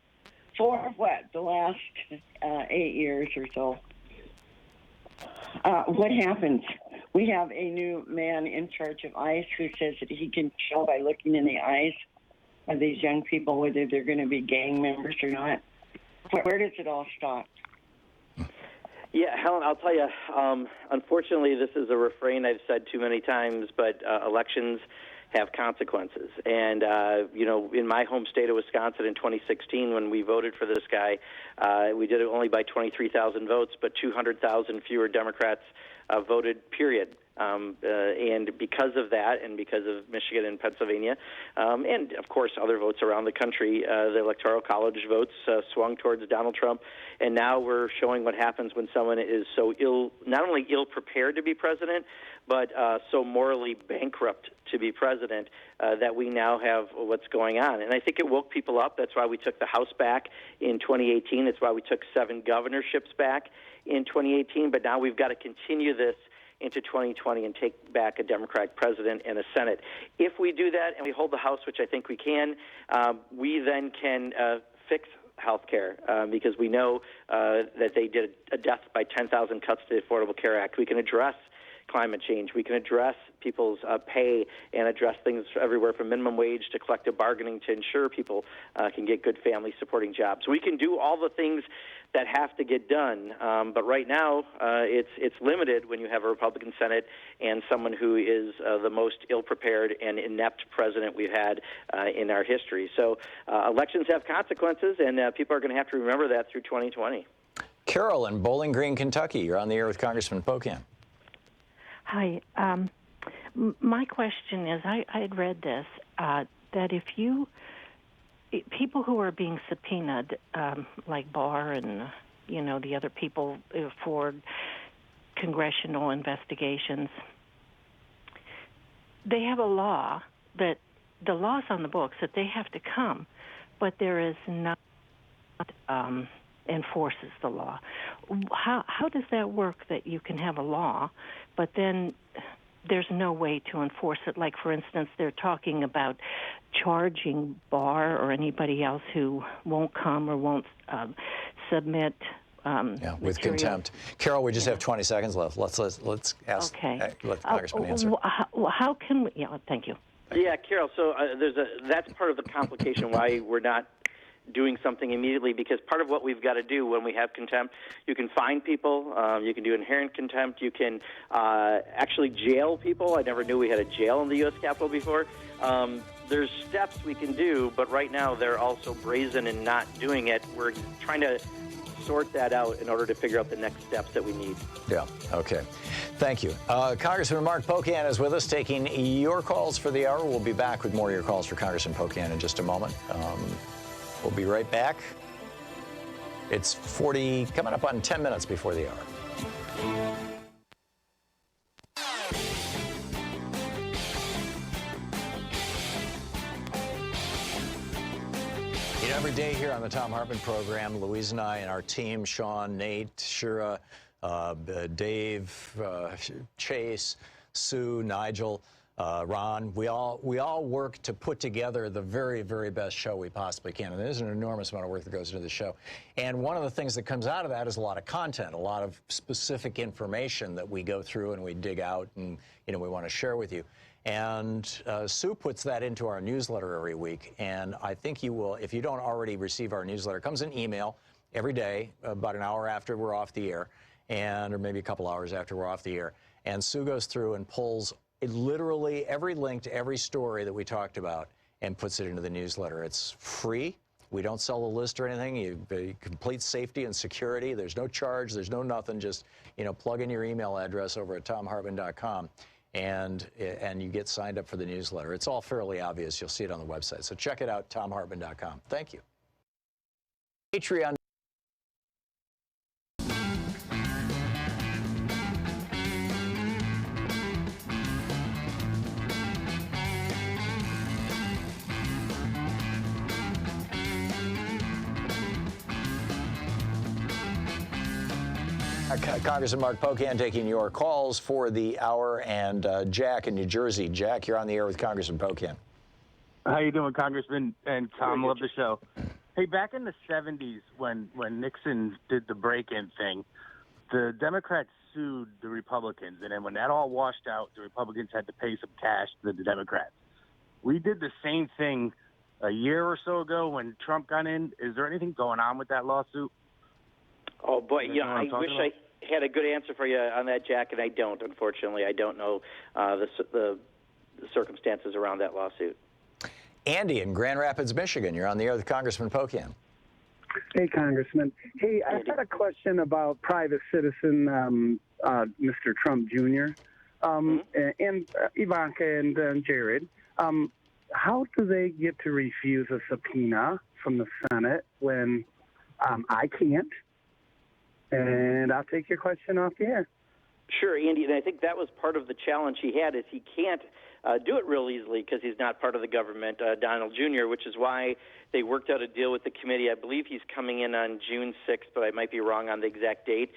Speaker 21: for the last 8 years or so. What happens? We have a new man in charge of ICE who says that he can tell by looking in the eyes of these young people whether they're going to be gang members or not. Where does it all stop?
Speaker 14: Yeah, Helen, I'll tell you, unfortunately, this is a refrain I've said too many times, but elections have consequences. And, in my home state of Wisconsin in 2016, when we voted for this guy, we did it only by 23,000 votes, but 200,000 fewer Democrats voted, period. And because of that, and because of Michigan and Pennsylvania, and of course other votes around the country, the Electoral College votes swung towards Donald Trump. And now we're showing what happens when someone is so not only ill-prepared to be president, but so morally bankrupt to be president that we now have what's going on. And I think it woke people up. That's why we took the House back in 2018. That's why we took 7 governorships back in 2018. But now we've got to continue this into 2020 and take back a Democratic president and a Senate. If we do that and we hold the House, which I think we can, we then can fix health care because we know that they did a death by 10,000 cuts to the Affordable Care Act. We can address climate change. We can address people's pay and address things everywhere from minimum wage to collective bargaining to ensure people can get good family-supporting jobs. We can do all the things that have to get done, but right now it's limited when you have a Republican Senate and someone who is the most ill-prepared and inept president we've had in our history. So elections have consequences, and people are going to have to remember that through 2020.
Speaker 1: Carol in Bowling Green, Kentucky. You're on the air with Congressman Pocan.
Speaker 3: Hi. My question is, I had read this, that if people who are being subpoenaed, like Barr and, the other people for congressional investigations, they have a law that the law's on the books that they have to come, but there is not enforces the law. How does that work that you can have a law, but then there's no way to enforce it? Like, for instance, they're talking about charging Barr or anybody else who won't come or won't submit
Speaker 1: with contempt. Carol, we just have 20 seconds left. Let's ask.
Speaker 3: Okay.
Speaker 1: Let the Congressman answer.
Speaker 3: How can we? Yeah, thank you.
Speaker 14: Yeah, Carol. So that's part of the complication why we're not doing something immediately, because part of what we've got to do when we have contempt, you can fine people, you can do inherent contempt, you can actually jail people. I never knew we had a jail in the U.S. Capitol before. There's steps we can do, but right now they're also brazen in not doing it. We're trying to sort that out in order to figure out the next steps that we need.
Speaker 1: Yeah, okay. Thank you. Congressman Mark Pocan is with us, taking your calls for the hour. We'll be back with more of your calls for Congressman Pocan in just a moment. We'll be right back. It's coming up on 10 minutes before the hour. Every day here on the Thom Hartmann Program, Louise and I and our team, Sean, Nate, Shira, Dave, Chase, Sue, Nigel, Ron, we all work to put together the very, very best show we possibly can. And there's an enormous amount of work that goes into the show. And one of the things that comes out of that is a lot of content, a lot of specific information that we go through and we dig out and we want to share with you. And Sue puts that into our newsletter every week. And I think you will, if you don't already receive our newsletter, it comes in email every day, about an hour after we're off the air, or maybe a couple hours after we're off the air. And Sue goes through and pulls literally every link to every story that we talked about and puts it into the newsletter. It's free. We don't sell a list or anything. You complete safety and security. There's no charge. There's no nothing. Just plug in your email address over at thomhartmann.com. And you get signed up for the newsletter. It's all fairly obvious. You'll see it on the website. So check it out, thomhartmann.com. Thank you. Patreon. Congressman Mark Pocan taking your calls for the hour, and Jack in New Jersey. Jack, you're on the air with Congressman Pocan.
Speaker 22: How you doing, Congressman? And Tom, love the show. Hey, back in the 70s when Nixon did the break-in thing, the Democrats sued the Republicans, and then when that all washed out, the Republicans had to pay some cash to the Democrats. We did the same thing a year or so ago when Trump got in. Is there anything going on with that lawsuit?
Speaker 14: Oh, boy, I wish I had a good answer for you on that, Jack, and I don't, unfortunately. I don't know the circumstances around that lawsuit.
Speaker 1: Andy in Grand Rapids, Michigan. You're on the air with Congressman Pocan.
Speaker 23: Hey, Congressman. Hey, I had a question about private citizen Mr. Trump Jr. And Ivanka and Jared. How do they get to refuse a subpoena from the Senate when I can't? And I'll take your question off the air.
Speaker 14: Sure, Andy, and I think that was part of the challenge he had, is he can't do it real easily because he's not part of the government, Donald Jr., which is why they worked out a deal with the committee. I believe he's coming in on June 6th, but I might be wrong on the exact date.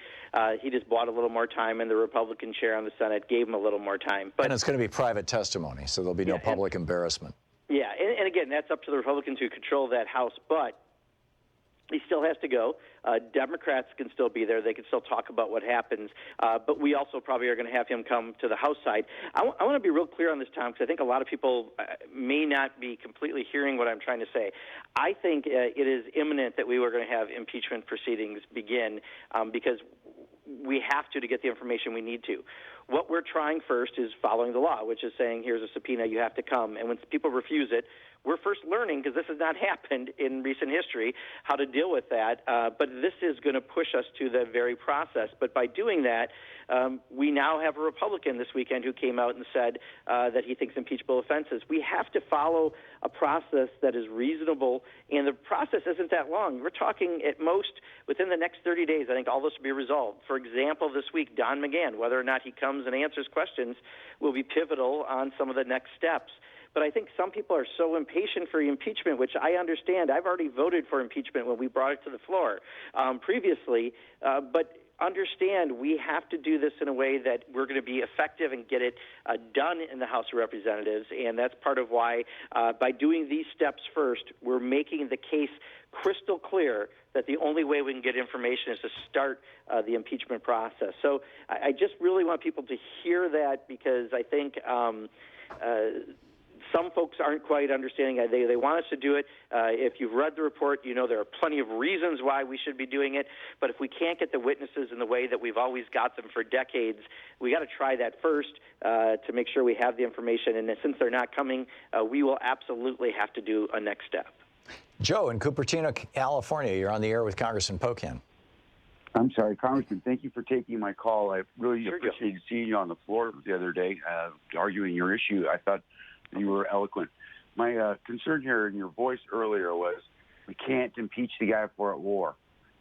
Speaker 14: He just bought a little more time, and the Republican chair on the Senate gave him a little more time.
Speaker 1: And it's going to be private testimony, so there'll be no public embarrassment.
Speaker 14: Yeah, and again, that's up to the Republicans who control that House, but He still has to go. Democrats can still be there. They can still talk about what happens. But we also probably are going to have him come to the House side. I want to be real clear on this, Tom, because I think a lot of people may not be completely hearing what I'm trying to say. I think it is imminent that we were going to have impeachment proceedings begin because we have to get the information we need to. What we're trying first is following the law, which is saying, here's a subpoena, you have to come. And when people refuse it, we're first learning, because this has not happened in recent history, how to deal with that. But this is going to push us to the very process. But by doing that, we now have a Republican this weekend who came out and said that he thinks impeachable offenses. We have to follow a process that is reasonable, and the process isn't that long. We're talking at most within the next 30 days, I think all this will be resolved. For example, this week, Don McGahn, whether or not he comes and answers questions, will be pivotal on some of the next steps. But I think some people are so impatient for impeachment, which I understand. I've already voted for impeachment when we brought it to the floor previously. But understand we have to do this in a way that we're going to be effective and get it done in the House of Representatives. And that's part of why by doing these steps first, we're making the case crystal clear that the only way we can get information is to start the impeachment process. So I just really want people to hear that, because I think some folks aren't quite understanding. They want us to do it. If you've read the report, you know there are plenty of reasons why we should be doing it. But if we can't get the witnesses in the way that we've always got them for decades, we got to try that first to make sure we have the information. And since they're not coming, we will absolutely have to do a next step.
Speaker 1: Joe in Cupertino, California, you're on the air with Congressman Pocan.
Speaker 5: I'm sorry, Congressman, thank you for taking my call. I really appreciated seeing you on the floor the other day, arguing your issue. I thought you were eloquent. My concern here in your voice earlier was we can't impeach the guy if we're at war.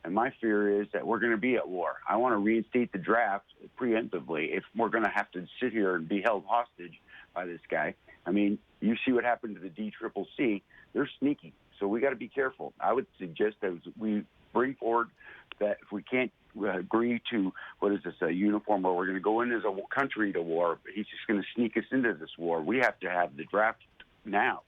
Speaker 5: And my fear is that we're going to be at war. I want to reinstate the draft preemptively if we're going to have to sit here and be held hostage by this guy. I mean, you see what happened to the DCCC. They're sneaky, so we got to be careful. I would suggest that we bring forward that if we can't agree to, a uniform where we're going to go in as a country to war, but he's just going to sneak us into this war. We have to have the draft now.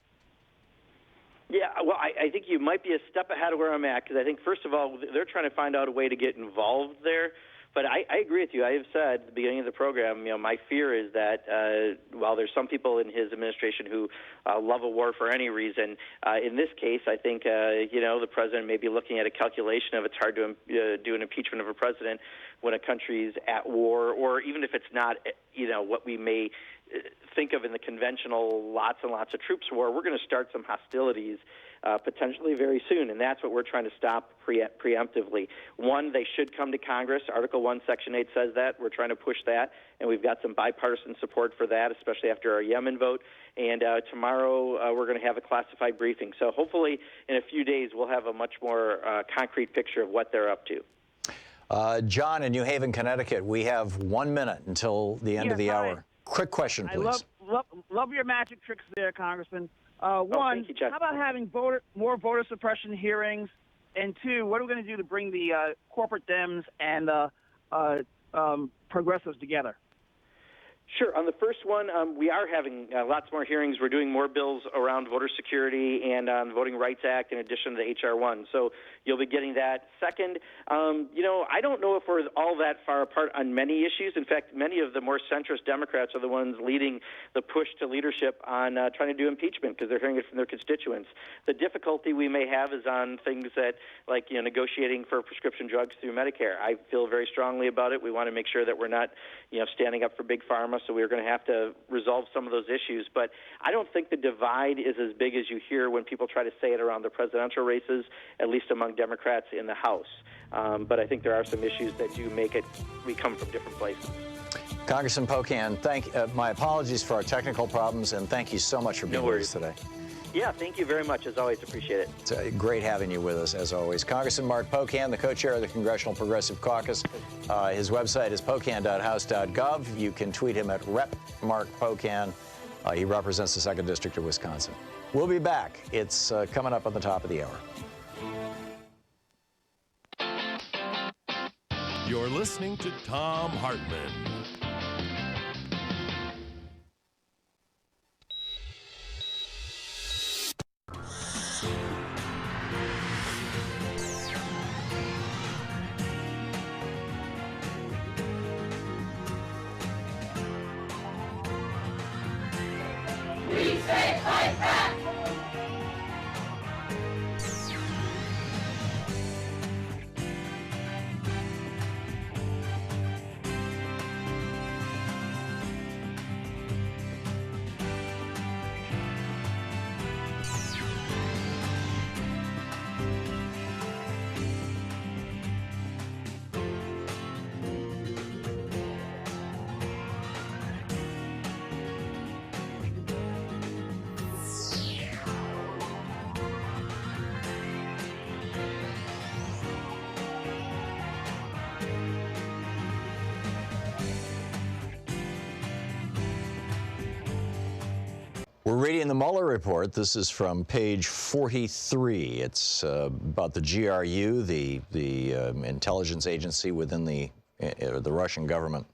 Speaker 14: Yeah, well, I think you might be a step ahead of where I'm at, because I think, first of all, they're trying to find out a way to get involved there. But I agree with you. I have said at the beginning of the program, my fear is that while there's some people in his administration who love a war for any reason, in this case, I think, the president may be looking at a calculation of it's hard to do an impeachment of a president when a country's at war, or even if it's not, what we may think of in the conventional lots and lots of troops war. We're going to start some hostilities potentially very soon, and that's what we're trying to stop preemptively. One, they should come to Congress. Article 1, Section 8 says that. We're trying to push that, and we've got some bipartisan support for that, especially after our Yemen vote. And tomorrow we're going to have a classified briefing. So hopefully in a few days we'll have a much more concrete picture of what they're up to.
Speaker 1: John in New Haven, Connecticut, we have 1 minute until the end of the hour. Quick question, please.
Speaker 6: I love your magic tricks there, Congressman. One,
Speaker 14: thank you, Jeff.
Speaker 6: how about having more voter suppression hearings? And two, what are we going to do to bring the corporate Dems and progressives together?
Speaker 14: Sure. On the first one, we are having lots more hearings. We're doing more bills around voter security and on the Voting Rights Act in addition to the H.R. 1. So you'll be getting that. Second, I don't know if we're all that far apart on many issues. In fact, many of the more centrist Democrats are the ones leading the push to leadership on trying to do impeachment because they're hearing it from their constituents. The difficulty we may have is on things that, like, negotiating for prescription drugs through Medicare. I feel very strongly about it. We want to make sure that we're not, standing up for big pharma. So we're going to have to resolve some of those issues. But I don't think the divide is as big as you hear when people try to say it around the presidential races, at least among Democrats in the House. But I think there are some issues that do make it, we come from different places.
Speaker 1: Congressman Pocan, my apologies for our technical problems, and thank you so much for being with us today.
Speaker 14: Yeah, thank you very much. As always, appreciate it.
Speaker 1: It's great having you with us, as always. Congressman Mark Pocan, the co-chair of the Congressional Progressive Caucus. His website is pocan.house.gov. You can tweet him at Rep. Mark Pocan. He represents the 2nd District of Wisconsin. We'll be back. It's coming up on the top of the hour.
Speaker 2: You're listening to Thom Hartmann.
Speaker 1: We're reading the Mueller report. This is from page 43. It's about the GRU, the intelligence agency within the Russian government.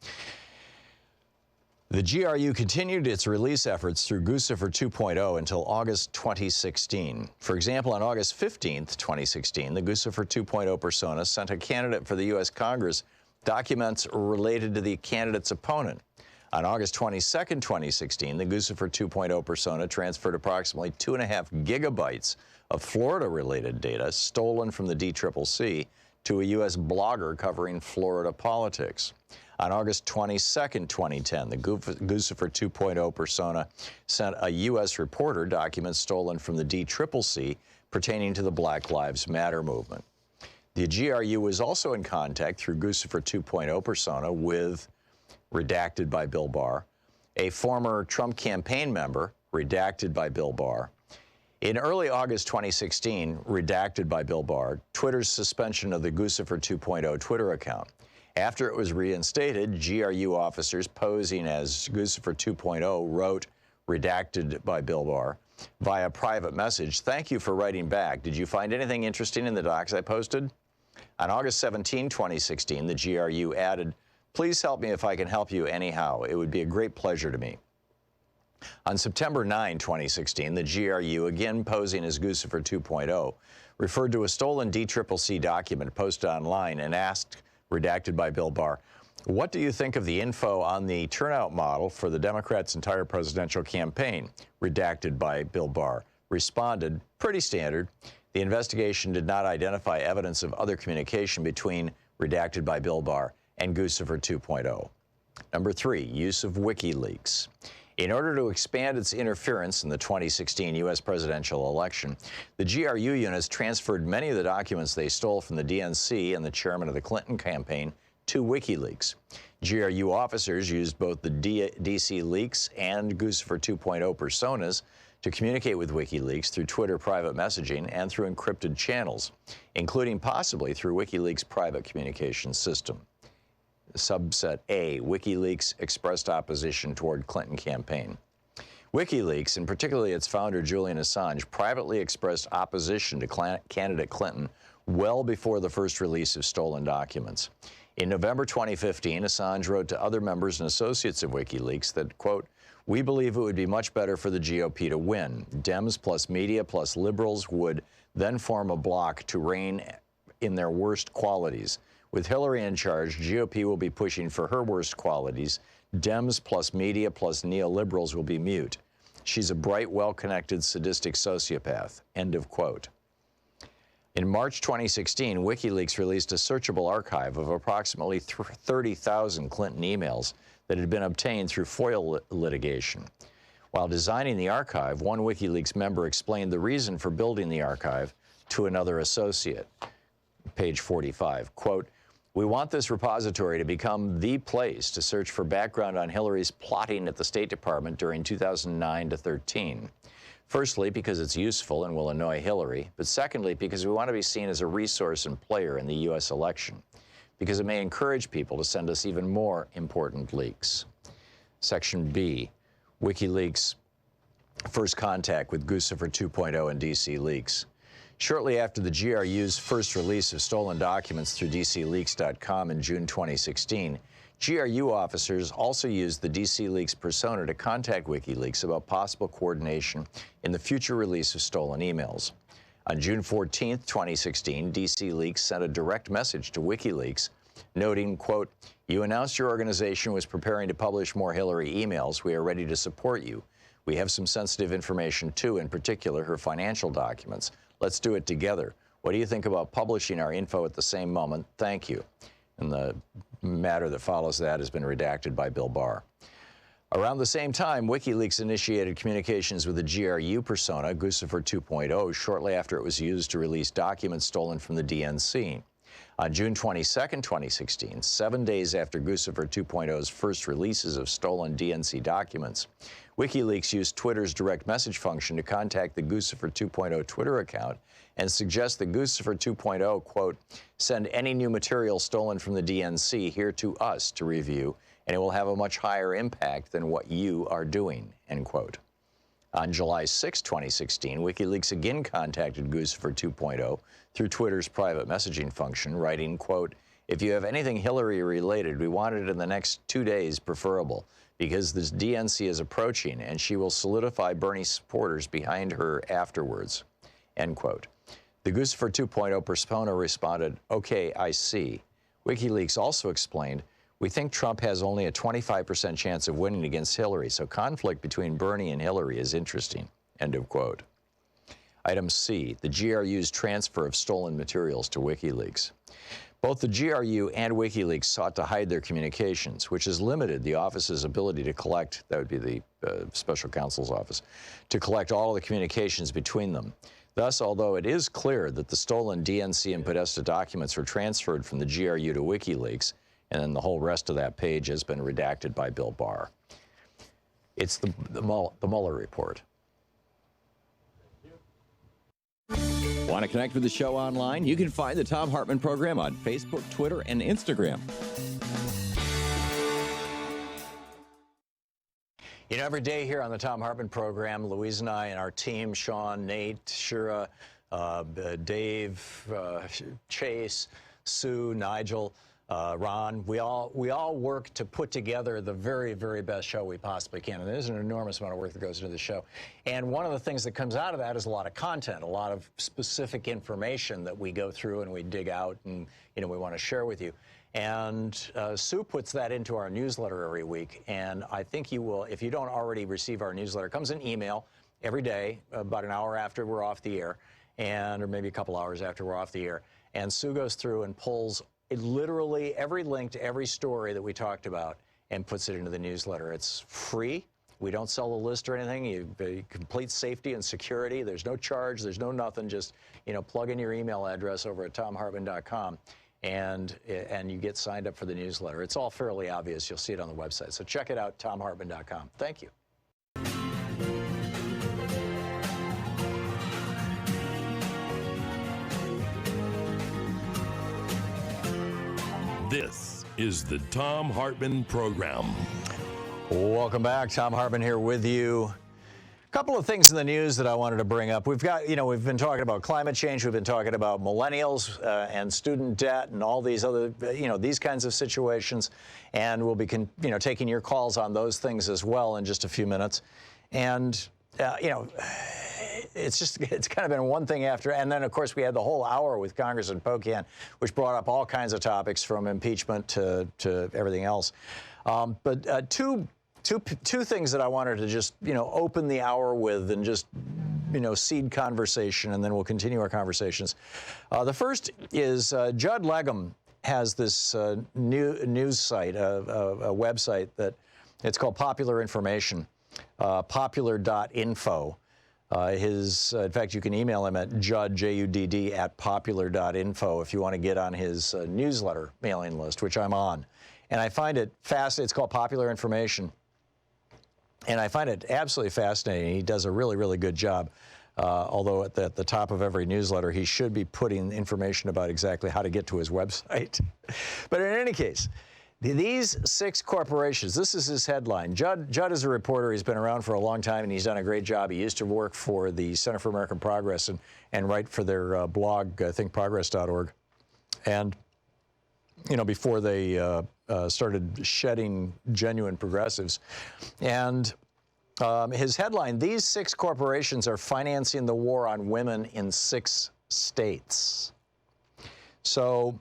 Speaker 1: The GRU continued its release efforts through Guccifer 2.0 until August 2016. For example, on August 15, 2016, the Guccifer 2.0 persona sent a candidate for the U.S. Congress documents related to the candidate's opponent. On August 22, 2016, the Guccifer 2.0 persona transferred approximately 2.5 gigabytes of Florida-related data stolen from the DCCC to a U.S. blogger covering Florida politics. On August 22, 2010, the Guccifer 2.0 persona sent a U.S. reporter documents stolen from the DCCC pertaining to the Black Lives Matter movement. The GRU was also in contact through Guccifer 2.0 persona with, redacted by Bill Barr, a former Trump campaign member, redacted by Bill Barr. In early August 2016, redacted by Bill Barr, Twitter's suspension of the Guccifer 2.0 Twitter account. After it was reinstated, GRU officers posing as Guccifer 2.0 wrote, redacted by Bill Barr, via private message, "Thank you for writing back. Did you find anything interesting in the docs I posted?" On August 17, 2016, the GRU added, "Please help me if I can help you anyhow. It would be a great pleasure to me." On September 9, 2016, the GRU, again posing as Guccifer 2.0, referred to a stolen DCCC document posted online and asked, redacted by Bill Barr, "What do you think of the info on the turnout model for the Democrats' entire presidential campaign?" Redacted by Bill Barr. Responded, "Pretty standard. The investigation did not identify evidence of other communication between," redacted by Bill Barr, "and Guccifer 2.0. Number 3, use of WikiLeaks. In order to expand its interference in the 2016 U.S. presidential election, the GRU units transferred many of the documents they stole from the DNC and the chairman of the Clinton campaign to WikiLeaks. GRU officers used both the DC leaks and Guccifer 2.0 personas to communicate with WikiLeaks through Twitter private messaging and through encrypted channels, including possibly through WikiLeaks' private communications system. Subset A, WikiLeaks expressed opposition toward Clinton campaign. WikiLeaks, and particularly its founder Julian Assange, privately expressed opposition to candidate Clinton well before the first release of stolen documents. In November 2015, Assange wrote to other members and associates of WikiLeaks that, quote, "We believe it would be much better for the GOP to win. Dems plus media plus liberals would then form a bloc to reign in their worst qualities. With Hillary in charge, GOP will be pushing for her worst qualities. Dems plus media plus neoliberals will be mute. She's a bright, well-connected, sadistic sociopath." End of quote. In March 2016, WikiLeaks released a searchable archive of approximately 30,000 Clinton emails that had been obtained through FOIA litigation. While designing the archive, one WikiLeaks member explained the reason for building the archive to another associate. Page 45, quote, "We want this repository to become the place to search for background on Hillary's plotting at the State Department during 2009 to 13. Firstly, because it's useful and will annoy Hillary, but secondly, because we want to be seen as a resource and player in the U.S. election, because it may encourage people to send us even more important leaks." Section B, WikiLeaks' first contact with Guccifer 2.0 and DC leaks. Shortly after the GRU's first release of stolen documents through DCLeaks.com in June 2016, GRU officers also used the DC Leaks persona to contact WikiLeaks about possible coordination in the future release of stolen emails. On June 14, 2016, DC Leaks sent a direct message to WikiLeaks noting, quote, "You announced your organization was preparing to publish more Hillary emails. We are ready to support you. We have some sensitive information too, in particular her financial documents. Let's do it together. What do you think about publishing our info at the same moment? Thank you." And the matter that follows that has been redacted by Bill Barr. Around the same time, WikiLeaks initiated communications with the GRU persona, Guccifer 2.0, shortly after it was used to release documents stolen from the DNC. On June 22, 2016, 7 days after Guccifer 2.0's first releases of stolen DNC documents, WikiLeaks used Twitter's direct message function to contact the Guccifer 2.0 Twitter account and suggest that Guccifer 2.0, quote, "Send any new material stolen from the DNC here to us to review, and it will have a much higher impact than what you are doing," end quote. On July 6, 2016, WikiLeaks again contacted Guccifer 2.0 through Twitter's private messaging function, writing, quote, "If you have anything Hillary related, we want it in the next 2 days, preferable, because this DNC is approaching and she will solidify Bernie supporters behind her afterwards," end quote. The Guccifer 2.0 persona responded, "Okay, I see." WikiLeaks also explained, "We think Trump has only a 25% chance of winning against Hillary, so conflict between Bernie and Hillary is interesting," end of quote. Item C, the GRU's transfer of stolen materials to WikiLeaks. Both the GRU and WikiLeaks sought to hide their communications, which has limited the office's ability to collect, that would be the special counsel's office, to collect all of the communications between them. Thus, although it is clear that the stolen DNC and Podesta documents were transferred from the GRU to WikiLeaks, and then the whole rest of that page has been redacted by Bill Barr. It's the Mueller report.
Speaker 4: Want to connect with the show online? You can find the Thom Hartmann Program on Facebook, Twitter, and Instagram.
Speaker 1: You know, every day here on the Thom Hartmann Program, Louise and I and our team, Sean, Nate, Shira, Dave, Chase, Sue, Nigel, Ron, we all work to put together the very, very best show we possibly can. And there's an enormous amount of work that goes into the show. And one of the things that comes out of that is a lot of content, a lot of specific information that we go through and we dig out and, you know, we want to share with you. And Sue puts that into our newsletter every week. And I think you will, if you don't already receive our newsletter, it comes in email every day, about an hour after we're off the air, or maybe a couple hours after we're off the air. And Sue goes through and pulls literally every link to every story that we talked about and puts it into the newsletter. It's free. We don't sell the list or anything. You complete safety and security. There's no charge. There's no nothing. Just, you know, plug in your email address over at thomhartmann.com. And you get signed up for the newsletter. It's all fairly obvious. You'll see it on the website. So check it out, thomhartmann.com. Thank you.
Speaker 2: This is the Thom Hartmann Program.
Speaker 1: Welcome back. Thom Hartmann here with you. A couple of things in the news that I wanted to bring up. We've got, you know, we've been talking about climate change. We've been talking about millennials and student debt and all these other, you know, these kinds of situations. And we'll be, you know, taking your calls on those things as well in just a few minutes. And, you know, it's kind of been one thing after. And then, of course, we had the whole hour with Congressman Pocan, which brought up all kinds of topics from impeachment to everything else. But two things that I wanted to just, you know, open the hour with and just, you know, seed conversation, and then we'll continue our conversations. The first is Judd Legum has this news site, a website that it's called Popular Information, popular.info. In fact, you can email him at Judd, Judd, at popular.info if you want to get on his newsletter mailing list, which I'm on. And I find it fascinating. It's called Popular Information. And I find it absolutely fascinating. He does a really, really good job. Although at the top of every newsletter, he should be putting information about exactly how to get to his website. But in any case, these 6 corporations, this is his headline. Judd is a reporter. He's been around for a long time, and he's done a great job. He used to work for the Center for American Progress and write for their blog, thinkprogress.org. And, you know, before they started shedding genuine progressives. And his headline, these 6 corporations are financing the war on women in 6 states. So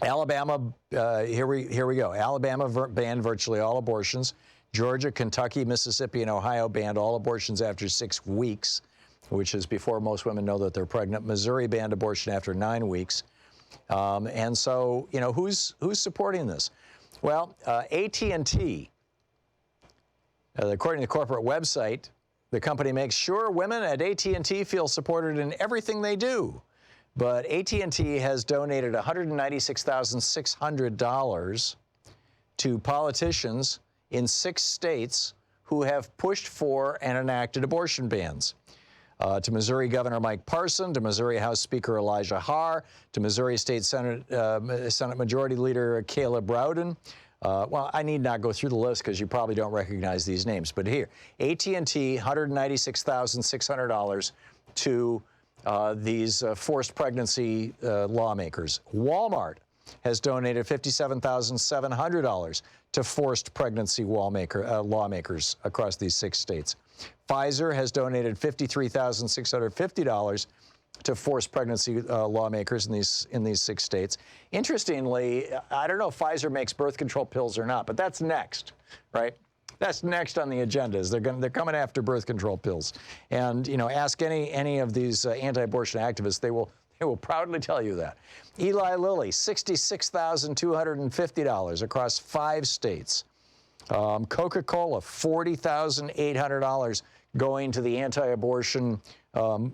Speaker 1: Alabama, here we go. Alabama banned virtually all abortions. Georgia, Kentucky, Mississippi, and Ohio banned all abortions after 6 weeks, which is before most women know that they're pregnant. Missouri banned abortion after 9 weeks. And so, you know, who's supporting this? Well, AT&T, according to the corporate website, the company makes sure women at AT&T feel supported in everything they do. But AT&T has donated $196,600 to politicians in 6 states who have pushed for and enacted abortion bans. To Missouri Governor Mike Parson, to Missouri House Speaker Elijah Haar, to Missouri State Senate Majority Leader Caleb Rowden, Well, I need not go through the list because you probably don't recognize these names. But here, AT&T, $196,600 to these forced pregnancy lawmakers. Walmart has donated $57,700 to forced pregnancy lawmakers across these 6 states. Pfizer has donated $53,650 to forced pregnancy lawmakers in these 6 states. Interestingly, I don't know if Pfizer makes birth control pills or not, but that's next, right? That's next on the agenda. They're coming after birth control pills, and ask any of these anti-abortion activists, they will proudly tell you that. Eli Lilly, $66,250 across 5 states. Coca-Cola, $40,800 going to the anti-abortion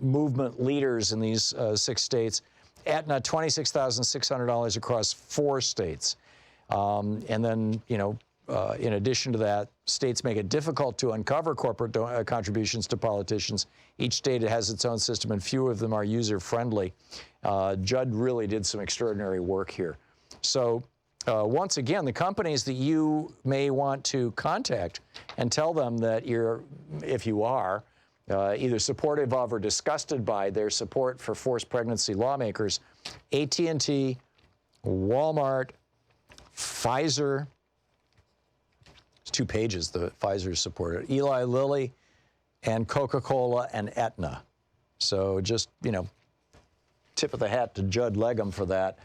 Speaker 1: movement leaders in these 6 states. Aetna, $26,600 across 4 states. And then, in addition to that, states make it difficult to uncover corporate contributions to politicians. Each state has its own system, and few of them are user-friendly. Judd really did some extraordinary work here. So once again, the companies that you may want to contact and tell them that if you are, either supportive of or disgusted by their support for forced pregnancy lawmakers, AT&T, Walmart, Pfizer, it's 2 pages, the Pfizer supported, Eli Lilly, and Coca-Cola and Aetna. So just, tip of the hat to Judd Legum for that.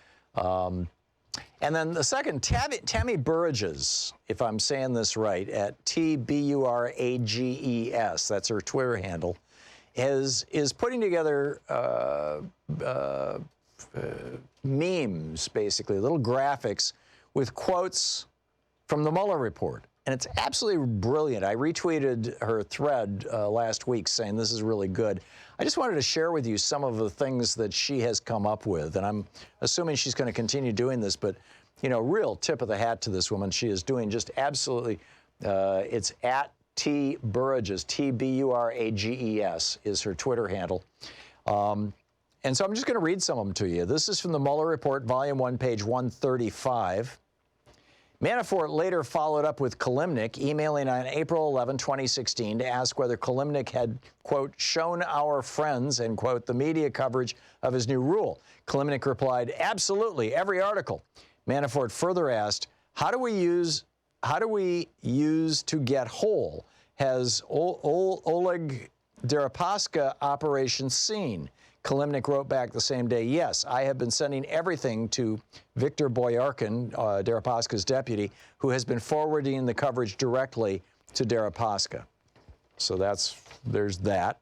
Speaker 1: And then the second, Tammy Burgess, if I'm saying this right, at TBURAGES, that's her Twitter handle, is putting together memes, basically, little graphics with quotes from the Mueller report. And it's absolutely brilliant. I retweeted her thread last week saying this is really good. I just wanted to share with you some of the things that she has come up with. And I'm assuming she's going to continue doing this, but, real tip of the hat to this woman. She is doing just absolutely, it's at T Burgess, TBURAGES is her Twitter handle. And so I'm just going to read some of them to you. This is from the Mueller report, volume 1, page 135. Manafort later followed up with Kilimnik, emailing on April 11, 2016, to ask whether Kilimnik had, quote, shown our friends, end quote, the media coverage of his new rule. Kilimnik replied, absolutely, every article. Manafort further asked, how do we use to get whole? Has Oleg Deripaska operation seen? Kilimnik wrote back the same day, yes, I have been sending everything to Viktor Boyarkin, Deripaska's deputy, who has been forwarding the coverage directly to Deripaska. So there's that.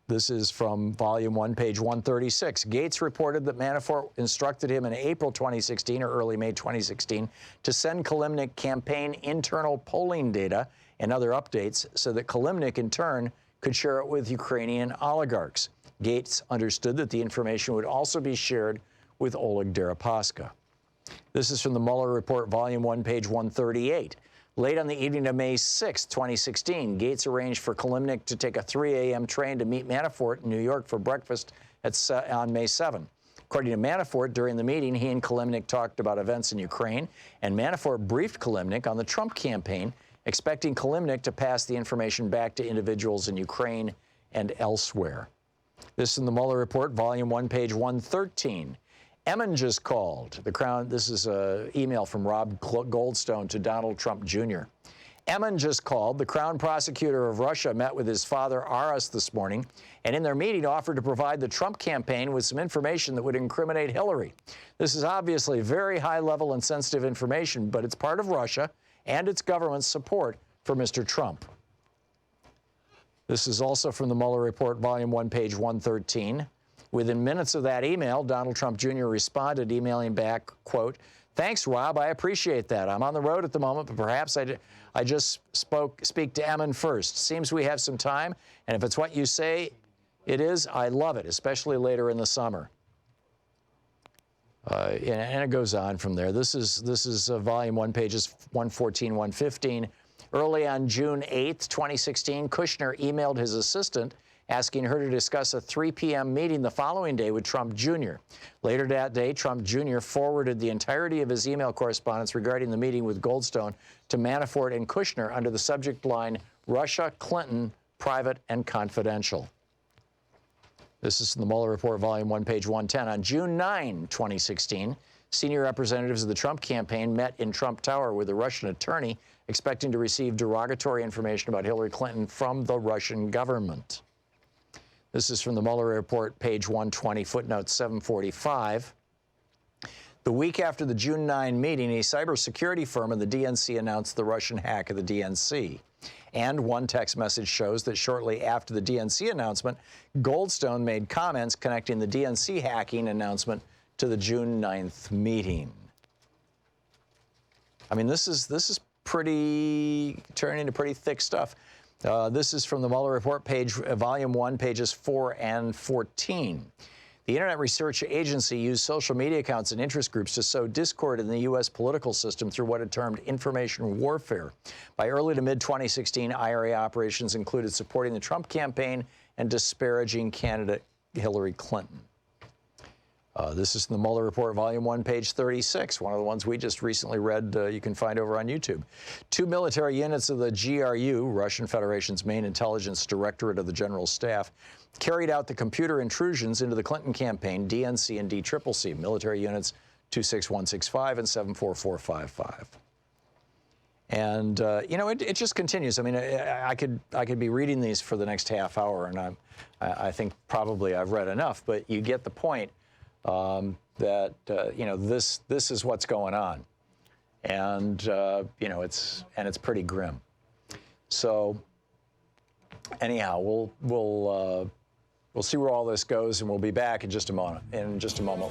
Speaker 1: This is from volume 1, page 136. Gates reported that Manafort instructed him in April 2016 or early May 2016 to send Kilimnik campaign internal polling data and other updates so that Kilimnik in turn could share it with Ukrainian oligarchs. Gates understood that the information would also be shared with Oleg Deripaska. This is from the Mueller report, volume 1, page 138. Late on the evening of May 6, 2016, Gates arranged for Kilimnik to take a 3 a.m. train to meet Manafort in New York for breakfast on May 7. According to Manafort, during the meeting, he and Kilimnik talked about events in Ukraine, and Manafort briefed Kilimnik on the Trump campaign, expecting Kilimnik to pass the information back to individuals in Ukraine and elsewhere. This is in the Mueller report, volume 1, page 113. Emin just called. The Crown, this is an email from Rob Goldstone to Donald Trump Jr. Emin just called. The Crown prosecutor of Russia met with his father, Aras, this morning, and in their meeting offered to provide the Trump campaign with some information that would incriminate Hillary. This is obviously very high-level and sensitive information, but it's part of Russia and its government's support for Mr. Trump. This is also from the Mueller report, volume 1, page 113. Within minutes of that email, Donald Trump Jr. responded, emailing back, quote, thanks, Rob, I appreciate that. I'm on the road at the moment, but perhaps I just speak to Emin first. Seems we have some time, and if it's what you say it is, I love it, especially later in the summer. And it goes on from there. This is volume 1, pages 114, 115. Early on June 8, 2016, Kushner emailed his assistant asking her to discuss a 3 p.m. meeting the following day with Trump Jr. Later that day, Trump Jr. forwarded the entirety of his email correspondence regarding the meeting with Goldstone to Manafort and Kushner under the subject line, Russia, Clinton, private and confidential. This is from the Mueller Report, Volume 1, page 110. On June 9, 2016, senior representatives of the Trump campaign met in Trump Tower with a Russian attorney expecting to receive derogatory information about Hillary Clinton from the Russian government. This is from the Mueller Report, page 120, footnote 745. The week after the June 9 meeting, a cybersecurity firm in the DNC announced the Russian hack of the DNC. And one text message shows that shortly after the DNC announcement, Goldstone made comments connecting the DNC hacking announcement to the June 9th meeting. I mean, this is turning into pretty thick stuff. This is from the Mueller Report, Volume 1, pages 4 and 14. The Internet Research Agency used social media accounts and interest groups to sow discord in the U.S. political system through what it termed information warfare. By early to mid-2016, IRA operations included supporting the Trump campaign and disparaging candidate Hillary Clinton. This is the Mueller Report, Volume 1, page 36, one of the ones we just recently read you can find over on YouTube. 2 military units of the GRU, Russian Federation's main intelligence directorate of the General Staff, carried out the computer intrusions into the Clinton campaign, DNC and DCCC, military units 26165 and 74455. And, it just continues. I mean, I could be reading these for the next half hour, and I think probably I've read enough, but you get the point. That this is what's going on, and it's pretty grim. So anyhow, we'll see where all this goes, and we'll be back in just a moment.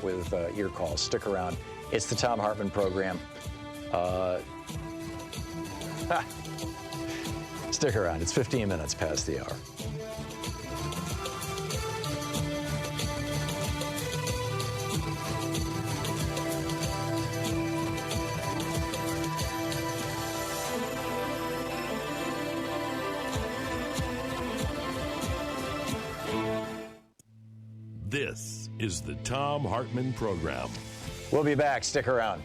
Speaker 1: With your calls. Stick around. It's the Thom Hartmann Program. Stick around. It's 15 minutes past the hour.
Speaker 2: This is the Thom Hartmann Program.
Speaker 1: We'll be back. Stick around.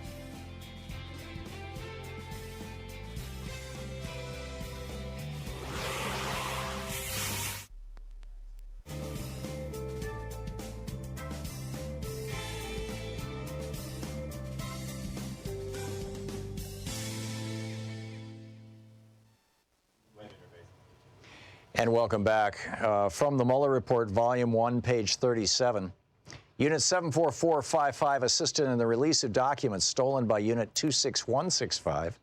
Speaker 1: And welcome back. From the Mueller Report, Volume 1, page 37. Unit 74455 assisted in the release of documents stolen by Unit 26165,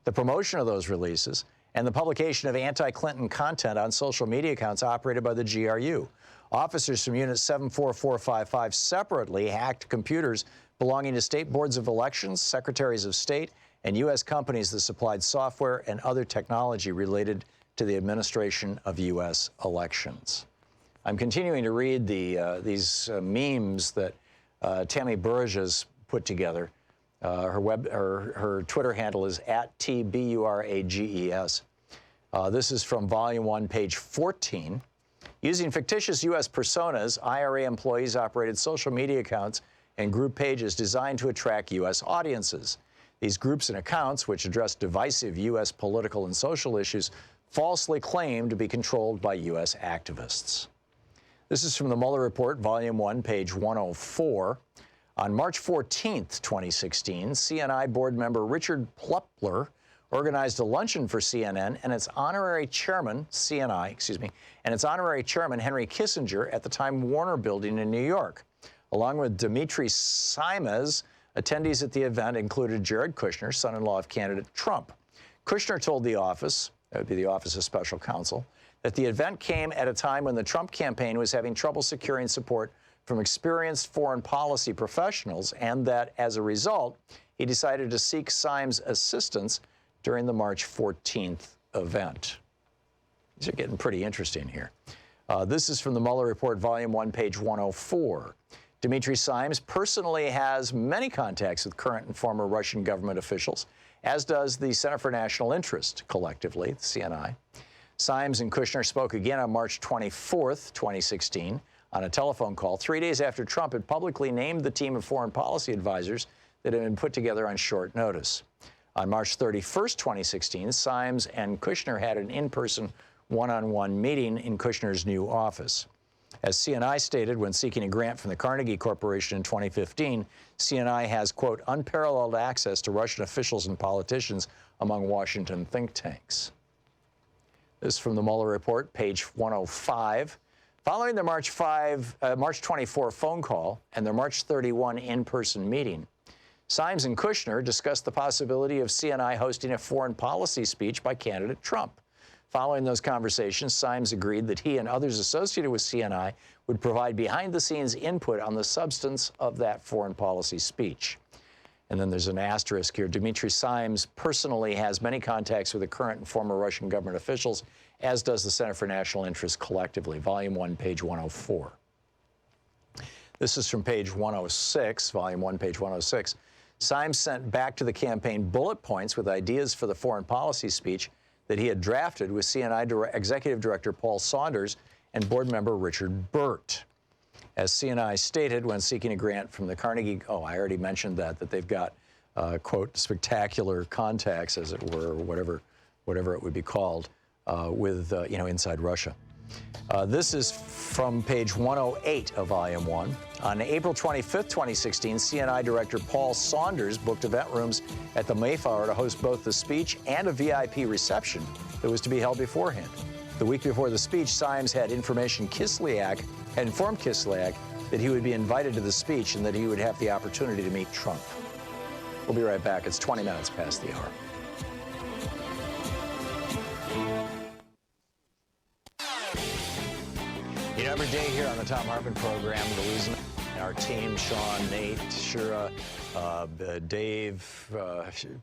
Speaker 1: the promotion of those releases, and the publication of anti-Clinton content on social media accounts operated by the GRU. Officers from Unit 74455 separately hacked computers belonging to state boards of elections, secretaries of state, and U.S. companies that supplied software and other technology related to the administration of U.S. elections. I'm continuing to read these memes that Tammy Burge has put together. Her Twitter handle is @TBURAGES. This is from Volume 1, page 14. Using fictitious U.S. personas, IRA employees operated social media accounts and group pages designed to attract U.S. audiences. These groups and accounts, which address divisive U.S. political and social issues, falsely claimed to be controlled by U.S. activists. This is from the Mueller Report, Volume 1, page 104. On March 14, 2016, CNI board member Richard Plepler organized a luncheon for CNN and its honorary chairman, and its honorary chairman, Henry Kissinger, at the Time Warner Building in New York. Along with Dimitri Simes, attendees at the event included Jared Kushner, son-in-law of candidate Trump. Kushner told the office, that would be the Office of Special Counsel, that the event came at a time when the Trump campaign was having trouble securing support from experienced foreign policy professionals, and that, as a result, he decided to seek Simes' assistance during the March 14th event. These are getting pretty interesting here. This is from the Mueller Report, Volume 1, page 104. Dimitri Simes personally has many contacts with current and former Russian government officials, as does the Center for National Interest, collectively, the CNI. Symes and Kushner spoke again on March 24th, 2016, on a telephone call 3 days after Trump had publicly named the team of foreign policy advisors that had been put together on short notice. On March 31st, 2016, Symes and Kushner had an in-person one-on-one meeting in Kushner's new office. As CNI stated when seeking a grant from the Carnegie Corporation in 2015, CNI has, quote, unparalleled access to Russian officials and politicians among Washington think tanks. This is from the Mueller report, page 105. Following their March 24 phone call and their March 31 in-person meeting, Symes and Kushner discussed the possibility of CNI hosting a foreign policy speech by candidate Trump. Following those conversations, Symes agreed that he and others associated with CNI would provide behind-the-scenes input on the substance of that foreign policy speech. And then there's an asterisk here. Dmitry Symes personally has many contacts with the current and former Russian government officials, as does the Center for National Interest collectively. Volume 1, page 104. This is from page 106, Volume 1, page 106. Symes sent back to the campaign bullet points with ideas for the foreign policy speech that he had drafted with CNI Executive Director Paul Saunders and board member Richard Burt. As CNI stated when seeking a grant from the Carnegie, I already mentioned that they've got, quote, spectacular contacts, as it were, or whatever it would be called, with, inside Russia. This is from page 108 of Volume 1. On April 25th, 2016, CNI Director Paul Saunders booked event rooms at the Mayflower to host both the speech and a VIP reception that was to be held beforehand. The week before the speech, Symes had informed Kislyak that he would be invited to the speech and that he would have the opportunity to meet Trump. We'll be right back. It's 20 minutes past the hour. Every day here on the Thom Hartmann Program, Louise and our team, Sean, Nate, Shira, Dave,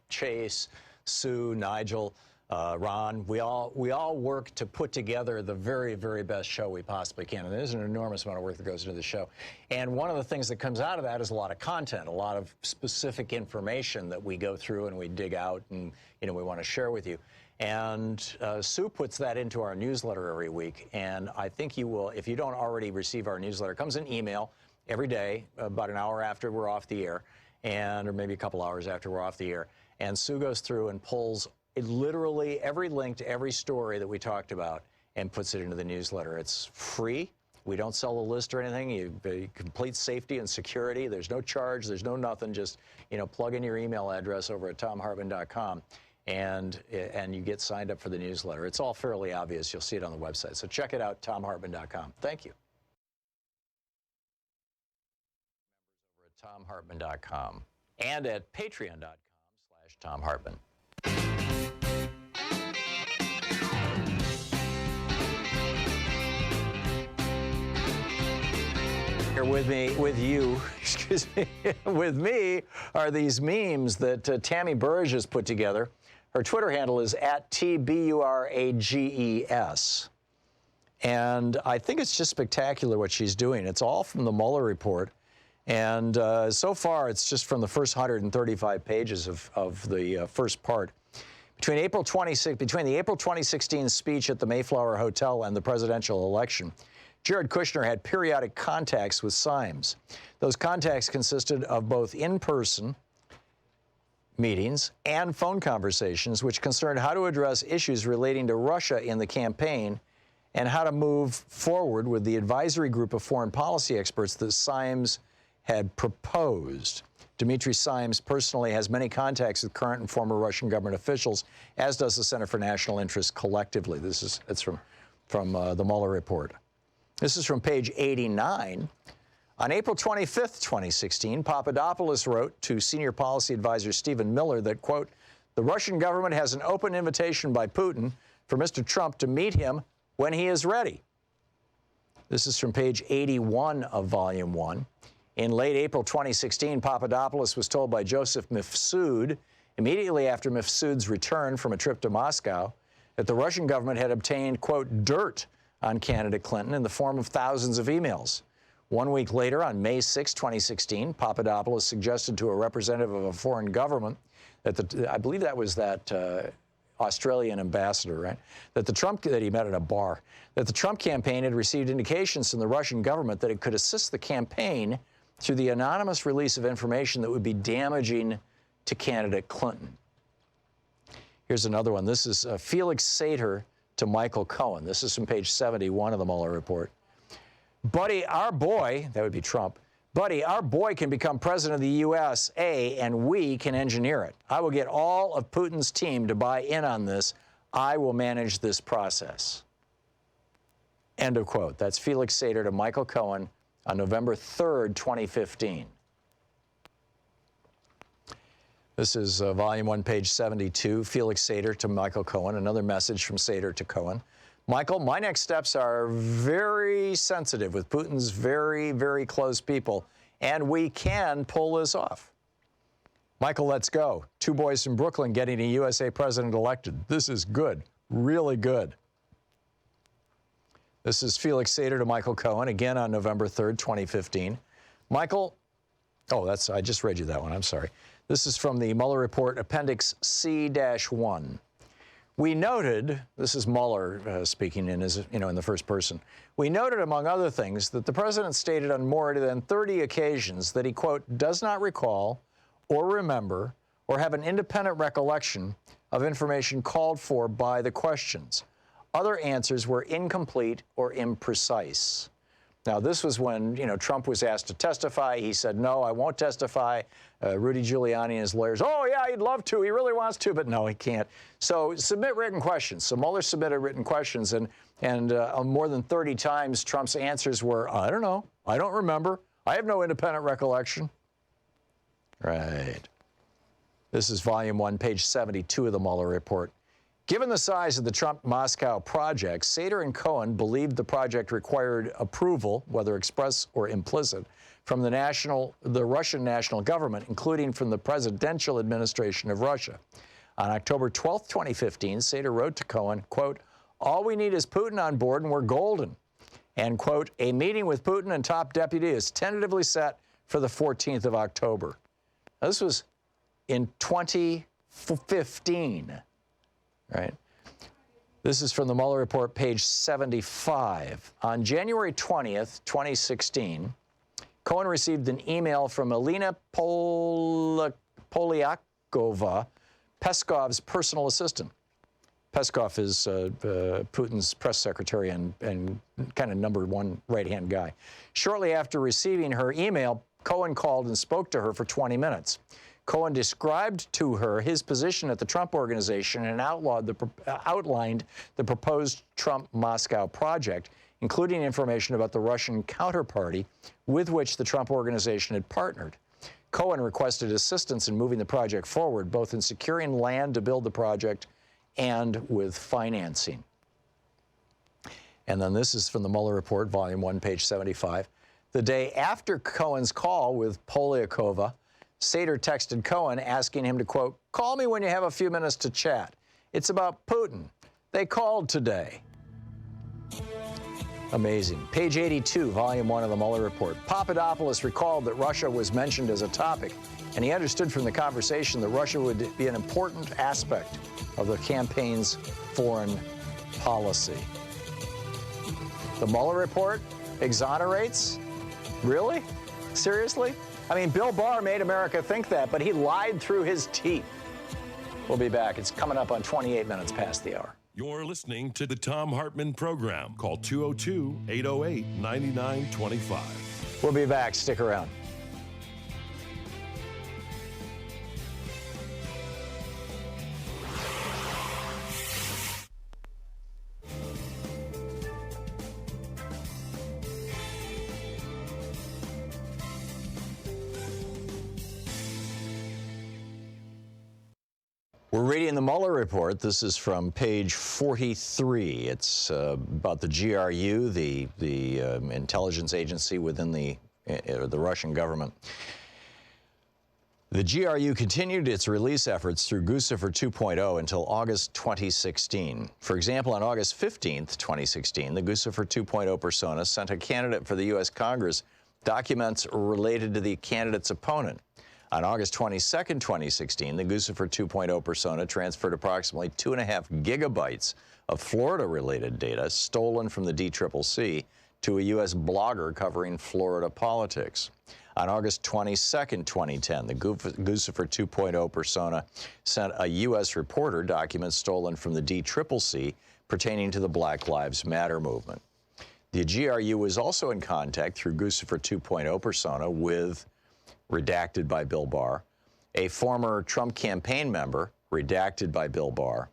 Speaker 1: Chase, Sue, Nigel, Ron, we all work to put together the very, very best show we possibly can. And there's an enormous amount of work that goes into the show. And one of the things that comes out of that is a lot of content, a lot of specific information that we go through and we dig out and, we want to share with you. And Sue puts that into our newsletter every week. And I think you will, if you don't already receive our newsletter, it comes in email every day, about an hour after we're off the air, or maybe a couple hours after we're off the air. And Sue goes through and pulls literally every link to every story that we talked about and puts it into the newsletter. It's free. We don't sell a list or anything. You complete safety and security. There's no charge. There's no nothing. Just, plug in your email address over at thomhartmann.com. And you get signed up for the newsletter. It's all fairly obvious. You'll see it on the website. So check it out, thomhartmann.com. Thank you. Over at thomhartmann.com and at patreon.com/thomhartmann. Here with me are these memes that Tammy Burge has put together. Her Twitter handle is @TBURAGES. And I think it's just spectacular what she's doing. It's all from the Mueller report. And so far, it's just from the first 135 pages of the first part. Between the April 2016 speech at the Mayflower Hotel and the presidential election, Jared Kushner had periodic contacts with Symes. Those contacts consisted of both in-person meetings and phone conversations, which concerned how to address issues relating to Russia in the campaign and how to move forward with the advisory group of foreign policy experts that Symes had proposed. Dmitry Symes personally has many contacts with current and former Russian government officials, as does the Center for National Interest collectively. It's from the Mueller report. This is from page 89. On April 25th, 2016, Papadopoulos wrote to senior policy advisor Stephen Miller that, quote, the Russian government has an open invitation by Putin for Mr. Trump to meet him when he is ready. This is from page 81 of Volume 1. In late April 2016, Papadopoulos was told by Joseph Mifsud, immediately after Mifsud's return from a trip to Moscow, that the Russian government had obtained, quote, dirt on candidate Clinton in the form of thousands of emails. 1 week later, on May 6, 2016, Papadopoulos suggested to a representative of a foreign government that I believe that was that Australian ambassador, right? That he met at a bar. That the Trump campaign had received indications from the Russian government that it could assist the campaign through the anonymous release of information that would be damaging to candidate Clinton. Here's another one. This is Felix Sater to Michael Cohen. This is from page 71 of the Mueller report. Buddy, our boy, that would be Trump, buddy, our boy can become president of the USA and we can engineer it. I will get all of Putin's team to buy in on this. I will manage this process. End of quote. That's Felix Sater to Michael Cohen on November 3rd, 2015. This is volume 1, page 72, Felix Sater to Michael Cohen, another message from Sater to Cohen. Michael, my next steps are very sensitive with Putin's very, very close people, and we can pull this off. Michael, let's go. 2 boys from Brooklyn getting a USA president elected. This is good, really good. This is Felix Sater to Michael Cohen, again on November 3rd, 2015. Michael, I just read you that one, I'm sorry. This is from the Mueller report, Appendix C-1. We noted, this is Mueller speaking in the first person. We noted, among other things, that the president stated on more than 30 occasions that he, quote, does not recall or remember or have an independent recollection of information called for by the questions. Other answers were incomplete or imprecise. Now, this was when, Trump was asked to testify. He said, no, I won't testify. Rudy Giuliani and his lawyers, oh, yeah, he'd love to. He really wants to, but no, he can't. So submit written questions. So Mueller submitted written questions, and more than 30 times, Trump's answers were, I don't know. I don't remember. I have no independent recollection. Right. This is volume 1, page 72 of the Mueller report. Given the size of the Trump-Moscow project, Sater and Cohen believed the project required approval, whether express or implicit, from the Russian national government, including from the presidential administration of Russia. On October 12, 2015, Sater wrote to Cohen, quote, all we need is Putin on board and we're golden. And, quote, a meeting with Putin and top deputy is tentatively set for the 14th of October. Now, this was in 2015. Right. This is from the Mueller report, page 75. On January 20th, 2016, Cohen received an email from Elena Polyakova, Peskov's personal assistant. Peskov is Putin's press secretary and kind of number 1 right-hand guy. Shortly after receiving her email, Cohen called and spoke to her for 20 minutes. Cohen described to her his position at the Trump Organization and outlined the proposed Trump-Moscow project, including information about the Russian counterparty with which the Trump Organization had partnered. Cohen requested assistance in moving the project forward, both in securing land to build the project and with financing. And then this is from the Mueller report, volume 1, page 75. The day after Cohen's call with Polyakova, Sater texted Cohen asking him to, quote, call me when you have a few minutes to chat. It's about Putin. They called today. Amazing. Page 82, volume 1 of the Mueller report. Papadopoulos recalled that Russia was mentioned as a topic, and he understood from the conversation that Russia would be an important aspect of the campaign's foreign policy. The Mueller report exonerates? Really? Seriously? I mean, Bill Barr made America think that, but he lied through his teeth. We'll be back. It's coming up on 28 minutes past the hour.
Speaker 2: You're listening to the Thom Hartmann Program. Call 202-808-9925.
Speaker 1: We'll be back. Stick around. We're reading the Mueller report. This is from page 43. It's about the GRU, the intelligence agency within the Russian government. The GRU continued its release efforts through Guccifer 2.0 until August 2016. For example, on August 15th, 2016, the Guccifer 2.0 persona sent a candidate for the U.S. Congress documents related to the candidate's opponent. On August 22, 2016, the Guccifer 2.0 persona transferred approximately 2.5 gigabytes of Florida-related data stolen from the DCCC to a U.S. blogger covering Florida politics. On August 22, 2010, the Guccifer 2.0 persona sent a U.S. reporter documents stolen from the DCCC pertaining to the Black Lives Matter movement. The GRU was also in contact through Guccifer 2.0 persona with, redacted by Bill Barr, a former Trump campaign member, redacted by Bill Barr.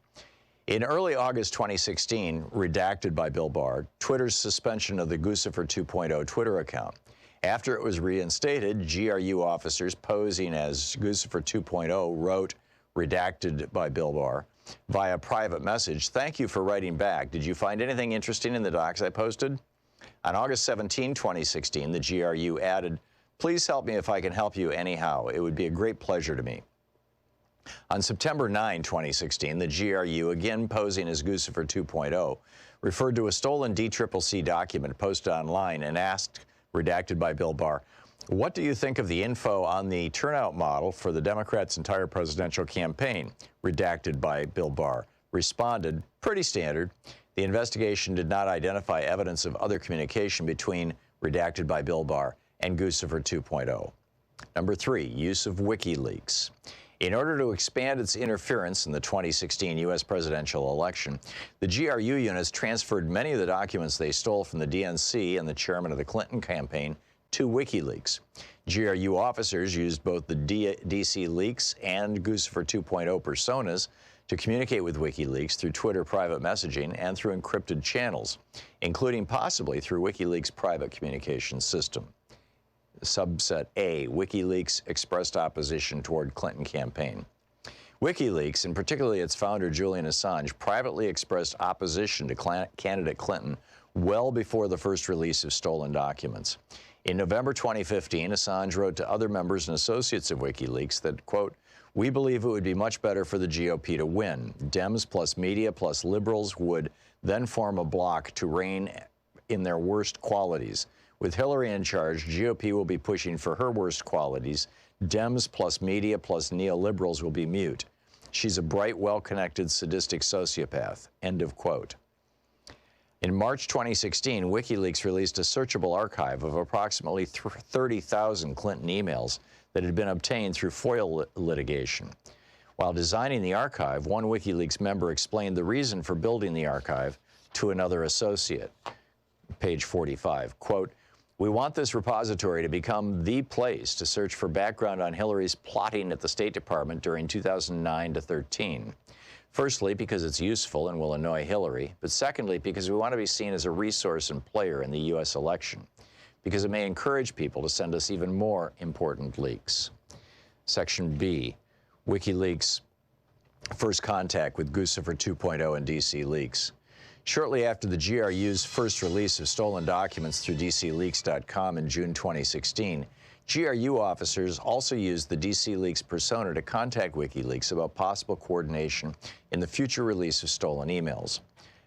Speaker 1: In early August 2016, redacted by Bill Barr, Twitter's suspension of the Guccifer 2.0 Twitter account. After it was reinstated, GRU officers posing as Guccifer 2.0 wrote, redacted by Bill Barr, via private message, "Thank you for writing back. Did you find anything interesting in the docs I posted?" On August 17, 2016, the GRU added, "Please help me if I can help you anyhow. It would be a great pleasure to me." On September 9, 2016, the GRU, again posing as Guccifer 2.0, referred to a stolen DCCC document posted online and asked, redacted by Bill Barr, "What do you think of the info on the turnout model for the Democrats' entire presidential campaign?" Redacted by Bill Barr. Responded, "Pretty standard." The investigation did not identify evidence of other communication between, redacted by Bill Barr, and Guccifer 2.0. Number 3, use of WikiLeaks. In order to expand its interference in the 2016 U.S. presidential election, the GRU units transferred many of the documents they stole from the DNC and the chairman of the Clinton campaign to WikiLeaks. GRU officers used both the DC leaks and Guccifer 2.0 personas to communicate with WikiLeaks through Twitter private messaging and through encrypted channels, including possibly through WikiLeaks' private communications system. Subset A, WikiLeaks expressed opposition toward Clinton campaign. WikiLeaks, and particularly its founder Julian Assange, privately expressed opposition to candidate Clinton well before the first release of stolen documents. In November 2015, Assange wrote to other members and associates of WikiLeaks that, quote, "We believe it would be much better for the GOP to win. Dems plus media plus liberals would then form a bloc to reign in their worst qualities. With Hillary in charge, GOP will be pushing for her worst qualities. Dems plus media plus neoliberals will be mute. She's a bright, well-connected, sadistic sociopath." End of quote. In March 2016, WikiLeaks released a searchable archive of approximately 30,000 Clinton emails that had been obtained through FOIA litigation. While designing the archive, one WikiLeaks member explained the reason for building the archive to another associate. Page 45, quote, "We want this repository to become the place to search for background on Hillary's plotting at the State Department during 2009 to 13. Firstly, because it's useful and will annoy Hillary, but secondly, because we want to be seen as a resource and player in the U.S. election, because it may encourage people to send us even more important leaks." Section B, WikiLeaks' first contact with Guccifer 2.0 and DC leaks. Shortly after the GRU's first release of stolen documents through DCleaks.com in June 2016, GRU officers also used the DC Leaks persona to contact WikiLeaks about possible coordination in the future release of stolen emails.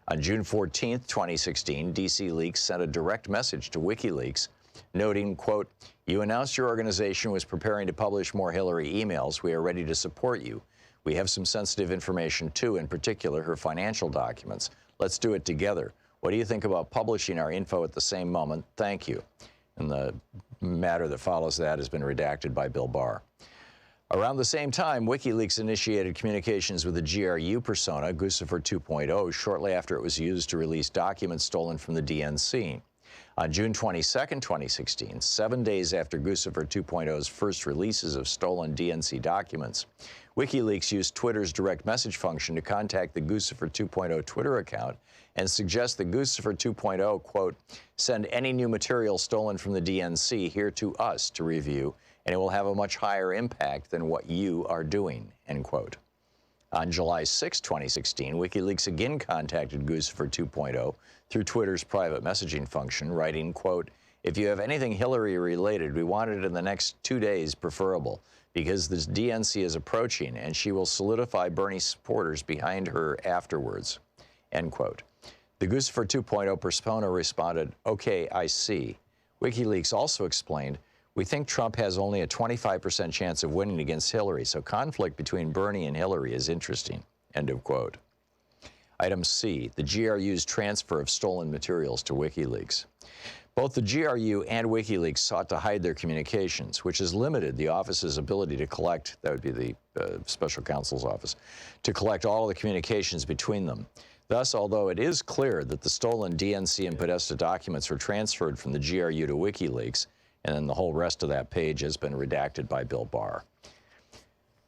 Speaker 1: On June 14, 2016, DC Leaks sent a direct message to WikiLeaks noting, quote, "You announced your organization was preparing to publish more Hillary emails. We are ready to support you. We have some sensitive information too, in particular her financial documents. Let's do it together. What do you think about publishing our info at the same moment? Thank you." And the matter that follows that has been redacted by Bill Barr. Around the same time, WikiLeaks initiated communications with the GRU persona, Guccifer 2.0, shortly after it was used to release documents stolen from the DNC. On June 22, 2016, 7 days after Guccifer 2.0's first releases of stolen DNC documents, WikiLeaks used Twitter's direct message function to contact the Guccifer 2.0 Twitter account and suggest that Guccifer 2.0, quote, "Send any new material stolen from the DNC here to us to review, and it will have a much higher impact than what you are doing," end quote. On July 6, 2016, WikiLeaks again contacted Guccifer 2.0 through Twitter's private messaging function, writing, quote, "If you have anything Hillary related, we want it in the next 2 days preferable, because the DNC is approaching and she will solidify Bernie supporters behind her afterwards," end quote. The Guccifer 2.0 persona responded, "Okay, I see." WikiLeaks also explained, We think Trump has only a 25% chance of winning against Hillary, so conflict between Bernie and Hillary is interesting. End of quote. Item C, the GRU's transfer of stolen materials to WikiLeaks. Both the GRU and WikiLeaks sought to hide their communications, which has limited the office's ability to collect, that would be the special counsel's office, to collect all of the communications between them. Thus, although it is clear that the stolen DNC and Podesta documents were transferred from the GRU to WikiLeaks, and then the whole rest of that page has been redacted by Bill Barr.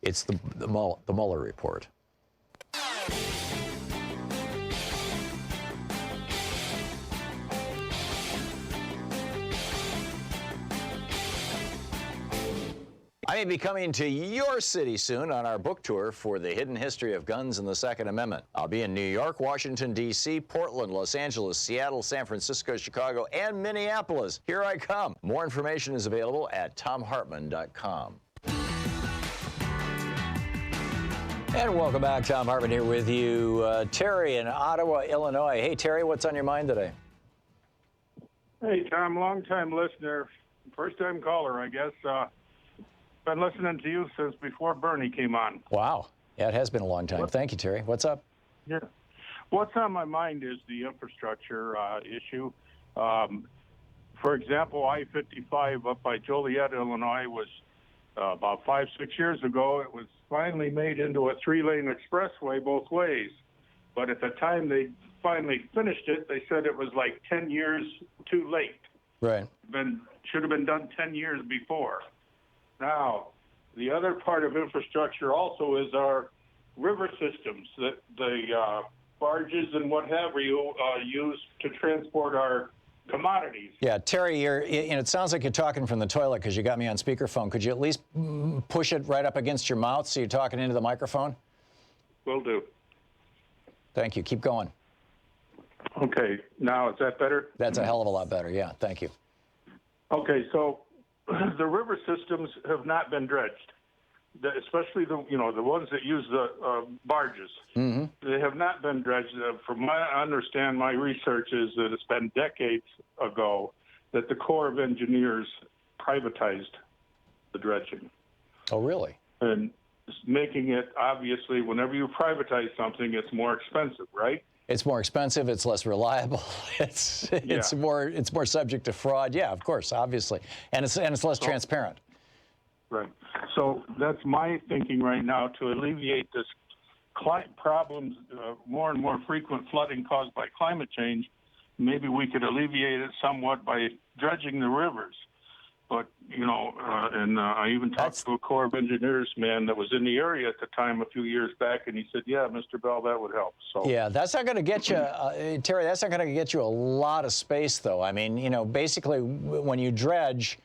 Speaker 1: It's the Mueller report. I may be coming to your city soon on our book tour for The Hidden History of Guns and the Second Amendment. I'll be in New York, Washington, D.C., Portland, Los Angeles, Seattle, San Francisco, Chicago, and Minneapolis. Here I come. More information is available at thomhartmann.com. And welcome back. Thom Hartmann here with you. Terry in Ottawa, Illinois. Hey, Terry, what's on your mind today?
Speaker 7: Hey, Tom, long-time listener, first-time caller, I guess. Been listening to you since before Bernie came on.
Speaker 1: Wow. Yeah, it has been a long time. Thank you, Terry. What's up?
Speaker 7: Yeah. What's on my mind is the infrastructure issue. For example, I-55 up by Joliet, Illinois, was about 5-6 years ago. It was finally made into a 3-lane expressway both ways. But at the time they finally finished it, they said it was like 10 years too late.
Speaker 1: Right.
Speaker 7: Should have been done 10 years before. Now, the other part of infrastructure also is our river systems that the barges and what have you use to transport our commodities.
Speaker 1: Yeah, Terry, it sounds like you're talking from the toilet because you got me on speakerphone. Could you at least push it right up against your mouth so you're talking into the microphone?
Speaker 7: Will do.
Speaker 1: Thank you. Keep going.
Speaker 7: Okay. Now, is that better?
Speaker 1: That's a hell of a lot better. Yeah, thank you.
Speaker 7: Okay, so the river systems have not been dredged, especially the ones that use the barges.
Speaker 1: Mm-hmm.
Speaker 7: They have not been dredged. From what I understand, my research is that it's been decades ago that the Corps of Engineers privatized the dredging.
Speaker 1: Oh, really?
Speaker 7: And making it, obviously, whenever you privatize something, it's more expensive, right?
Speaker 1: It's more expensive. It's less reliable. It's more subject to fraud. Yeah, of course, obviously, and it's less transparent.
Speaker 7: Right. So that's my thinking right now to alleviate this problems, more and more frequent flooding caused by climate change. Maybe we could alleviate it somewhat by dredging the rivers. But, I even talked to a Corps of Engineers man that was in the area at the time a few years back, and he said, yeah, Mr. Bell, that would help. So
Speaker 1: yeah, that's not going to get you, Terry, that's not going to get you a lot of space, though. I mean, basically, when you dredge,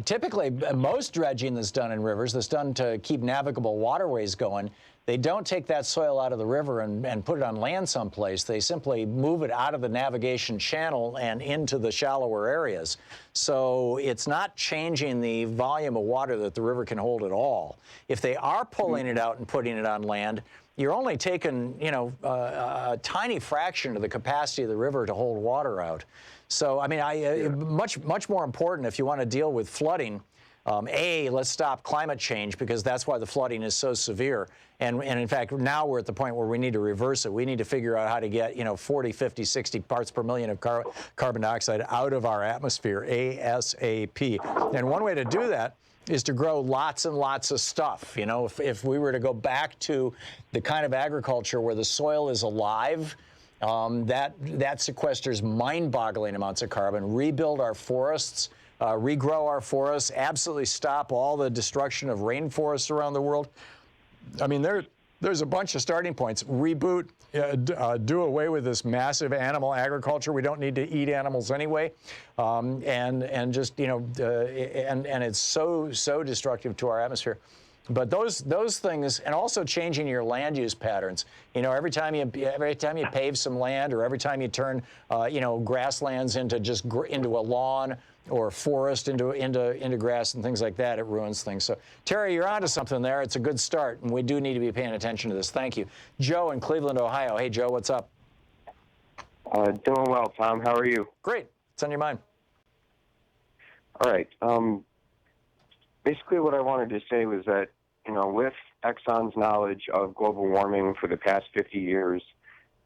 Speaker 1: typically, most dredging that's done in rivers, that's done to keep navigable waterways going, they don't take that soil out of the river and put it on land someplace. They simply move it out of the navigation channel and into the shallower areas. So it's not changing the volume of water that the river can hold at all. If they are pulling it out and putting it on land, you're only taking, a tiny fraction of the capacity of the river to hold water out. So, I mean, much more important if you want to deal with flooding. Let's stop climate change because that's why the flooding is so severe. And in fact, now we're at the point where we need to reverse it. We need to figure out how to get, 40, 50, 60 parts per million of carbon dioxide out of our atmosphere ASAP. And one way to do that is to grow lots and lots of stuff. If we were to go back to the kind of agriculture where the soil is alive, that sequesters mind-boggling amounts of carbon, rebuild our forests, regrow our forests, absolutely stop all the destruction of rainforests around the world. I mean, there's a bunch of starting points. Reboot, do away with this massive animal agriculture. We don't need to eat animals anyway, and just and it's so destructive to our atmosphere. But those things, and also changing your land use patterns. Every time you pave some land, or every time you turn grasslands into a lawn, or forest into grass and things like that, it ruins things. So, Terry, you're onto something there. It's a good start, and we do need to be paying attention to this. Thank you. Joe in Cleveland, Ohio. Hey, Joe, what's up?
Speaker 8: Doing well, Tom. How are you?
Speaker 1: Great. What's on your mind?
Speaker 8: All right. Basically, what I wanted to say was that, with Exxon's knowledge of global warming for the past 50 years,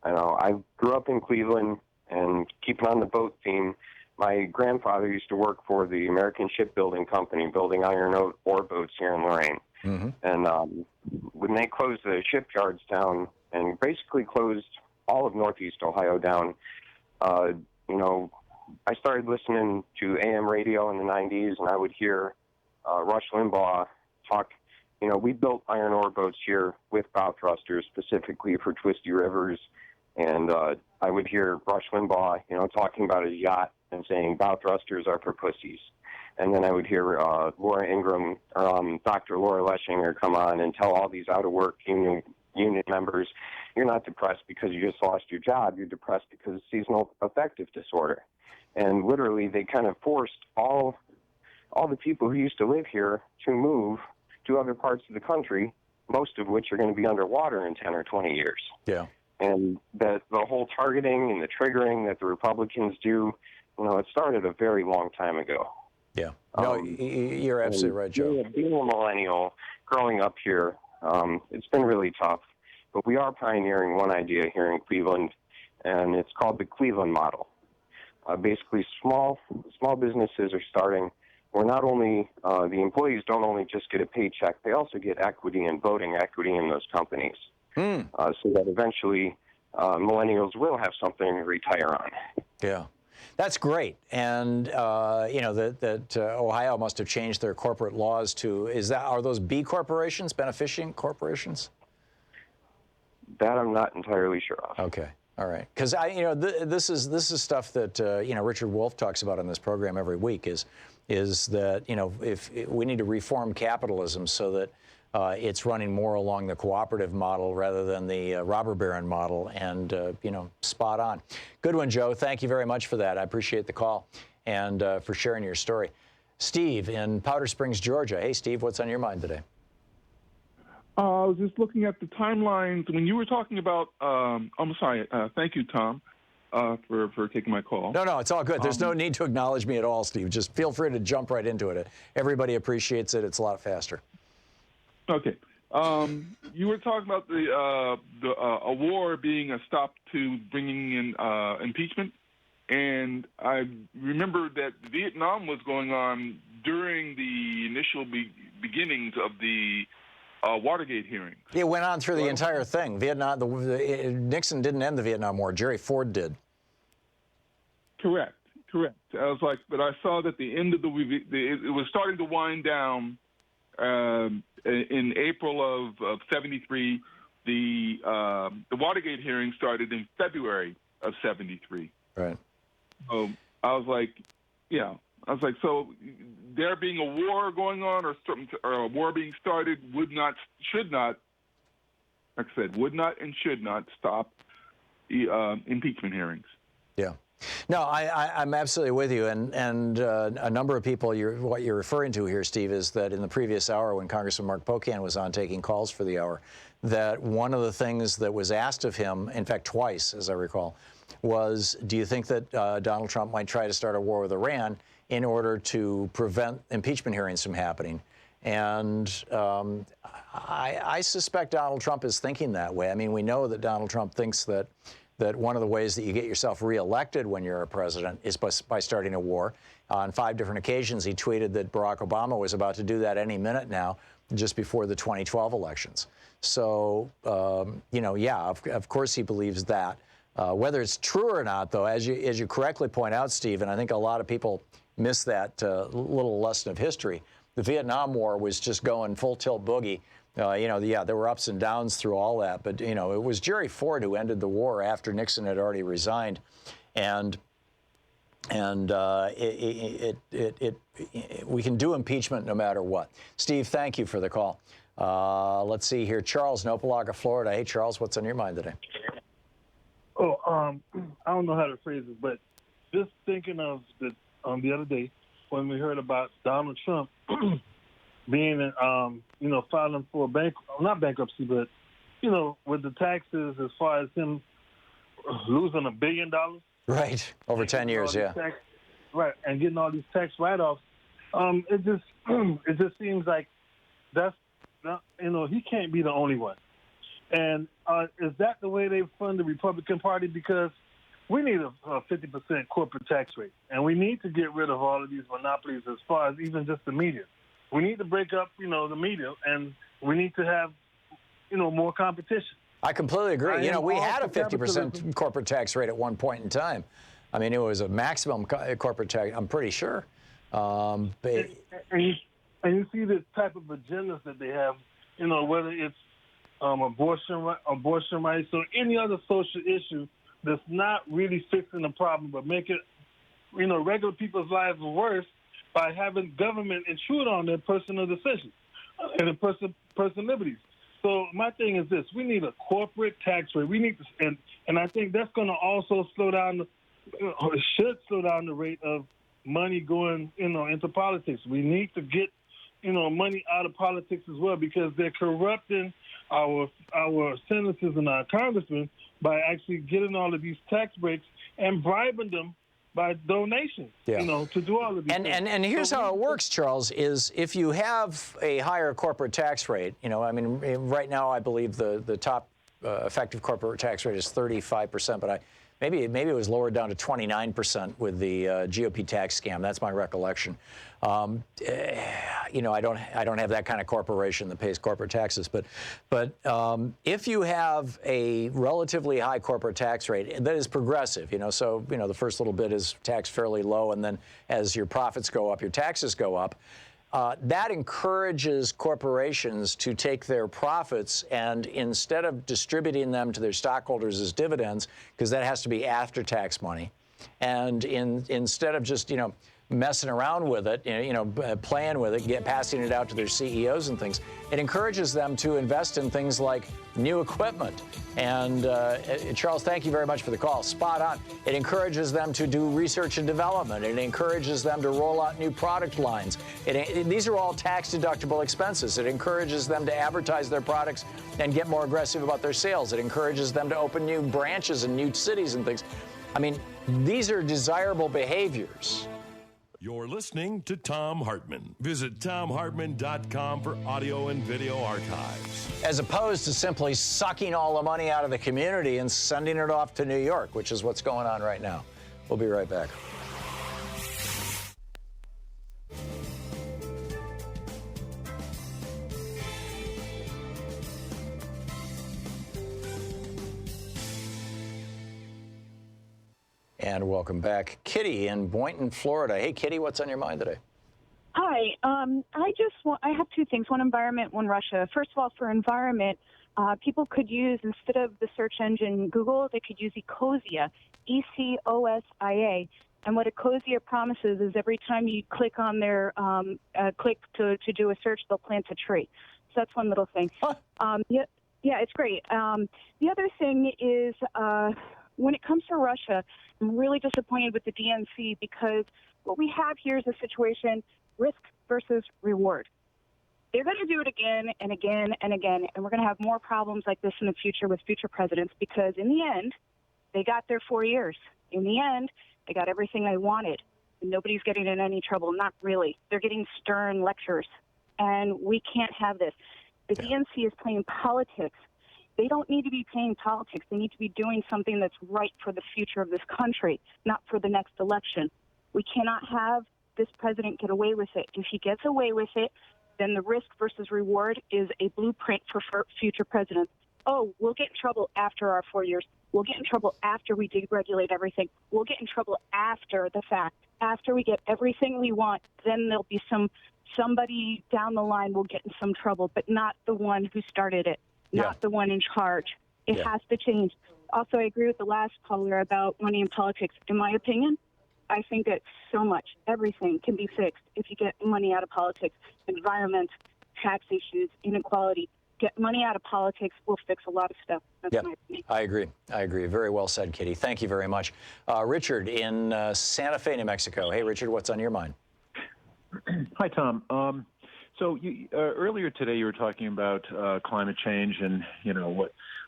Speaker 8: I grew up in Cleveland, and keeping on the boat theme, my grandfather used to work for the American Shipbuilding Company, building iron ore boats here in Lorraine.
Speaker 1: Mm-hmm.
Speaker 8: And when they closed the shipyards down and basically closed all of Northeast Ohio down, I started listening to AM radio in the 90s, and I would hear Rush Limbaugh talk. We built iron ore boats here with bow thrusters specifically for twisty rivers, and I would hear Rush Limbaugh, talking about his yacht and saying bow thrusters are for pussies. And then I would hear Laura Ingram, Dr. Laura Leschinger come on and tell all these out-of-work union members, you're not depressed because you just lost your job. You're depressed because of seasonal affective disorder. And literally, they kind of forced all the people who used to live here to move to other parts of the country, most of which are going to be underwater in 10 or 20 years.
Speaker 1: Yeah.
Speaker 8: And that the whole targeting and the triggering that the Republicans do, it started a very long time ago.
Speaker 1: Yeah. No, you're absolutely right, Joe.
Speaker 8: Being a millennial, growing up here, it's been really tough. But we are pioneering one idea here in Cleveland, and it's called the Cleveland model. Basically, small businesses are starting where not only the employees don't only just get a paycheck, they also get equity and voting equity in those companies. So that eventually millennials will have something to retire on.
Speaker 1: Yeah. That's great, and that Ohio must have changed their corporate laws to. Are those B corporations, beneficient corporations?
Speaker 8: That I'm not entirely sure of.
Speaker 1: Okay, all right, because this is stuff that Richard Wolff talks about on this program every week. Is that if we need to reform capitalism so that it's running more along the cooperative model rather than the robber baron model, and spot on. Good one, Joe. Thank you very much for that. I appreciate the call and for sharing your story. Steve in Powder Springs, Georgia. Hey, Steve, what's on your mind today?
Speaker 9: I was just looking at the timelines when you were talking about. I'm sorry. Thank you, Tom, for taking my call.
Speaker 1: No, it's all good. There's no need to acknowledge me at all, Steve. Just feel free to jump right into it. Everybody appreciates it. It's a lot faster.
Speaker 9: Okay. You were talking about a war being a stop to bringing in impeachment, and I remember that Vietnam was going on during the initial beginnings of the Watergate hearings.
Speaker 1: It went on through the entire thing. Nixon didn't end the Vietnam War. Gerry Ford did.
Speaker 9: Correct. I was like, but I saw that the end of it was starting to wind down. In April of '73, the Watergate hearing started in February of '73.
Speaker 1: Right.
Speaker 9: So I was like, so there being a war going on or a war being started would not and should not stop the impeachment hearings.
Speaker 1: Yeah. No, I'm absolutely with you, and a number of people. What you're referring to here, Steve, is that in the previous hour, when Congressman Mark Pocan was on taking calls for the hour, that one of the things that was asked of him, in fact, twice, as I recall, was, do you think that Donald Trump might try to start a war with Iran in order to prevent impeachment hearings from happening? And I suspect Donald Trump is thinking that way. I mean, we know that Donald Trump thinks that one of the ways that you get yourself reelected when you're a president is by starting a war. On 5 different occasions, he tweeted that Barack Obama was about to do that any minute now, just before the 2012 elections. So, of course he believes that. Whether it's true or not, though, as you correctly point out, Steve, and I think a lot of people miss that little lesson of history, the Vietnam War was just going full tilt boogie. There were ups and downs through all that, but it was Gerry Ford who ended the war after Nixon had already resigned, and we can do impeachment no matter what. Steve, thank you for the call. Let's see here, Charles in Opelika, Florida. Hey, Charles, what's on your mind today?
Speaker 10: I don't know how to phrase it, but just thinking of the other day when we heard about Donald Trump. Being, filing for not bankruptcy, but, with the taxes as far as him losing $1 billion.
Speaker 1: Right. Over 10 years, yeah.
Speaker 10: Right. And getting all these tax write-offs. It just seems like that's he can't be the only one. And is that the way they fund the Republican Party? Because we need a 50% corporate tax rate, and we need to get rid of all of these monopolies as far as even just the media. We need to break up, the media, and we need to have, more competition.
Speaker 1: I completely agree. We had a 50%
Speaker 10: capitalism.
Speaker 1: corporate tax rate at one point in time. I mean, it was a maximum corporate tax, I'm pretty sure.
Speaker 10: And you see the type of agendas that they have, whether it's abortion rights or any other social issue that's not really fixing the problem, but make it, regular people's lives worse by having government intrude on their personal decisions and their personal liberties. So my thing is this: we need a corporate tax rate. We need to, and I think that's going to also slow down, or should slow down the rate of money going, into politics. We need to get, money out of politics as well, because they're corrupting our senators and our congressmen by actually getting all of these tax breaks and bribing them by donations, to do all of these things.
Speaker 1: And here's how it works, Charles, is if you have a higher corporate tax rate, right now I believe the top effective corporate tax rate is 35%, but maybe it was lowered down to 29% with the GOP tax scam. That's my recollection. I don't have that kind of corporation that pays corporate taxes, but if you have a relatively high corporate tax rate that is progressive, so the first little bit is taxed fairly low, and then as your profits go up, your taxes go up. That encourages corporations to take their profits and instead of distributing them to their stockholders as dividends, because that has to be after-tax money, and instead of just, messing around with it, playing with it, passing it out to their CEOs and things, it encourages them to invest in things like new equipment. And Charles, thank you very much for the call. Spot on. It encourages them to do research and development. It encourages them to roll out new product lines. These are all tax-deductible expenses. It encourages them to advertise their products and get more aggressive about their sales. It encourages them to open new branches in new cities and things. I mean, these are desirable behaviors.
Speaker 2: You're listening to Thom Hartmann. Visit ThomHartmann.com for audio and video archives.
Speaker 1: As opposed to simply sucking all the money out of the community and sending it off to New York, which is what's going on right now. We'll be right back. And welcome back. Kitty in Boynton, Florida. Hey, Kitty, what's on your mind today?
Speaker 11: Hi. I have two things, one environment, one Russia. First of all, for environment, people could use, instead of the search engine Google, they could use Ecosia, ECOSIA. And what Ecosia promises is every time you click on their, click to do a search, they'll plant a tree. So that's one little thing. Yeah, it's great. The other thing is, when it comes to Russia, I'm really disappointed with the DNC because what we have here is a situation, risk versus reward. They're going to do it again and again and again, and we're going to have more problems like this in the future with future presidents because in the end, they got their 4 years. In the end, they got everything they wanted. And nobody's getting in any trouble. Not really. They're getting stern lectures, and we can't have this. The DNC is playing politics. They don't need to be playing politics. They need to be doing something that's right for the future of this country, not for the next election. We cannot have this president get away with it. If he gets away with it, then the risk versus reward is a blueprint for future presidents. Oh, we'll get in trouble after our 4 years. We'll get in trouble after we deregulate everything. We'll get in trouble after the fact. After we get everything we want, then there'll be somebody down the line will get in some trouble, but not the one who started it. Not the one in charge. It has to change. Also, I agree with the last caller about money in politics. In my opinion, I think that so much, everything can be fixed if you get money out of politics. Environment, tax issues, inequality. Get money out of politics will fix a lot of stuff. That's my opinion.
Speaker 1: I agree. Very well said, Kitty. Thank you very much. Richard in Santa Fe, New Mexico. Hey, Richard, what's on your mind?
Speaker 12: Hi, Tom. So earlier today you were talking about climate change and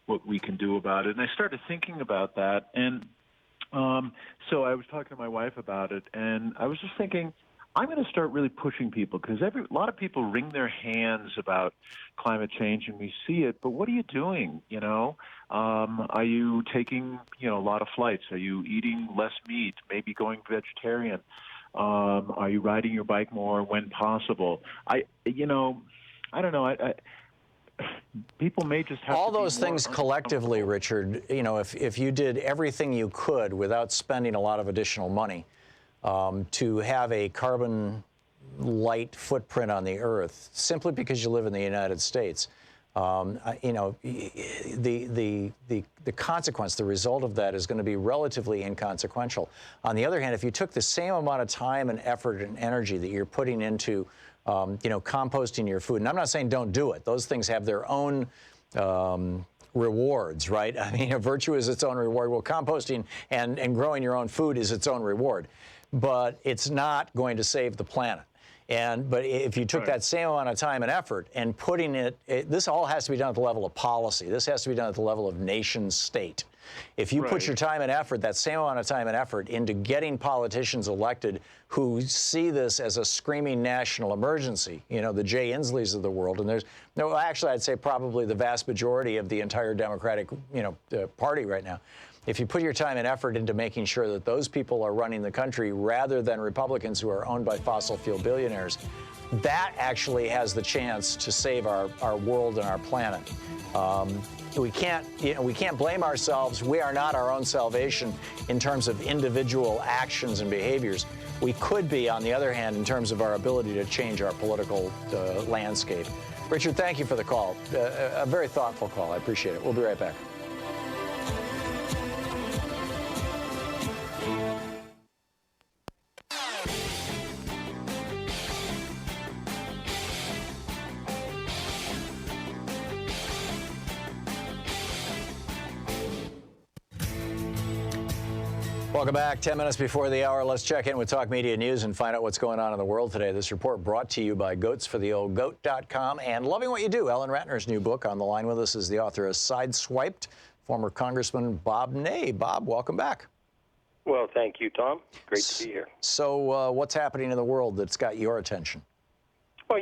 Speaker 12: what we can do about it, and I started thinking about that, and so I was talking to my wife about it, and I was just thinking, I'm going to start really pushing people because a lot of people wring their hands about climate change, and we see it. But what are you doing? Are you taking a lot of flights? Are you eating less meat? Maybe going vegetarian? Are you riding your bike more when possible? I don't know. People may just have
Speaker 1: all
Speaker 12: to be
Speaker 1: those things collectively, Richard. If you did everything you could without spending a lot of additional money to have a carbon light footprint on the Earth, simply because you live in the United States, the consequence, the result of that is going to be relatively inconsequential. On the other hand, if you took the same amount of time and effort and energy that you're putting into composting your food. And I'm not saying don't do it. Those things have their own rewards, right? I mean, a virtue is its own reward. Well, composting and growing your own food is its own reward. But it's not going to save the planet. But if you took that same amount of time and effort and putting this all has to be done at the level of policy. This has to be done at the level of nation state. If you put your time and effort, that same amount of time and effort, into getting politicians elected who see this as a screaming national emergency, the Jay Insleys of the world, and actually I'd say probably the vast majority of the entire Democratic, party right now. If you put your time and effort into making sure that those people are running the country rather than Republicans who are owned by fossil fuel billionaires, that actually has the chance to save our world and our planet. We can't blame ourselves. We are not our own salvation in terms of individual actions and behaviors. We could be, on the other hand, in terms of our ability to change our political landscape. Richard, thank you for the call. A very thoughtful call. I appreciate it. We'll be right back. Welcome back. 10 minutes before the hour. Let's check in with Talk Media News and find out what's going on in the world today. This report brought to you by goatsfortheoldgoat.com and Loving What You Do. Ellen Ratner's new book. On the line with us is the author of Sideswiped, former Congressman Bob Ney. Bob, welcome back.
Speaker 13: Well, thank you, Tom. Great to be here.
Speaker 1: So what's happening in the world that's got your attention?
Speaker 13: Well,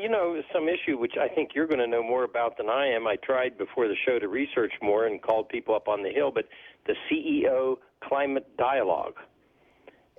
Speaker 13: some issue which I think you're going to know more about than I am. I tried before the show to research more and called people up on the Hill, but the CEO Climate Dialogue.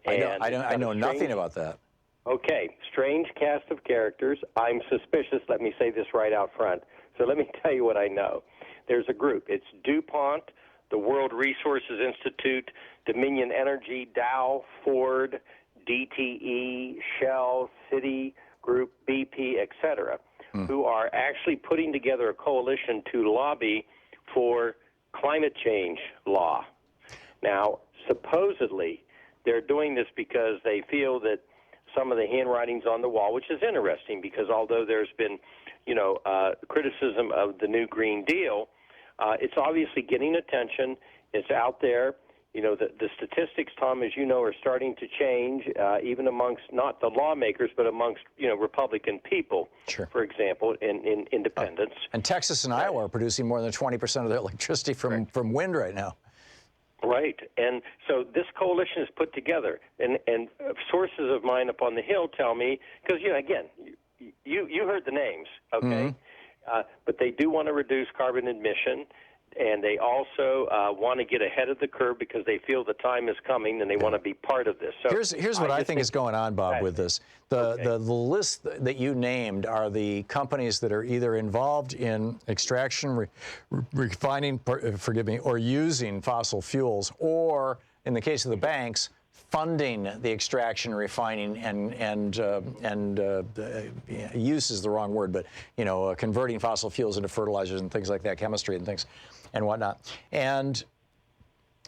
Speaker 1: I know nothing about that.
Speaker 13: Okay, strange cast of characters. I'm suspicious. Let me say this right out front. So let me tell you what I know. There's a group. It's DuPont, the World Resources Institute, Dominion Energy, Dow, Ford, DTE, Shell, Citigroup, BP, etc., who are actually putting together a coalition to lobby for climate change law. Now, supposedly, they're doing this because they feel that some of the handwriting's on the wall, which is interesting because although there's been, criticism of the new Green Deal, it's obviously getting attention. It's out there. The statistics, Tom, as you know, are starting to change, even amongst not the lawmakers, but amongst, Republican people, for example, in independents.
Speaker 1: And Texas and Iowa are producing more than 20% of their electricity from wind right now.
Speaker 13: Right. And so this coalition is put together. And sources of mine up on the Hill tell me, because, again, you heard the names, okay? But they do want to reduce carbon emission. And they also want to get ahead of the curve because they feel the time is coming and they want to be part of this. So
Speaker 1: here's what I think is going on, Bob, with this. The list that you named are the companies that are either involved in extraction, refining, or using fossil fuels, or in the case of the banks, funding the extraction, refining, and use is the wrong word, but converting fossil fuels into fertilizers and things like that, chemistry and things, and whatnot. And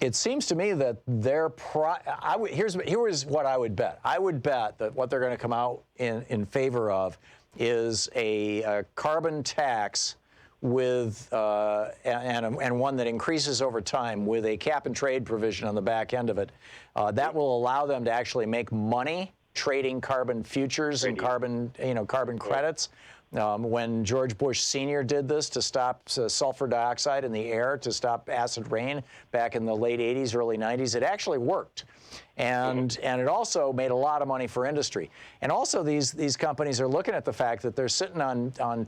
Speaker 1: it seems to me that here's what I would bet. I would bet that what they're going to come out in favor of is a carbon tax with and one that increases over time with a cap and trade provision on the back end of it. That will allow them to actually make money trading carbon futures and carbon credits. When George Bush Sr. did this to stop sulfur dioxide in the air, to stop acid rain back in the late 80s, early 90s, it actually worked. And it also made a lot of money for industry. And also these companies are looking at the fact that they're sitting on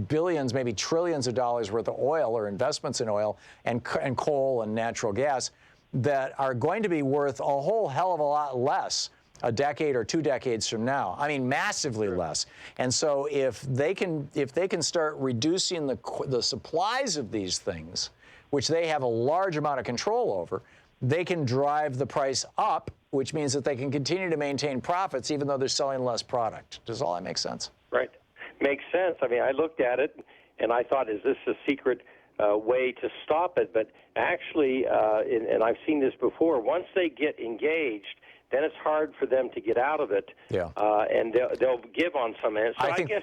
Speaker 1: billions, maybe trillions of dollars worth of oil or investments in oil and coal and natural gas that are going to be worth a whole hell of a lot less a decade or 2 decades from now. I mean, massively less. And so if they can start reducing the supplies of these things, which they have a large amount of control over, they can drive the price up, which means that they can continue to maintain profits even though they're selling less product. Does all that make sense?
Speaker 13: Right. Makes sense. I mean, I looked at it and I thought, is this a secret way to stop it? But actually, and I've seen this before, once they get engaged, then it's hard for them to get out of it. Yeah. And they'll give on some end. So I guess,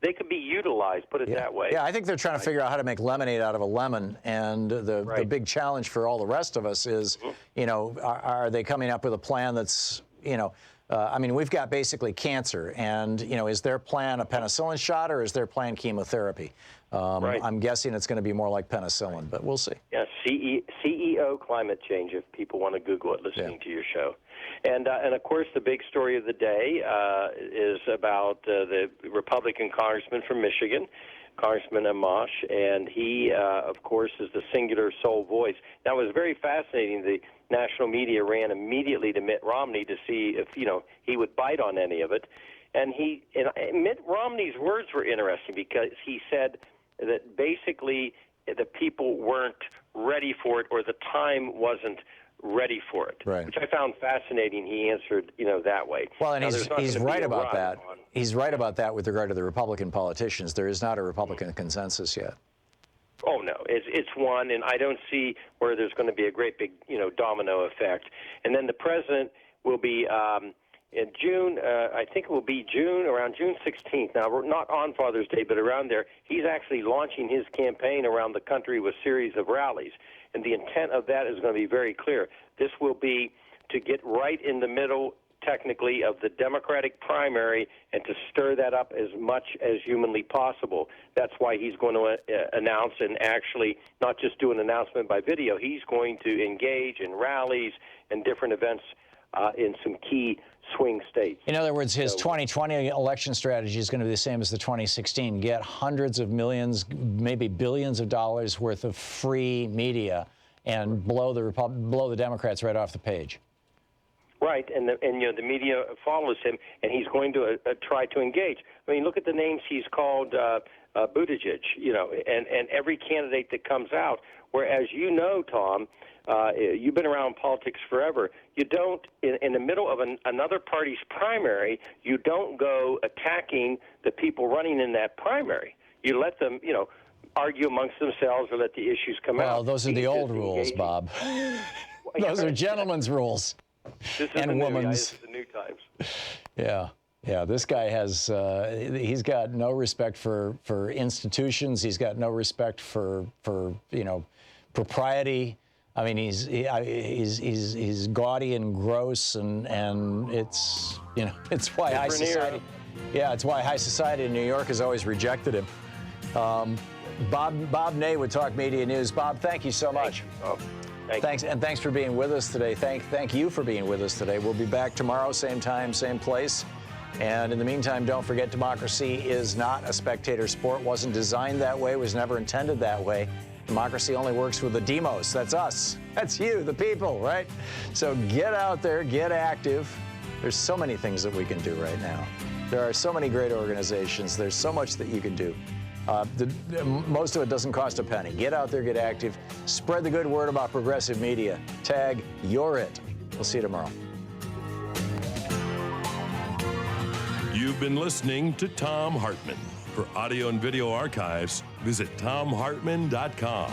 Speaker 13: they could be utilized, put it that way.
Speaker 1: Yeah, I think they're trying to figure out how to make lemonade out of a lemon, and the big challenge for all the rest of us is, are they coming up with a plan that's, I mean, we've got basically cancer, and, is their plan a penicillin shot or is their plan chemotherapy? I'm guessing it's going to be more like penicillin, but we'll see.
Speaker 13: Yeah, CEO climate change, if people want to Google it listening to your show. And of course, the big story of the day is about the Republican congressman from Michigan, Congressman Amash, and he, of course, is the singular sole voice. Now, it was very fascinating. The national media ran immediately to Mitt Romney to see if, he would bite on any of it. And Mitt Romney's words were interesting because he said that basically the people weren't ready for it, or the time wasn't ready for it, which I found fascinating. He answered, that way.
Speaker 1: Well, and he's right about that. He's right about that with regard to the Republican politicians. There is not a Republican consensus yet.
Speaker 13: Oh, no. It's one, and I don't see where there's going to be a great big, domino effect. And then the president will be in June, I think it will be around June 16th. Now, we're not on Father's Day, but around there, he's actually launching his campaign around the country with a series of rallies. And the intent of that is going to be very clear. This will be to get right in the middle, technically, of the Democratic primary and to stir that up as much as humanly possible. That's why he's going to announce, and actually not just do an announcement by video. He's going to engage in rallies and different events in some key swing states.
Speaker 1: In other words, his 2020 election strategy is going to be the same as the 2016. Get hundreds of millions, maybe billions of dollars worth of free media and blow the Democrats right off the page.
Speaker 13: Right, and the media follows him, and he's going to try to engage. I mean, look at the names he's called Buttigieg, and every candidate that comes out. Whereas Tom, you've been around politics forever. You don't, in the middle of another party's primary, you don't go attacking the people running in that primary. You let them, argue amongst themselves or let the issues come out.
Speaker 1: Well, those are the old rules, Bob. Those are gentlemen's rules.
Speaker 13: This is the new times.
Speaker 1: Yeah, this guy has, he's got no respect for institutions. He's got no respect for propriety. I mean, he's gaudy and gross, and it's, it's why high society. Yeah, it's why high society in New York has always rejected him. Bob Ney with Talk Media News. Bob, thank you so much. Thanks for being with us today. Thank you for being with us today. We'll be back tomorrow, same time, same place. And in the meantime, don't forget, democracy is not a spectator sport. Wasn't designed that way. Was never intended that way. Democracy only works with the demos. That's us. That's you, the people, right? So get out there, get active. There's so many things that we can do right now. There are so many great organizations. There's so much that you can do. Most of it doesn't cost a penny. Get out there, get active. Spread the good word about progressive media. Tag You're It. We'll see you tomorrow.
Speaker 2: You've been listening to Thom Hartmann. For audio and video archives, visit thomhartmann.com.